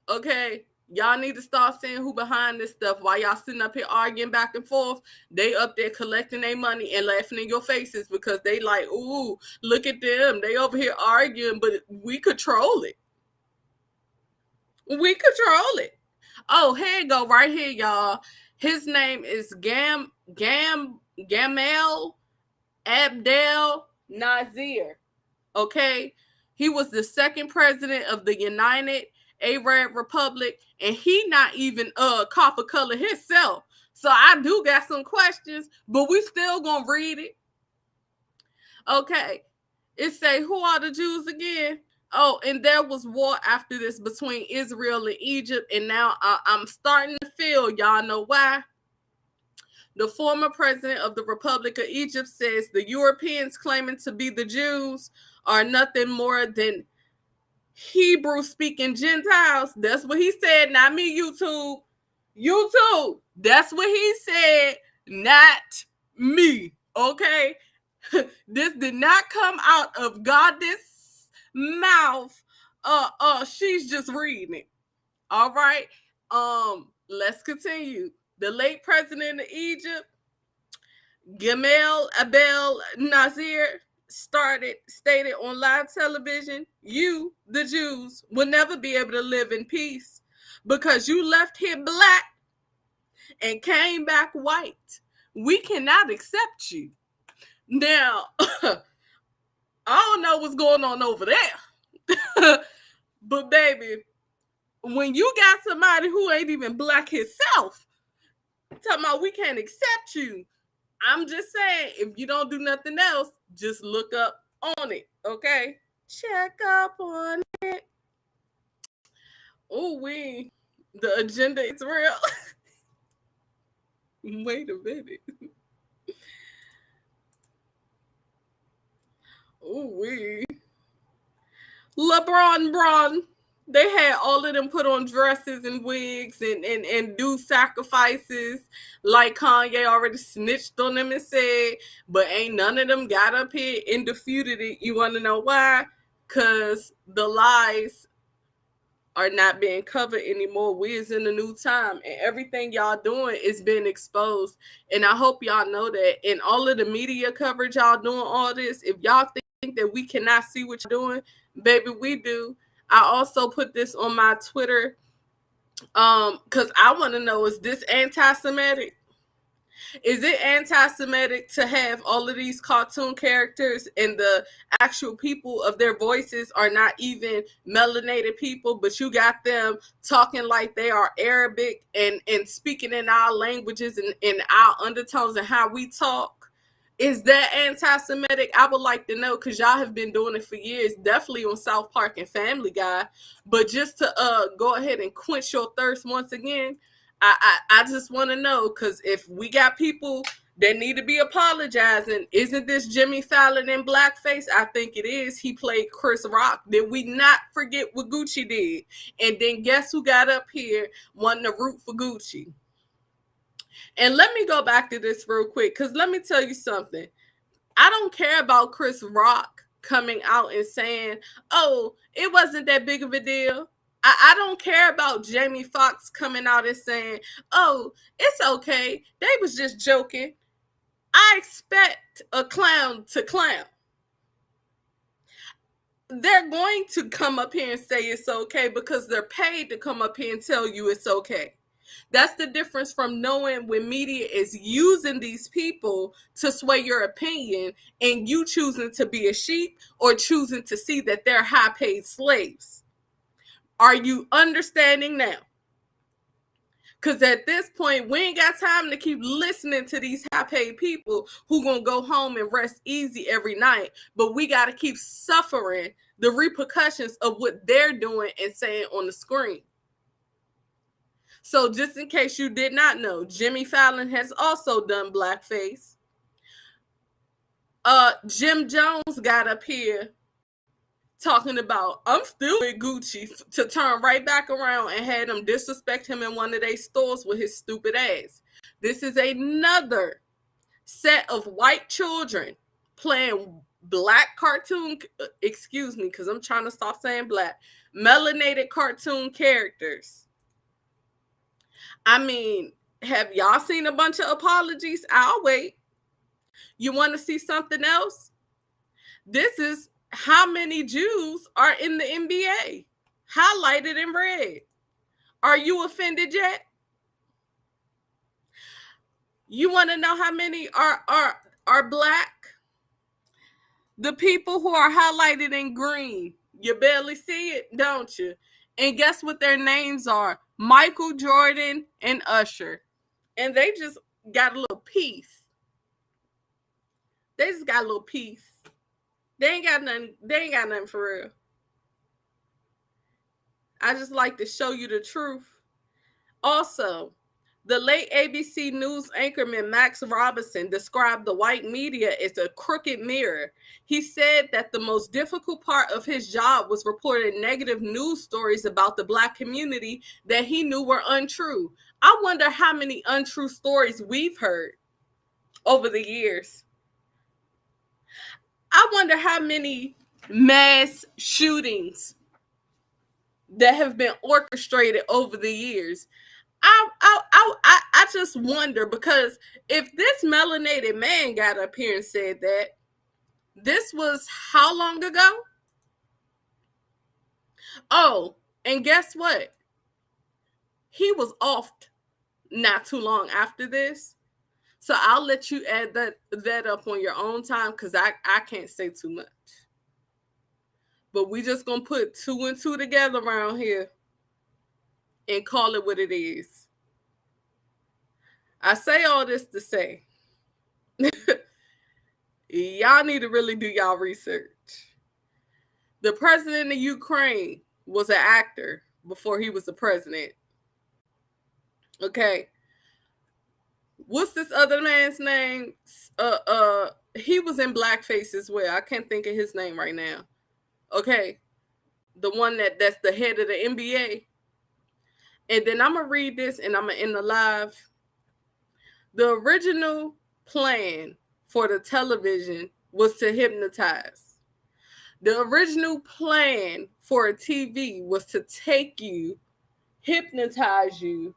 S1: Okay, y'all need to start seeing who behind this stuff. While y'all sitting up here arguing back and forth, they up there collecting their money and laughing in your faces because they like, ooh, look at them. They over here arguing, but we control it. We control it. Oh, here you go, right here, y'all. His name is Gamal Abdel Nazir. Okay, he was the second president of the United Arab Republic, and he not even copper color himself. So I do got some questions, but we still gonna read it. Okay, it say, who are the Jews again? Oh, and there was war after this between Israel and Egypt, and now I'm starting to feel, y'all know why. The former president of the Republic of Egypt says the Europeans claiming to be the Jews are nothing more than Hebrew-speaking Gentiles. That's what he said, not me, YouTube. YouTube, that's what he said, not me, okay? This did not come out of God's mouth. She's just reading it. All right. Let's continue. The late president of Egypt, Gamal Abdel Nasser, stated on live television, you, the Jews, will never be able to live in peace because you left here black and came back white. We cannot accept you. Now, I don't know what's going on over there. But baby, when you got somebody who ain't even black himself talking about we can't accept you, I'm just saying, if you don't do nothing else, just look up on it, okay? Check up on it. Oh, the agenda is real. Wait a minute. Oh, LeBron, they had all of them put on dresses and wigs and do sacrifices like Kanye already snitched on them and said, but ain't none of them got up here and disputed it. You want to know why? Because the lies are not being covered anymore. We is in a new time, and everything y'all doing is being exposed. And I hope y'all know that. In all of the media coverage y'all doing all this, if y'all think that we cannot see what you're doing, baby, we do. I also put this on my Twitter because I want to know, is this anti-Semitic? Is it anti-Semitic to have all of these cartoon characters and the actual people of their voices are not even melanated people, but you got them talking like they are Arabic and speaking in our languages and in our undertones and how we talk? Is that anti-Semitic? I would like to know, because y'all have been doing it for years, definitely on South Park and Family Guy. But just to go ahead and quench your thirst once again, I just want to know, because if we got people that need to be apologizing, isn't this Jimmy Fallon in blackface? I think it is. He played Chris Rock. Did we not forget what Gucci did? And then guess who got up here wanting to root for Gucci? And let me go back to this real quick, because let me tell you something. I don't care about Chris Rock coming out and saying, oh, it wasn't that big of a deal. I don't care about Jamie Foxx coming out and saying, oh, it's okay, they was just joking. I expect a clown to clown. They're going to come up here and say it's okay because they're paid to come up here and tell you it's okay. That's the difference from knowing when media is using these people to sway your opinion and you choosing to be a sheep or choosing to see that they're high-paid slaves. Are you understanding now? Because at this point, we ain't got time to keep listening to these high-paid people who gonna go home and rest easy every night, but we got to keep suffering the repercussions of what they're doing and saying on the screen. So just in case you did not know, Jimmy Fallon has also done blackface. Jim Jones got up here talking about, I'm still with Gucci, to turn right back around and had them disrespect him in one of their stores with his stupid ass. This is another set of white children playing black cartoon, excuse me, because I'm trying to stop saying black, melanated cartoon characters. I mean, have y'all seen a bunch of apologies? I'll wait. You want to see something else? This is how many Jews are in the NBA, highlighted in red. Are you offended yet? You want to know how many are black? The people who are highlighted in green, you barely see it, don't you? And guess what their names are? Michael Jordan and Usher. And they just got a little piece. They just got a little piece. They ain't got nothing for real. I just like to show you the truth. Also, the late ABC News anchorman Max Robinson described the white media as a crooked mirror. He said that the most difficult part of his job was reporting negative news stories about the Black community that he knew were untrue. I wonder how many untrue stories we've heard over the years. I wonder how many mass shootings that have been orchestrated over the years. I just wonder, because if this melanated man got up here and said that, this was how long ago? Oh, and guess what? He was off not too long after this. So I'll let you add that up on your own time, because I can't say too much. But we just gonna put 2 and 2 together around here and call it what it is. I say all this to say, y'all need to really do y'all research. The president of Ukraine was an actor before he was the president. Okay. What's this other man's name? He was in blackface as well. I can't think of his name right now. Okay. The one that's the head of the NBA. And then I'm going to read this and I'm going to end the live. The original plan for the television was to hypnotize. The original plan for a TV was to take you, hypnotize you,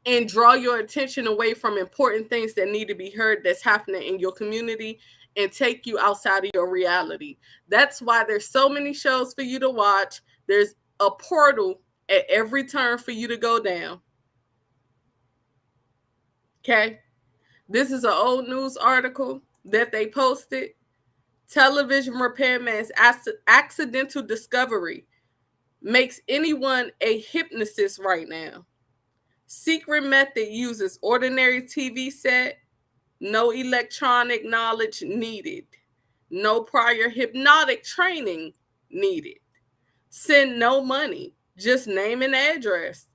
S1: and draw your attention away from important things that need to be heard that's happening in your community and take you outside of your reality. That's why there's so many shows for you to watch. There's a portal at every turn for you to go down. Okay? This is an old news article that they posted. Television repairman's accidental discovery makes anyone a hypnotist right now. Secret method uses ordinary TV set, no electronic knowledge needed, no prior hypnotic training needed. Send no money, just name and address.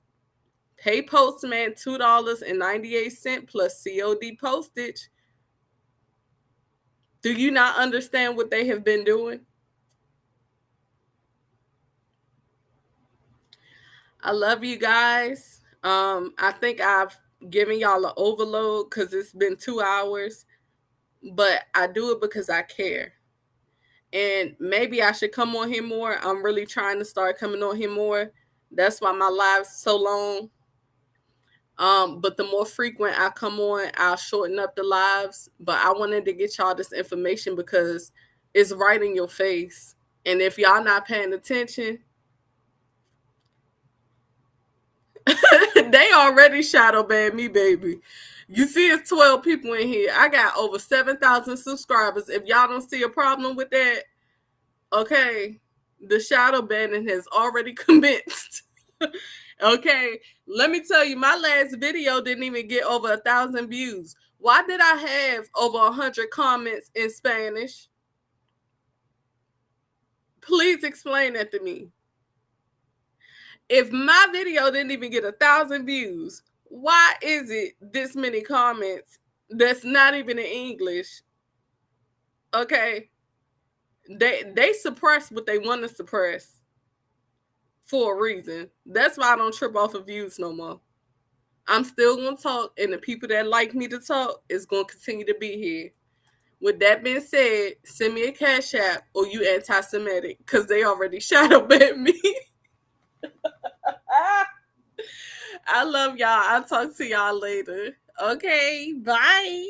S1: Pay postman $2.98 plus COD postage. Do you not understand what they have been doing? I love you guys. I think I've given y'all an overload because it's been 2 hours, but I do it because I care. And maybe I should come on here more. I'm really trying to start coming on here more. That's why my live's so long. But the more frequent I come on, I'll shorten up the lives. But I wanted to get y'all this information because it's right in your face. And if y'all not paying attention, they already shadow banned me, baby. You see, it's 12 people in here. I got over 7,000 subscribers. If y'all don't see a problem with that, okay, the shadow banning has already commenced. Okay, let me tell you, my last video didn't even get over 1,000 views. Why did I have over 100 comments in Spanish? Please explain that to me. If my video didn't even get 1,000 views, why is it this many comments that's not even in English? Okay, they suppress what they want to suppress for a reason. That's why I don't trip off of views no more. I'm still going to talk, and the people that like me to talk is going to continue to be here. With that being said, send me a Cash App or you anti-Semitic, because they already shadow banned me. I love y'all. I'll talk to y'all later. Okay, bye.